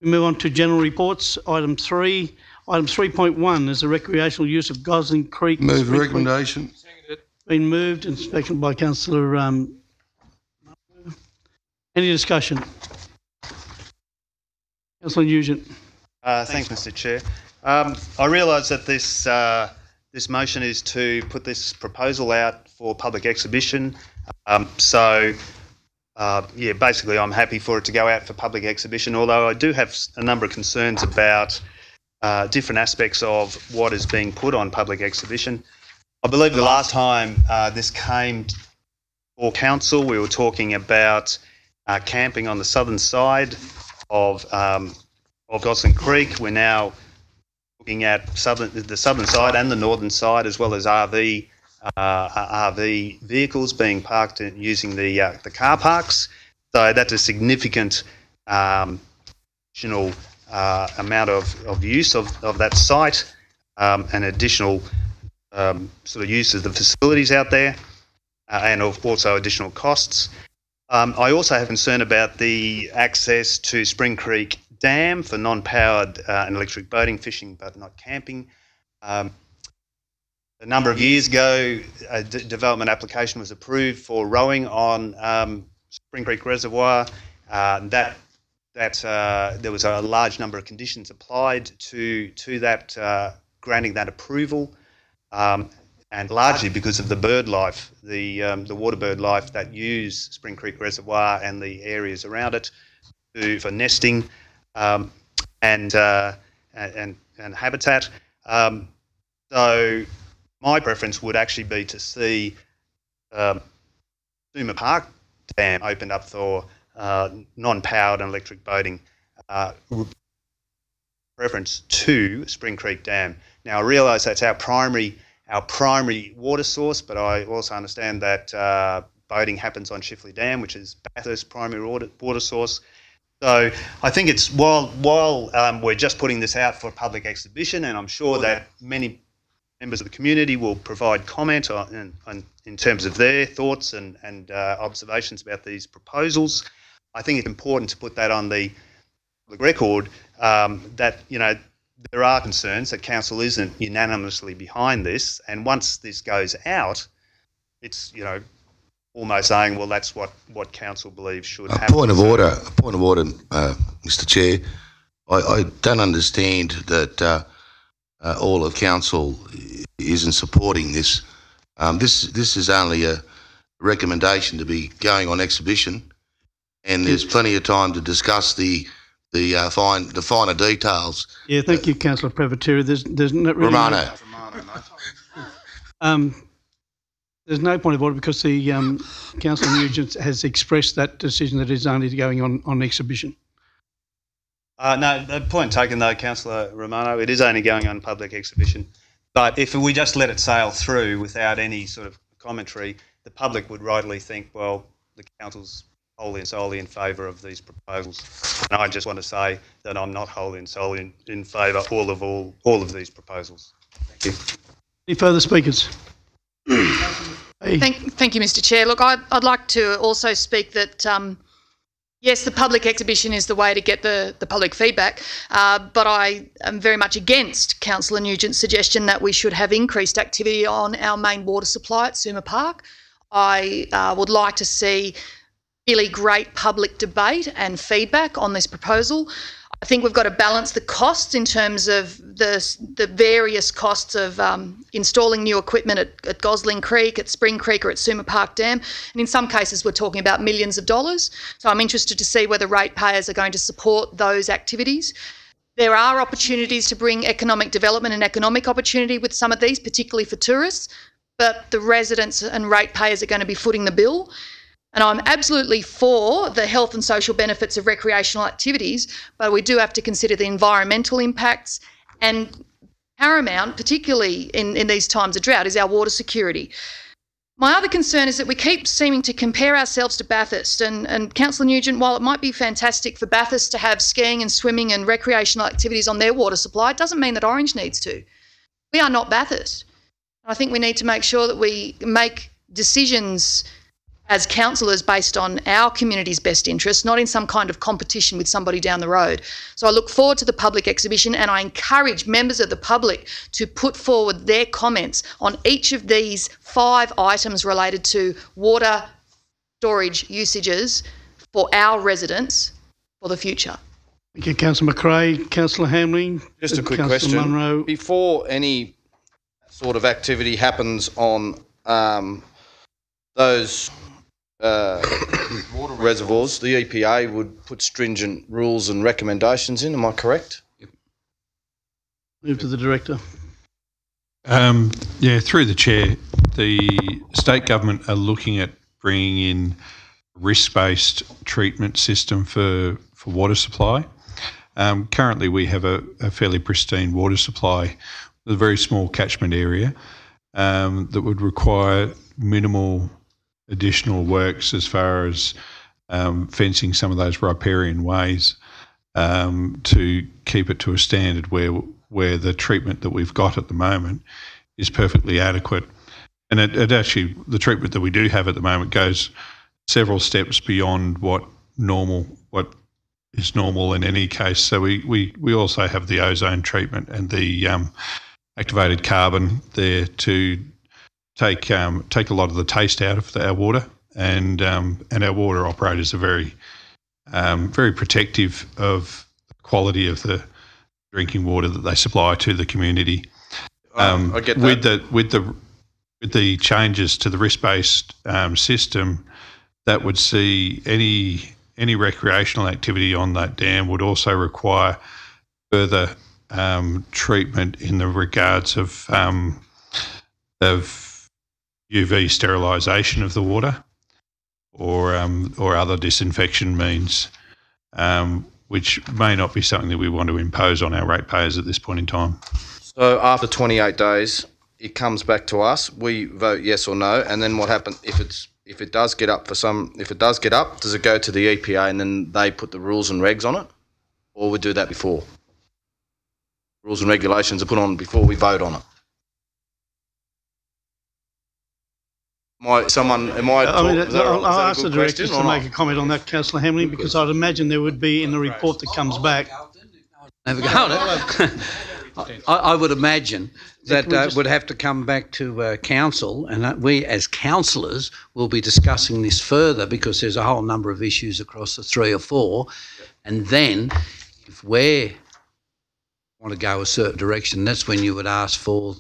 We move on to general reports. Item 3. Item 3.1 is the recreational use of Gosling Creek. Move the recommendation. Been moved and seconded by Councillor. Any discussion? Councillor Nugent. Thanks, Mr. Chair. I realise that this motion is to put this proposal out for public exhibition. Basically I'm happy for it to go out for public exhibition, although I do have a number of concerns about different aspects of what is being put on public exhibition. I believe the last time this came for council, we were talking about camping on the southern side of Gosling Creek. We're now looking at the southern side and the northern side, as well as RV vehicles being parked and using the car parks. So that's a significant additional amount of use of that site, and additional sort of use of the facilities out there, and also additional costs. I also have concern about the access to Spring Creek Dam for non-powered and electric boating, fishing, but not camping. A number of years ago, a development application was approved for rowing on Spring Creek Reservoir. There was a large number of conditions applied to that, granting that approval, and largely because of the bird life, the water bird life that use Spring Creek Reservoir and the areas around it for nesting and habitat. So my preference would actually be to see Zuma Park Dam opened up for non-powered and electric boating. Preference to Spring Creek Dam. Now I realise that's our primary water source, but I also understand that boating happens on Chifley Dam, which is Bathurst's primary water source. So I think it's while we're just putting this out for public exhibition, and I'm sure that many members of the community will provide comment in terms of their thoughts and observations about these proposals. I think it's important to put that on the record, that there are concerns that council isn't unanimously behind this, and once this goes out, it's almost saying, well, that's what council believes should happen. Point of order, Mr. Chair. I don't understand that all of council isn't supporting this. This is only a recommendation to be going on exhibition, and there's plenty of time to discuss the finer details. Yeah, thank you, Councillor Prevotera. There's not really Romano. There's no point of order because the Councillor Nugent has expressed that decision that is only going on exhibition. No, the point taken though, Councillor Romano, it is only going on public exhibition. But if we just let it sail through without any sort of commentary, the public would rightly think, well, the council's wholly and solely in favour of these proposals. And I just want to say that I'm not wholly and solely in favour all of these proposals. Thank you. Any further speakers? Thank you, Mr. Chair. Look, I'd like to also speak that, yes, the public exhibition is the way to get the public feedback, but I am very much against Councillor Nugent's suggestion that we should have increased activity on our main water supply at Zuma Park. I would like to see really great public debate and feedback on this proposal. I think we've got to balance the costs in terms of the various costs of installing new equipment at Gosling Creek, at Spring Creek or at Suma Park Dam. And in some cases, we're talking about millions of dollars. So I'm interested to see whether ratepayers are going to support those activities. There are opportunities to bring economic development and economic opportunity with some of these, particularly for tourists, but the residents and ratepayers are going to be footing the bill. And I'm absolutely for the health and social benefits of recreational activities, but we do have to consider the environmental impacts, and paramount, particularly in these times of drought, is our water security. My other concern is that we keep seeming to compare ourselves to Bathurst, and Councillor Nugent, while it might be fantastic for Bathurst to have skiing and swimming and recreational activities on their water supply, it doesn't mean that Orange needs to. We are not Bathurst. I think we need to make sure that we make decisions as councillors based on our community's best interests, not in some kind of competition with somebody down the road. So I look forward to the public exhibition, and I encourage members of the public to put forward their comments on each of these 5 items related to water storage usages for our residents for the future. Thank you, Councillor McRae. Councillor Hamling. Just a quick Councillor question. Munro. Before any sort of activity happens on those water reservoirs, the EPA would put stringent rules and recommendations in. Am I correct? Move to the Director. Yeah, through the Chair, the state government are looking at bringing in a risk-based treatment system for water supply. Currently, we have a fairly pristine water supply with a very small catchment area that would require minimal additional works as far as fencing some of those riparian ways to keep it to a standard where the treatment that we've got at the moment is perfectly adequate. And it actually, the treatment that we do have at the moment goes several steps beyond what is normal in any case. So we also have the ozone treatment and the activated carbon there to take a lot of the taste out of our water, and our water operators are very protective of the quality of the drinking water that they supply to the community. I get that. With the changes to the risk-based system, that would see any recreational activity on that dam would also require further treatment in the regards of UV sterilisation of the water, or other disinfection means, which may not be something that we want to impose on our ratepayers at this point in time. So after 28 days, it comes back to us. We vote yes or no, and then what happens if it does get up does it go to the EPA and then they put the rules and regs on it, or we do that before? Rules and regulations are put on before we vote on it. I'll ask the Director to make a comment on that, Councillor Hamling, because I'd imagine there would be in the report that comes back. Have a go at it. I would imagine that would have to come back to council, and we as councillors will be discussing this further, because there's a whole number of issues across the 3 or 4, and then if we want to go a certain direction, that's when you would ask for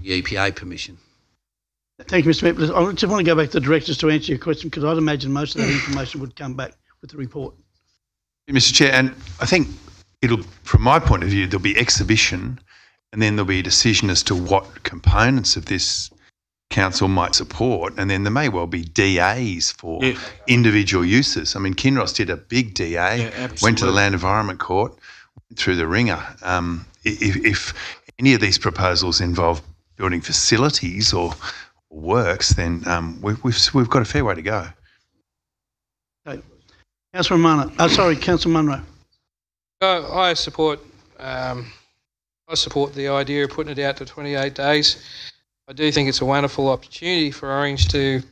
the EPA permission. Thank you, Mr. Mayor. I just want to go back to the Directors to answer your question, because I'd imagine most of that information would come back with the report. Mr. Chair, and I think from my point of view, there'll be exhibition, and then there'll be a decision as to what components of this council might support, and then there may well be DAs for individual uses. I mean, Kinross did a big DA, went to the Land Environment Court, went through the ringer. If any of these proposals involve building facilities or works, then we've got a fair way to go. Okay. Councillor Munro. I support the idea of putting it out to 28 days. I do think it's a wonderful opportunity for Orange to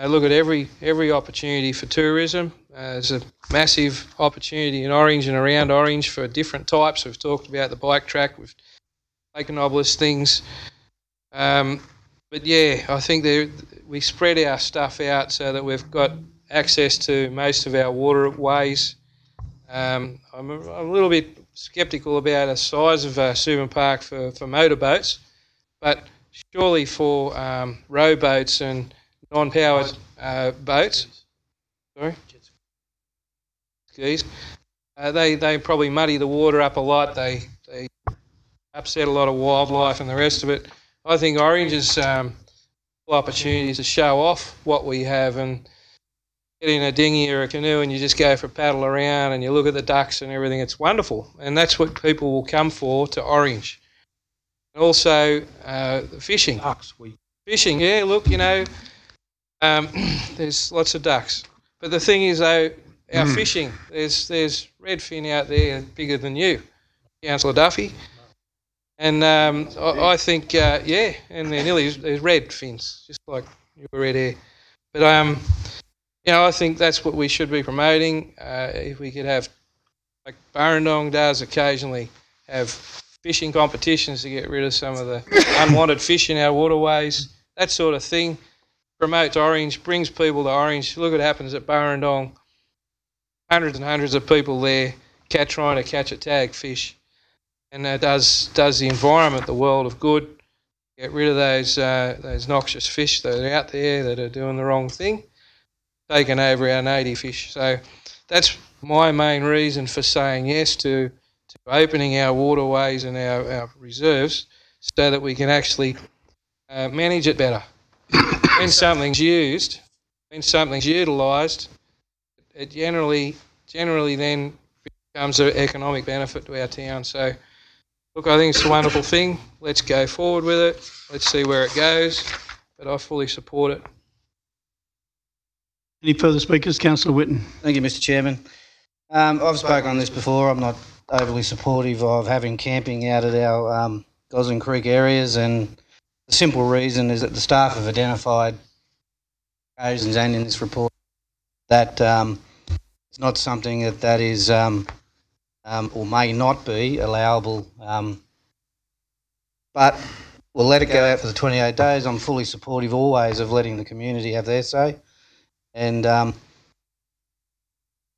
look at every opportunity for tourism. There's a massive opportunity in Orange and around Orange for different types. We've talked about the bike track, we've taken obvious things. but yeah, I think we spread our stuff out so that we've got access to most of our waterways. I'm a little bit sceptical about the size of Suburban Park for motorboats, but surely for rowboats and non-powered boats, skis, they probably muddy the water up a lot. They upset a lot of wildlife and the rest of it. I think Orange is opportunities to show off what we have, and get in a dinghy or a canoe and you just go for a paddle around and you look at the ducks and everything. It's wonderful, and that's what people will come for to Orange. And also fishing. Fishing, yeah. Look, there's lots of ducks, but the thing is though, our fishing. There's redfin out there bigger than you, Councillor Duffy. And I think, yeah, and there's red fins, just like your red hair. But, I think that's what we should be promoting. If we could have, like Burrendong does occasionally, have fishing competitions to get rid of some of the unwanted fish in our waterways, that sort of thing. Promotes Orange, brings people to Orange. Look what happens at Burrendong. Hundreds and hundreds of people there trying to catch a tag fish. And that does the environment the world of good. Get rid of those noxious fish that are out there that are doing the wrong thing, taking over our native fish. So that's my main reason for saying yes to opening our waterways and our reserves so that we can actually manage it better. When something's used, when something's utilised, it generally then becomes an economic benefit to our town. So, look, I think it's a wonderful thing. Let's go forward with it. Let's see where it goes. But I fully support it. Any further speakers? Councillor Whitten. Thank you, Mr Chairman. I've spoken on this before. I'm not overly supportive of having camping out at our Gosling Creek areas, and the simple reason is that the staff have identified occasions and in this report that it's not something that is or may not be allowable, but we'll let it go out for the 28 days. I'm fully supportive always of letting the community have their say. And the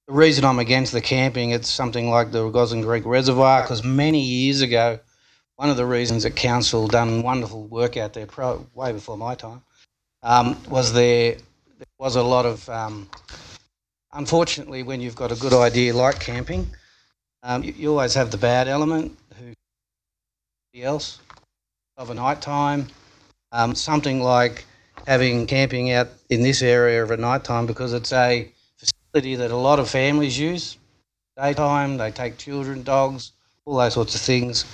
reason I'm against the camping, it's something like the Gosling Creek Reservoir, because many years ago, one of the reasons that council done wonderful work out there, way before my time, was there was a lot of, unfortunately, when you've got a good idea like camping, you always have the bad element, who else, of a night time. Something like having camping out in this area of a night time, because it's a facility that a lot of families use. Daytime, they take children, dogs, all those sorts of things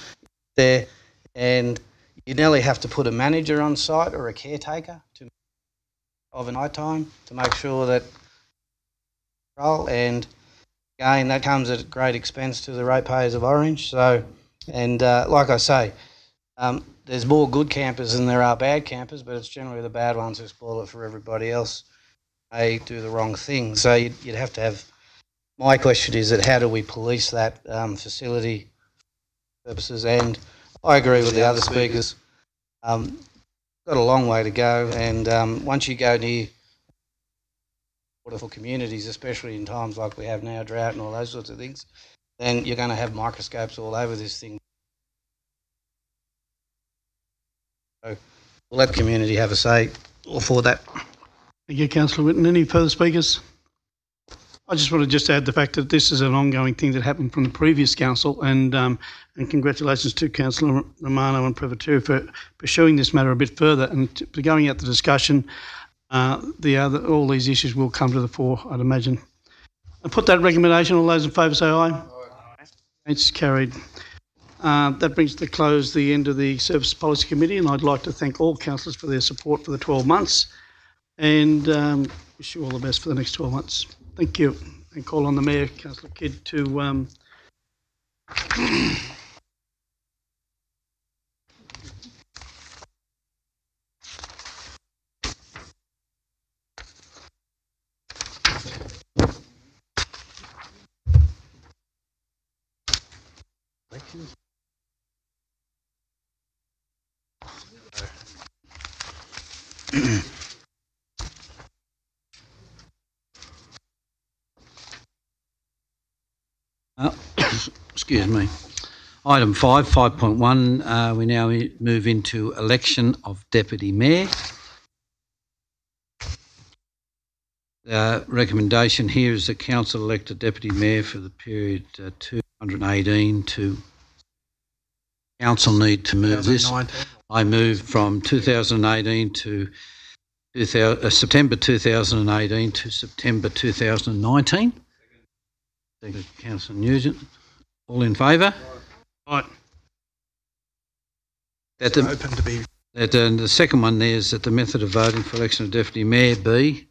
there, and you nearly have to put a manager on site or a caretaker of a night time to make sure that, and again, that comes at great expense to the ratepayers of Orange. So, and like I say, there's more good campers than there are bad campers, but it's generally the bad ones who spoil it for everybody else. They do the wrong thing. So you'd have to have, my question is that how do we police that facility purposes? And I agree with the other speakers. Got a long way to go, and once you go near waterful communities, especially in times like we have now, drought and all those sorts of things, then you're going to have microscopes all over this thing. So we'll let the community have a say for that. Thank you, Councillor Whitten. Any further speakers? I just want to add the fact that this is an ongoing thing that happened from the previous council, and congratulations to Councillor Romano and Privateer for pursuing this matter a bit further and for going out the discussion. All these issues will come to the fore, I'd imagine. I put that recommendation. All those in favour say aye. Aye. It's carried. That brings to close the end of the Service Policy Committee, and I'd like to thank all councillors for their support for the 12 months and wish you all the best for the next 12 months. Thank you. And call on the Mayor, Councillor Kidd, to Excuse me. Item 5.1, we now move into election of deputy mayor. Recommendation here is that council elect a deputy mayor for the period 218 to. Council need to move this. I move from 2018 to September 2018 to September 2019. Thank you, Councillor Nugent. All in favour? Right. That Open to be. the second one there is that the method of voting for election of deputy mayor be.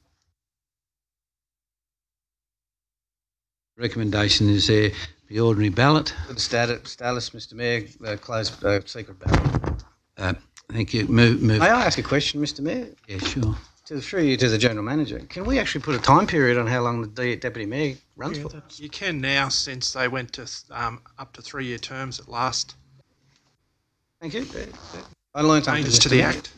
Recommendation is there the ordinary ballot. Good status, Mr Mayor. Close secret ballot. Thank you. Move. May I ask a question, Mr Mayor? Yeah, sure. Through you to the General Manager. Can we actually put a time period on how long the Deputy Mayor runs for? You can now, since they went to up to 3-year terms at last. Thank you. I learned something. Changes to the Act.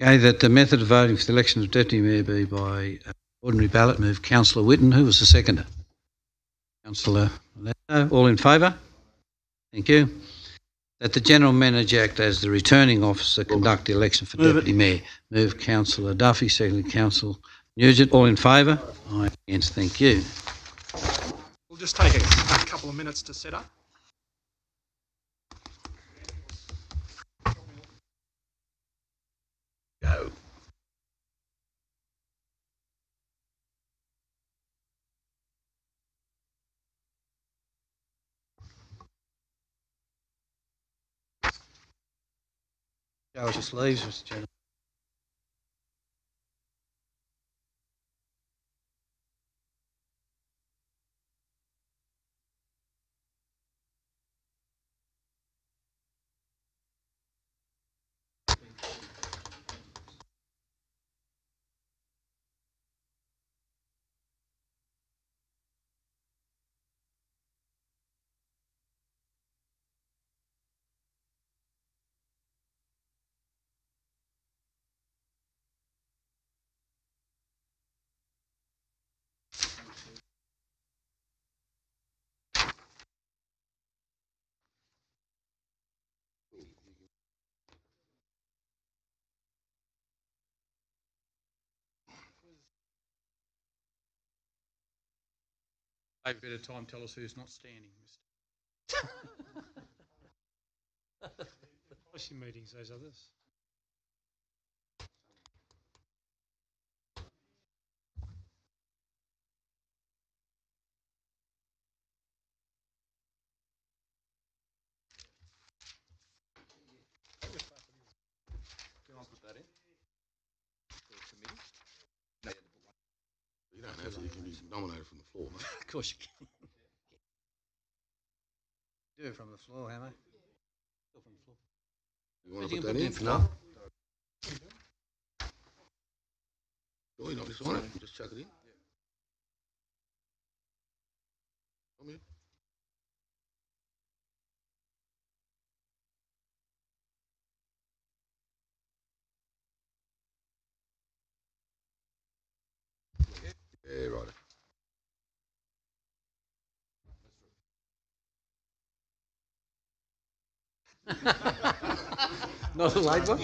Okay, that the method of voting for the election of deputy mayor be by ordinary ballot. Move Councillor Whitten. Who was the seconder? Councillor Leto. All in favour? Thank you. That the General Manager act as the returning officer conduct the election for deputy mayor. Move Councillor Duffy. Secondly, Councillor Nugent. All in favour? Aye. Against. Thank you. We'll just take a couple of minutes to set up. Go. Show us your sleeves, Mr Chairman. Take a bit of time, tell us who's not standing. Policy meetings, those others. Can I put that in? For a committee? No, you don't have to. You can be nominated from the floor, mate. Of course you can. Do it from the floor, Hammer. Do it from the floor. You want You to can put that put in? it in No. Sure, you don't have to sign it. Just chuck it in. Come here. Yeah, right. Not a late one?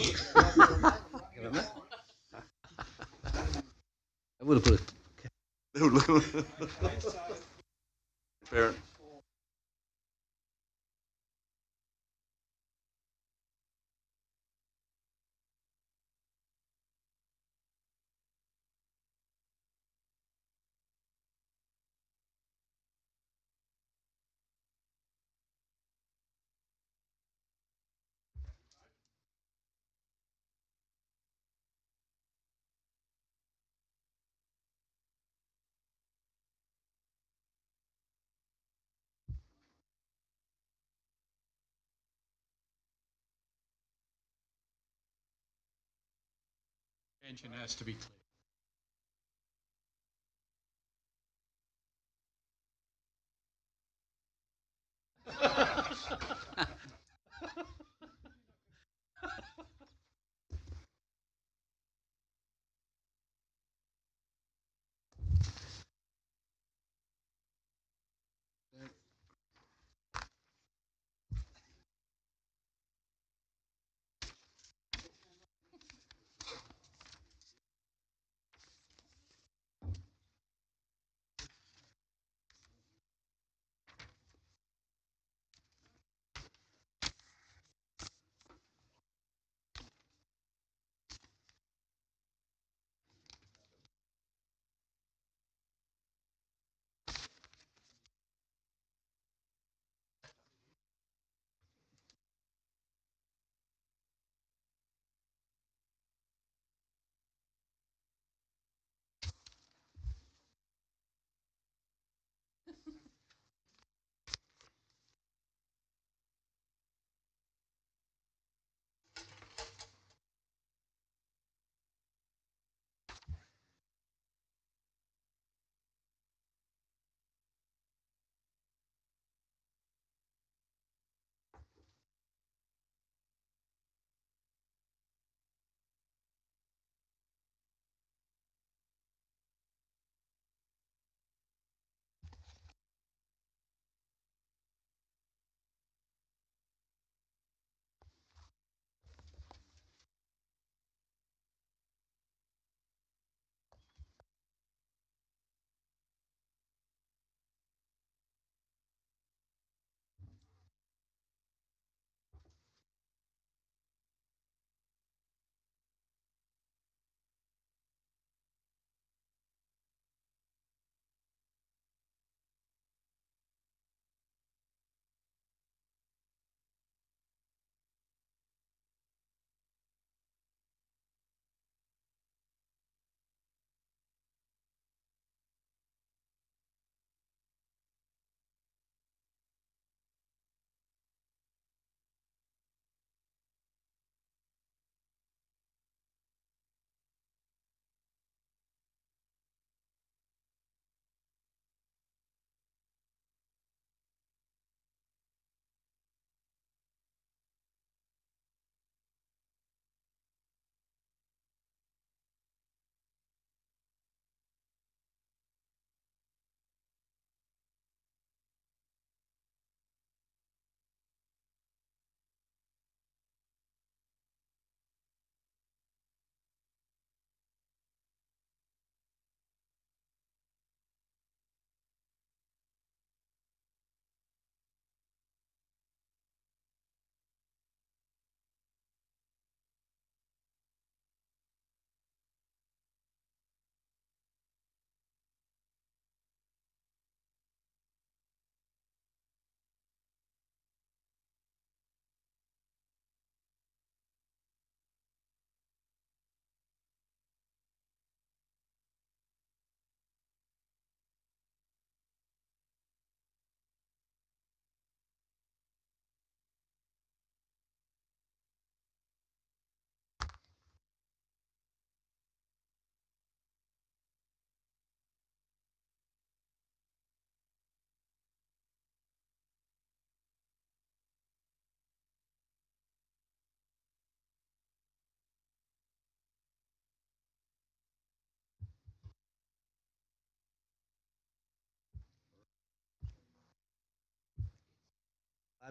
I would have put it. Parent. Intention has to be clear.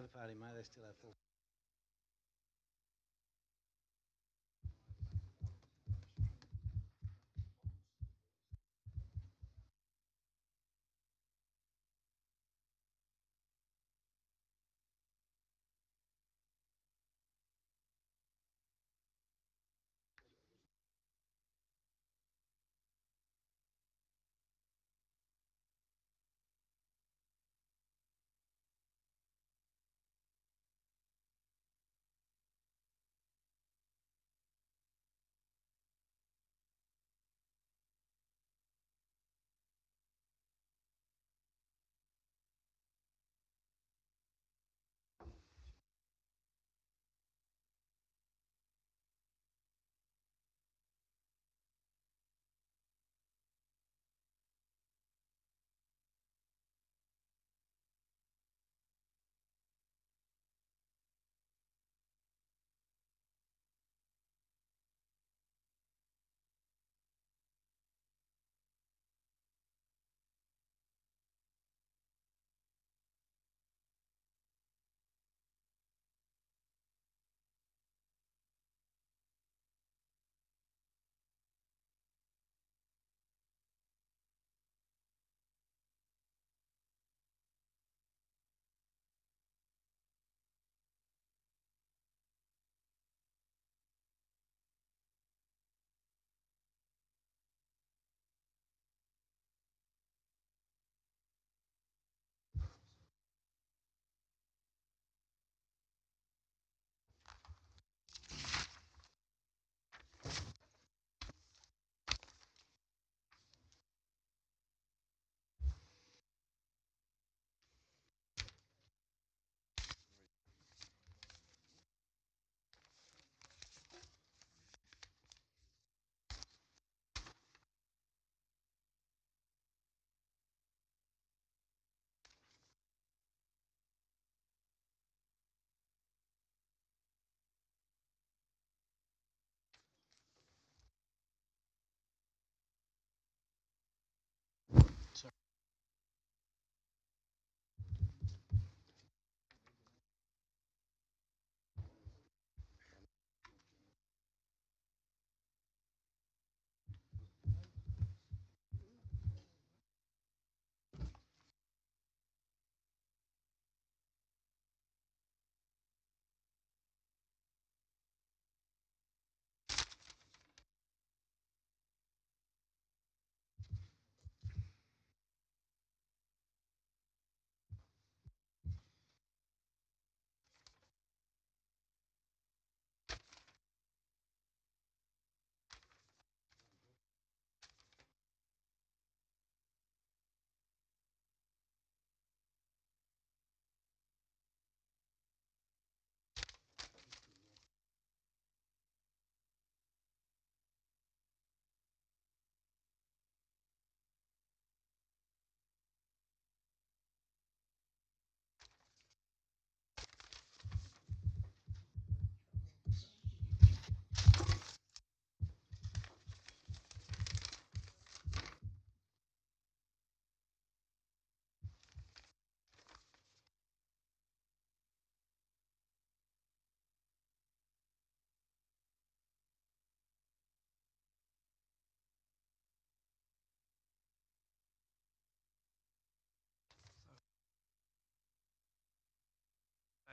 Labor Party, mate. They still have full.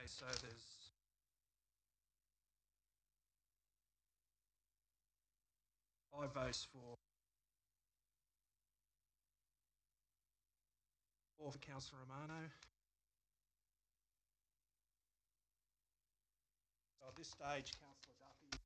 Okay, so there's 5 votes for Councillor Romano. So at this stage, Councillor Duffy.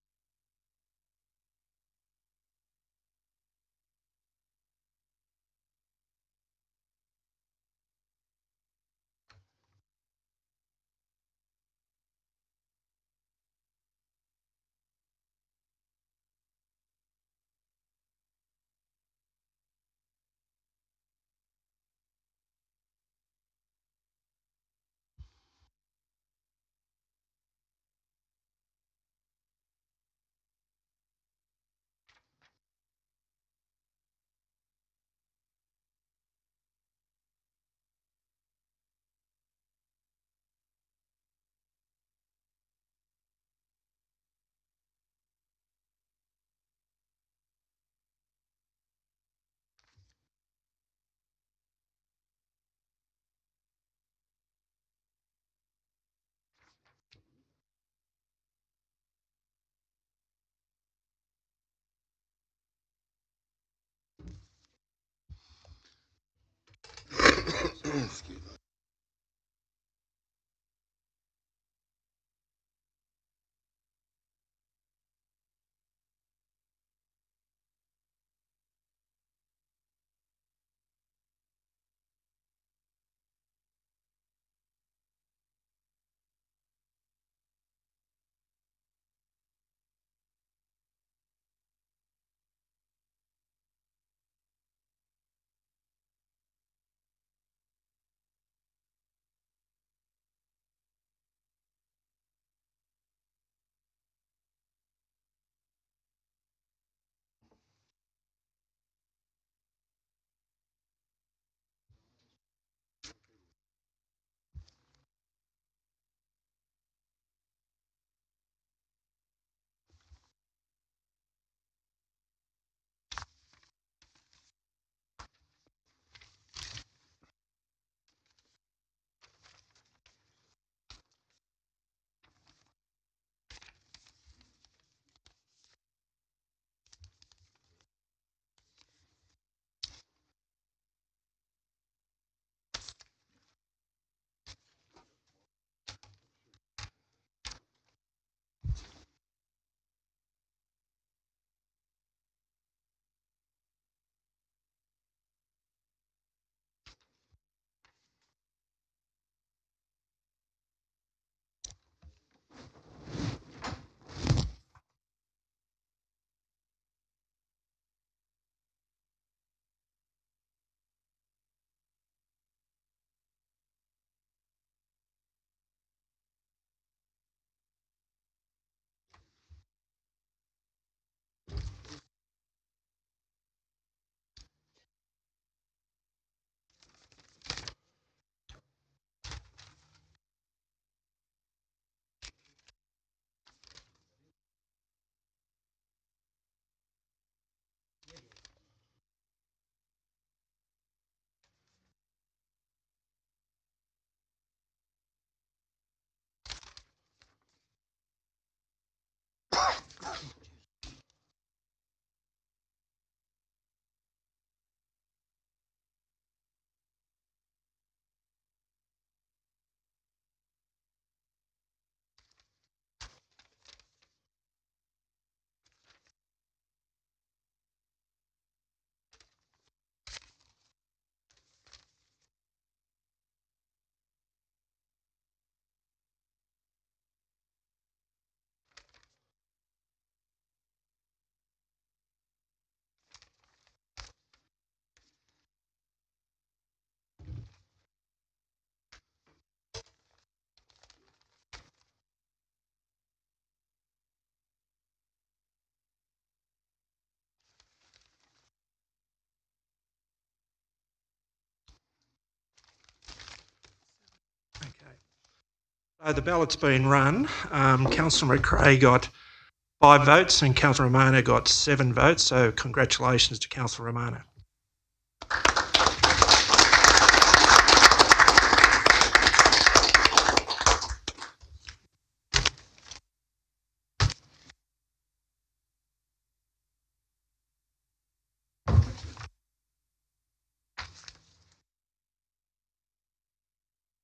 So the ballot's been run. Councillor McRae got 5 votes and Councillor Romano got 7 votes. So congratulations to Councillor Romano.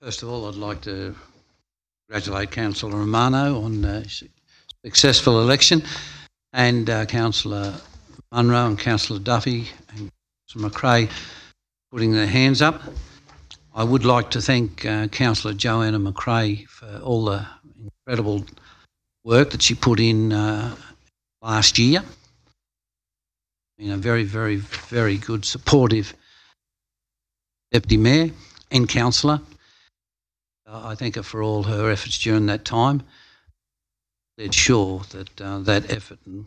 First of all, I'd like to congratulate Councillor Romano on a successful election, and Councillor Munro and Councillor Duffy and Councillor McRae putting their hands up. I would like to thank Councillor Joanna McRae for all the incredible work that she put in last year. Been a very, very, very good, supportive Deputy Mayor and Councillor. I thank her for all her efforts during that time. They're sure that that effort and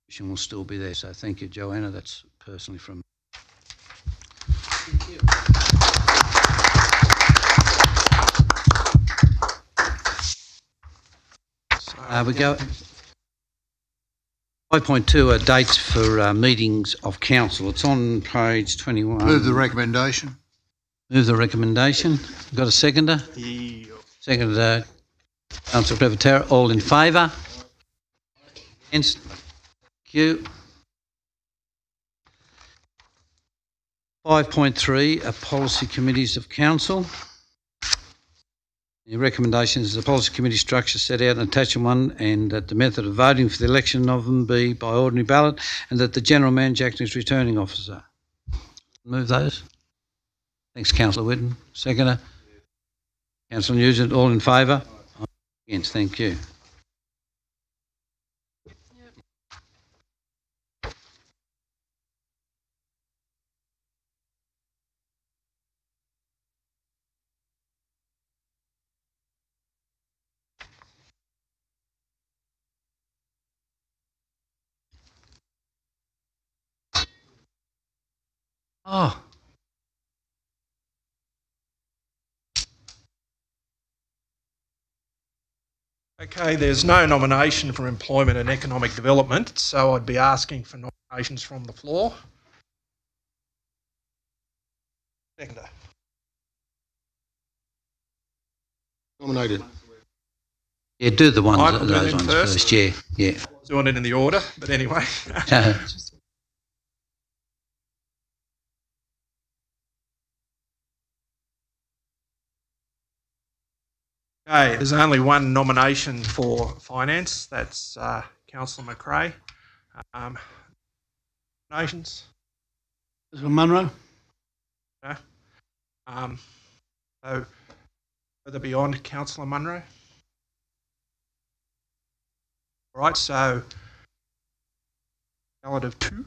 vision will still be there. So thank you, Joanna. That's personally from me. Thank you. We go. 5.2 are dates for meetings of council. It's on page 21. Move the recommendation. Move the recommendation. Got a seconder? Yeah. Second, Councillor Privatera. All in favour? Against? Thank you. 5.3 are policy committees of council. The recommendation is the policy committee structure set out in attachment 1 and that the method of voting for the election of them be by ordinary ballot and that the General Manager acting as returning officer. Move those. Thanks, Councillor Whitten. Seconder. Councillor Nugent, all in favour? Against, thank you. Oh. Okay, there's no nomination for Employment and Economic Development, so I'd be asking for nominations from the floor. Seconder. Nominated. Yeah, do the ones, Michael, those ones first. Yeah, yeah. Doing it in the order, but anyway. Okay, there's only one nomination for finance. That's Councillor McRae. Nominations? Councillor Munro. No. So further beyond Councillor Munro. All right, so ballot of 2.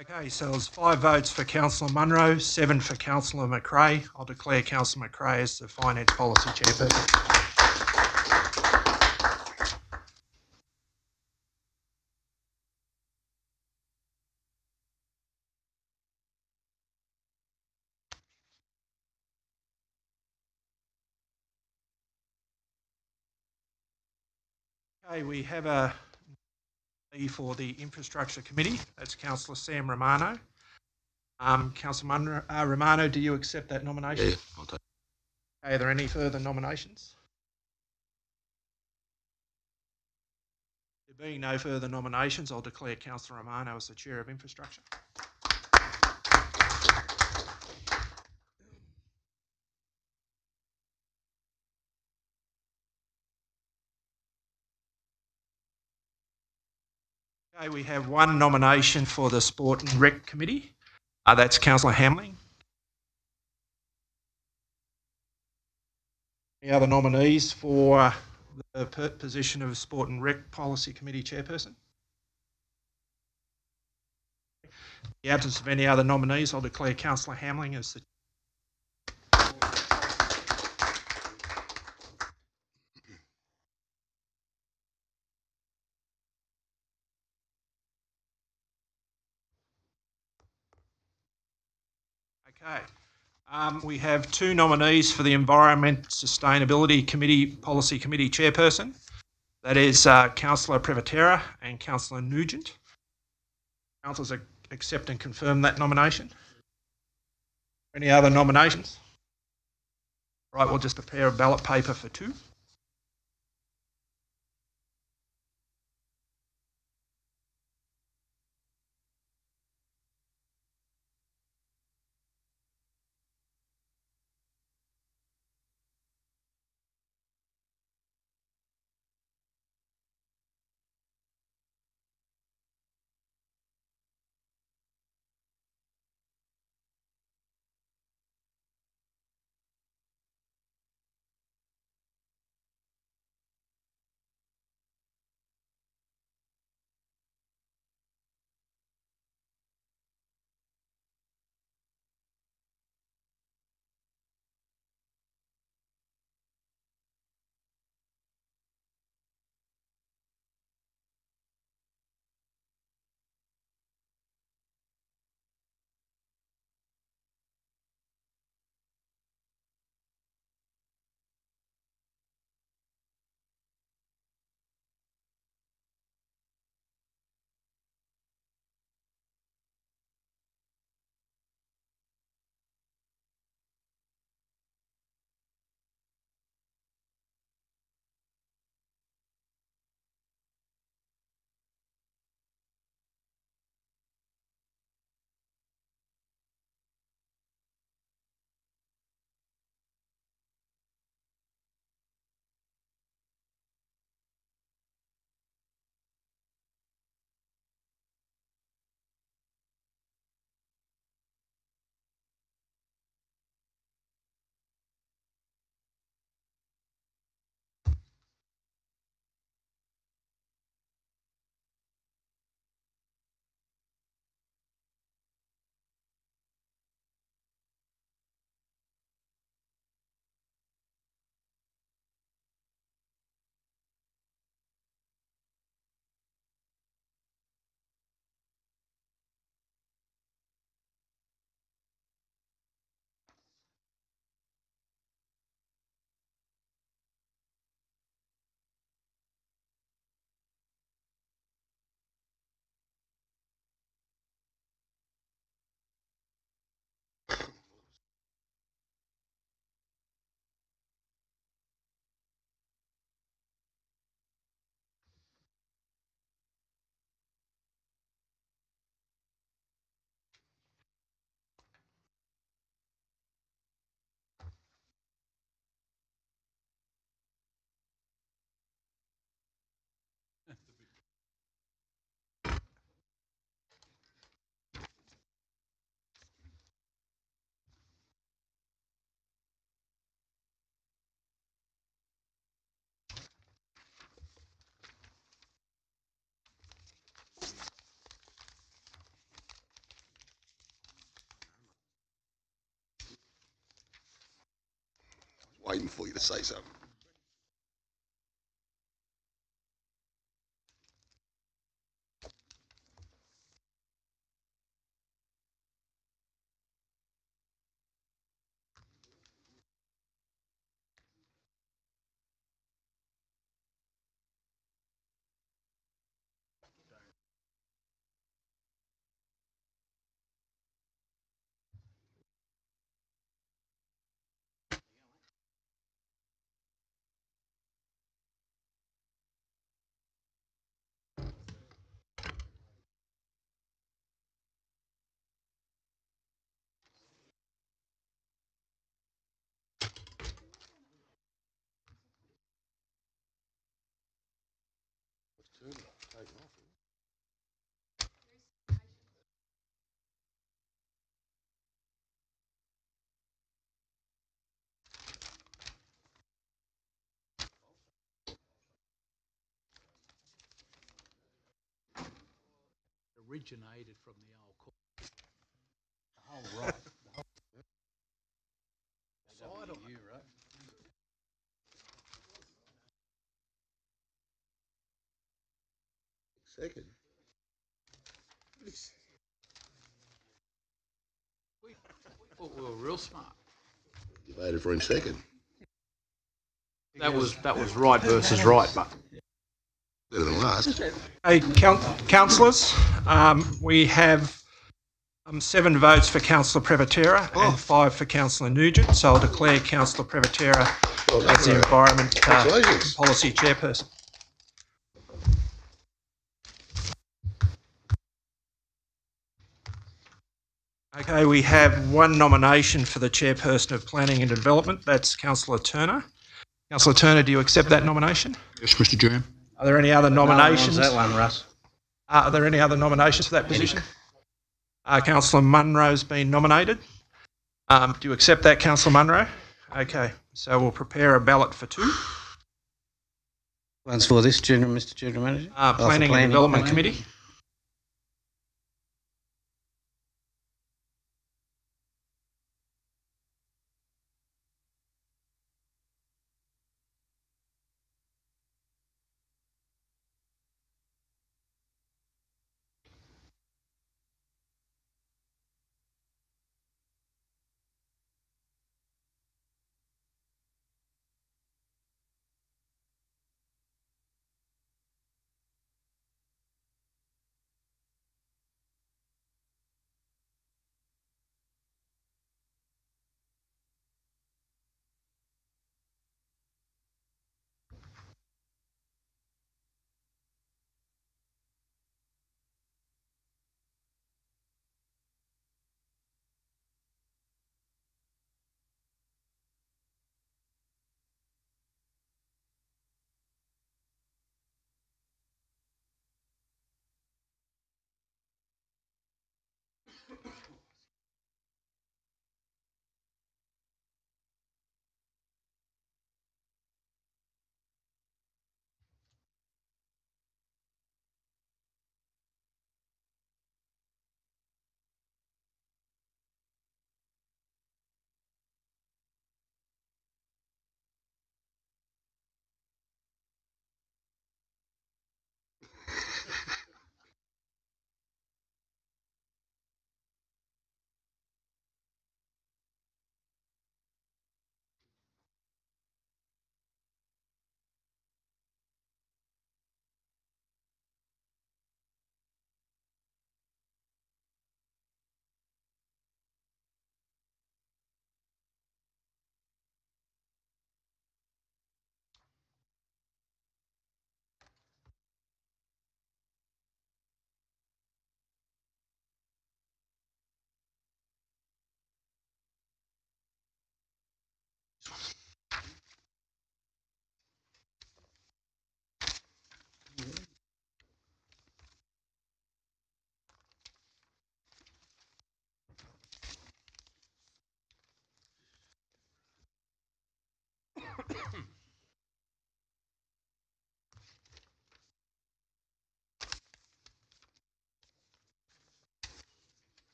Okay, so there's 5 votes for Councillor Munro, 7 for Councillor McRae. I'll declare Councillor McRae as the Finance Policy Chairperson. Okay, we have a for the Infrastructure Committee. That's Councillor Sam Romano. Councillor Romano, do you accept that nomination? Yeah, I'll take it. Okay, are there any further nominations? There being no further nominations, I'll declare Councillor Romano as the Chair of Infrastructure. Okay, we have one nomination for the Sport and Rec Committee. That's Councillor Hamling. Any other nominees for the position of Sport and Rec Policy Committee Chairperson? In the absence of any other nominees, I'll declare Councillor Hamling as the Okay. We have 2 nominees for the Environment Sustainability Committee Policy Committee Chairperson. That is Councillor Privatera and Councillor Nugent. Councillors accept and confirm that nomination. Any other nominations? Right, we'll just prepare a ballot paper for 2. waiting for you to say something. Originated from the old court. The whole right. The whole side of you, right? Second. We thought we were real smart. You voted for him second. That was right versus right, but Better than last. Hey, councillors, we have 7 votes for Councillor Prevotera and 5 for Councillor Nugent, so I'll declare Councillor Prevotera as the Environment Policy Chairperson. Okay, we have 1 nomination for the Chairperson of Planning and Development. That's Councillor Turner. Councillor Turner, do you accept that nomination? Yes, Mr. Chairman. Are there any other nominations? No one wants that one, Russ. Are there any other nominations for that position? Councillor Munro's been nominated. Do you accept that, Councillor Munro? Okay, so we'll prepare a ballot for 2. One's for this, Mr. General Manager? Planning and Development Committee.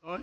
Aye.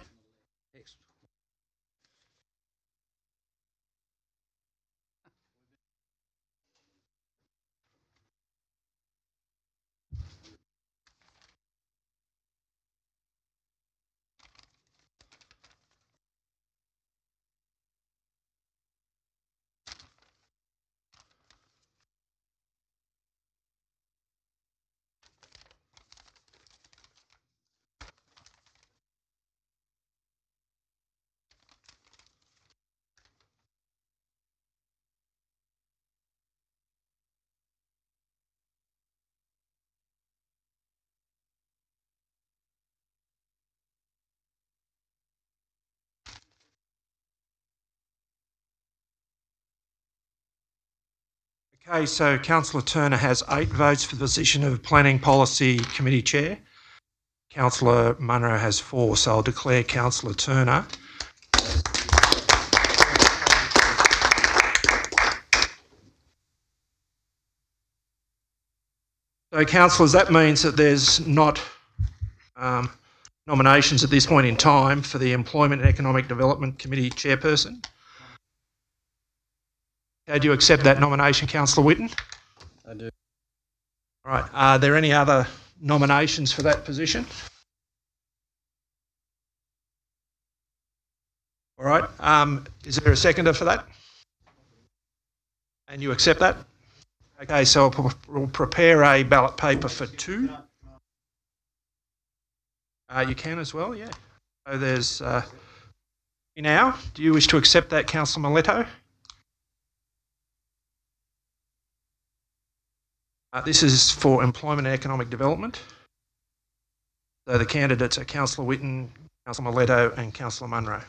Okay, so Councillor Turner has 8 votes for the position of Planning Policy Committee Chair. Councillor Munro has 4, so I'll declare Councillor Turner So, councillors, that means that there's not nominations at this point in time for the Employment and Economic Development Committee chairperson. Do you accept that nomination, Councillor Whitten? I do. All right. Are there any other nominations for that position? All right. Is there a seconder for that? And you accept that? Okay, so we'll prepare a ballot paper for 2. You can as well, yeah. So there's now. Do you wish to accept that, Councillor Miletto? This is for Employment and Economic Development. So the candidates are Councillor Whitten, Councillor Miletto and Councillor Munro.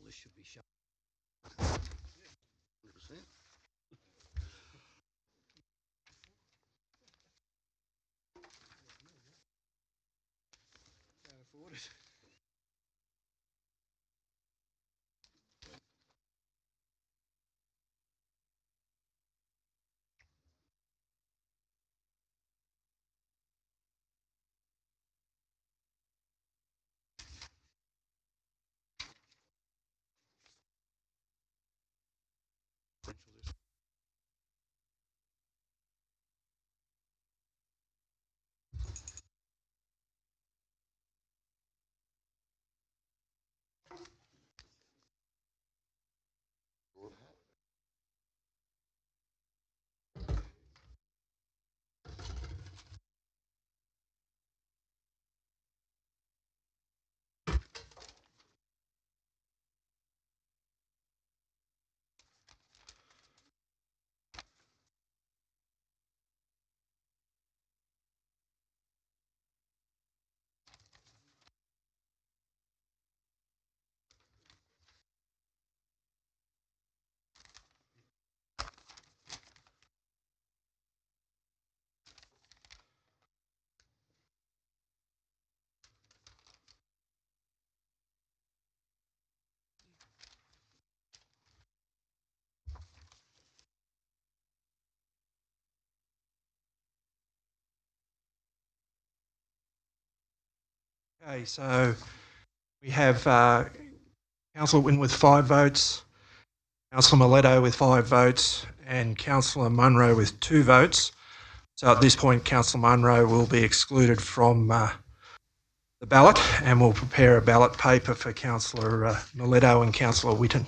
this should be shut. 100%. Can't afford it. Okay, so we have Councillor Wynne with 5 votes, Councillor Miletto with 5 votes, and Councillor Munro with 2 votes. So at this point, Councillor Munro will be excluded from the ballot, and we'll prepare a ballot paper for Councillor Miletto and Councillor Whitten.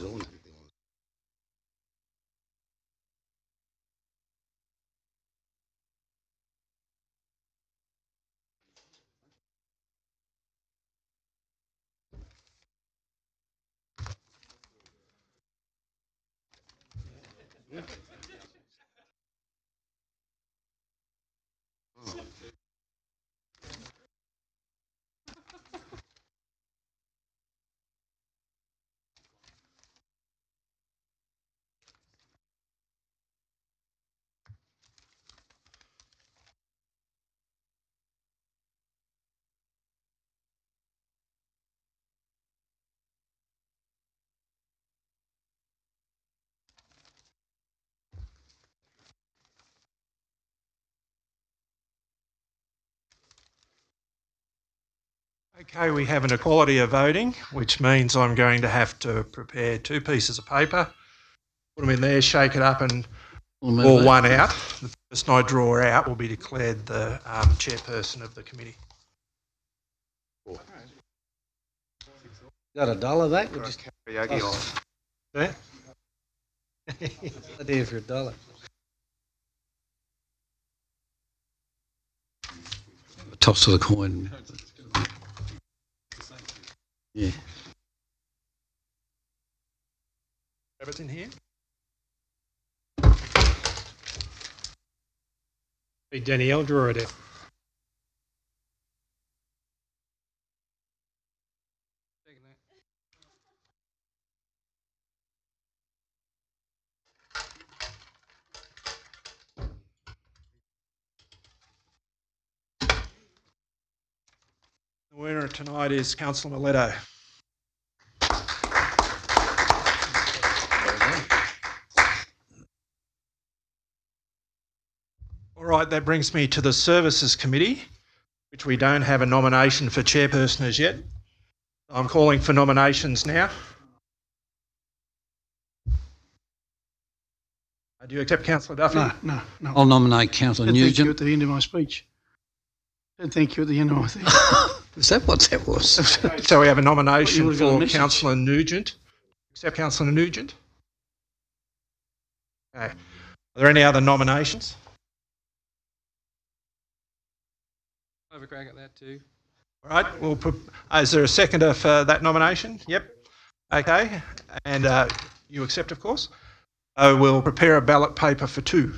is on. Okay, we have an equality of voting, which means I'm going to have to prepare 2 pieces of paper, put them in there, shake it up and draw one out. The person I draw out will be declared the chairperson of the committee. Got $1 that? We'll just karaoke toss. Yeah? Idea for $1. Toss of the coin. Yeah. Rabbits in here? Hey, Danielle, draw it out. The winner tonight is Councillor Miletto. All right, that brings me to the Services Committee, which we don't have a nomination for chairperson as yet. I'm calling for nominations now. Do you accept Councillor Duffy? No. I'll nominate Councillor Thank you Nugent. at the end of my speech. Thank you at the end of my thing. Is that what that was? So we have a nomination would've got a for message. Councillor Nugent. Accept Councillor Nugent? Okay. Are there any other nominations? I'll have a crack at that too. All right, we'll put, is there a seconder for that nomination? Yep. Okay, and you accept, of course. We'll prepare a ballot paper for 2.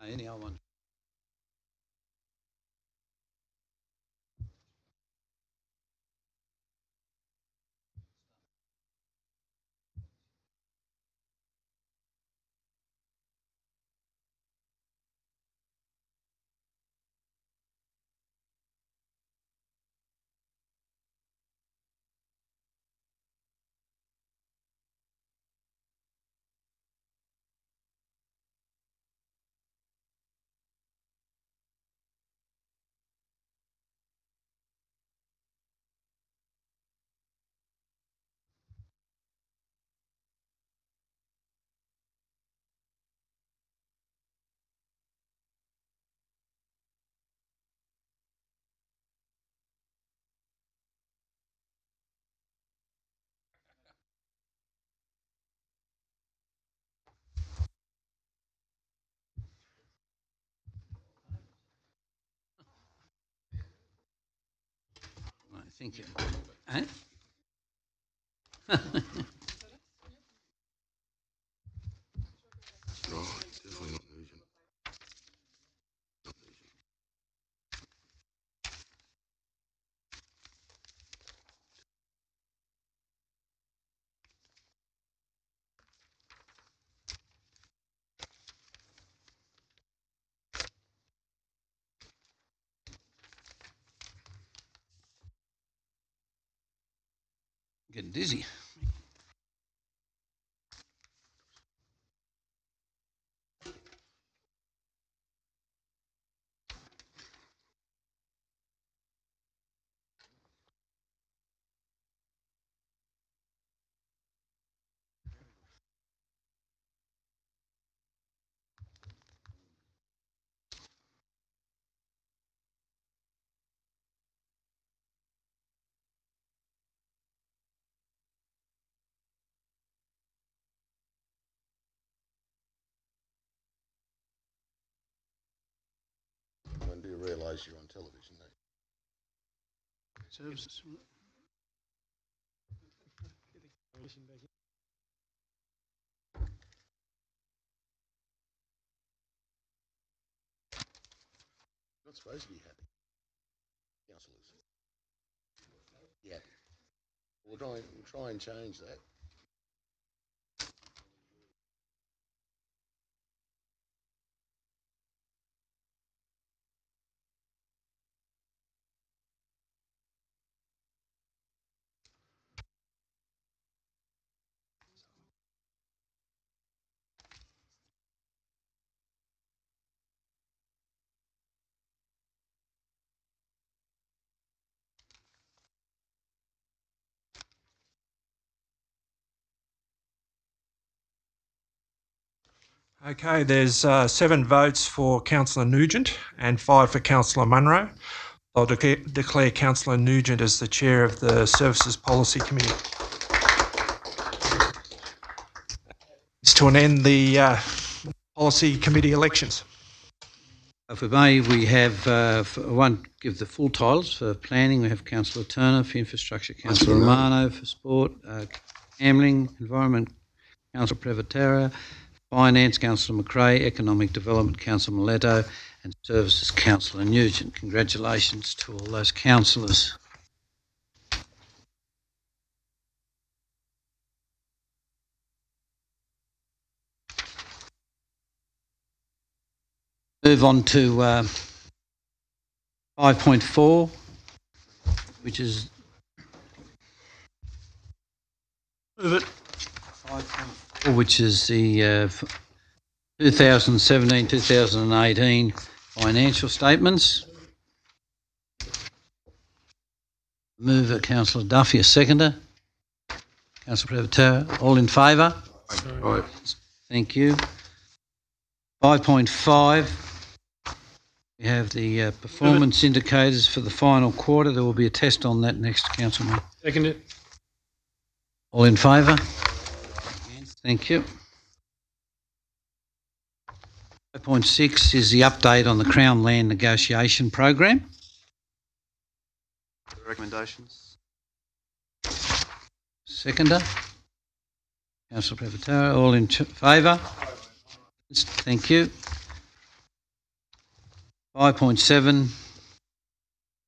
Any other one? Thank you. Eh? Getting dizzy. When do you realise you're on television? Services. You're not supposed to be happy. Councillors. Be happy. We'll try and change that. Okay, there's 7 votes for Councillor Nugent and 5 for Councillor Munro. I'll declare Councillor Nugent as the chair of the Services Policy Committee. It's to an end the Policy Committee elections. If we may, we have, give the full titles. For planning, we have Councillor Turner. For infrastructure, Councillor Romano. For sport, Hamling. Environment, Councillor Privatera. Finance, Councillor McRae. Economic Development, Councillor Miletto. And Services, Councillor Nugent. Congratulations to all those councillors. Move on to 5.4, which is the 2017-2018 financial statements. Move at Councillor Duffy, a seconder. Councillor Privatera, all in favour? Aye. Thank you. 5.5. We have the performance indicators for the final quarter. There will be a test on that next council meeting. Second it. All in favour? Thank you. 5.6 is the update on the Crown Land Negotiation Program. Recommendations. Seconder. Councillor Privatera, all in favour? Thank you. 5.7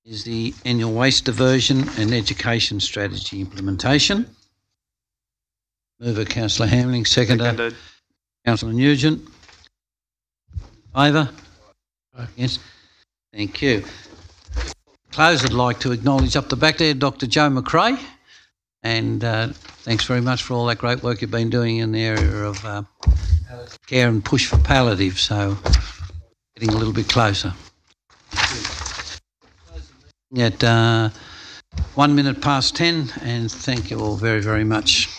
is the annual waste diversion and education strategy implementation. Mover Councillor Hamling, seconder Councillor Nugent. Favour? Yes. Thank you. Close, I'd like to acknowledge up the back there Dr. Joe McRae, and thanks very much for all that great work you've been doing in the area of care and push for palliative, so getting a little bit closer. At 1 minute past 10, and thank you all very, very much.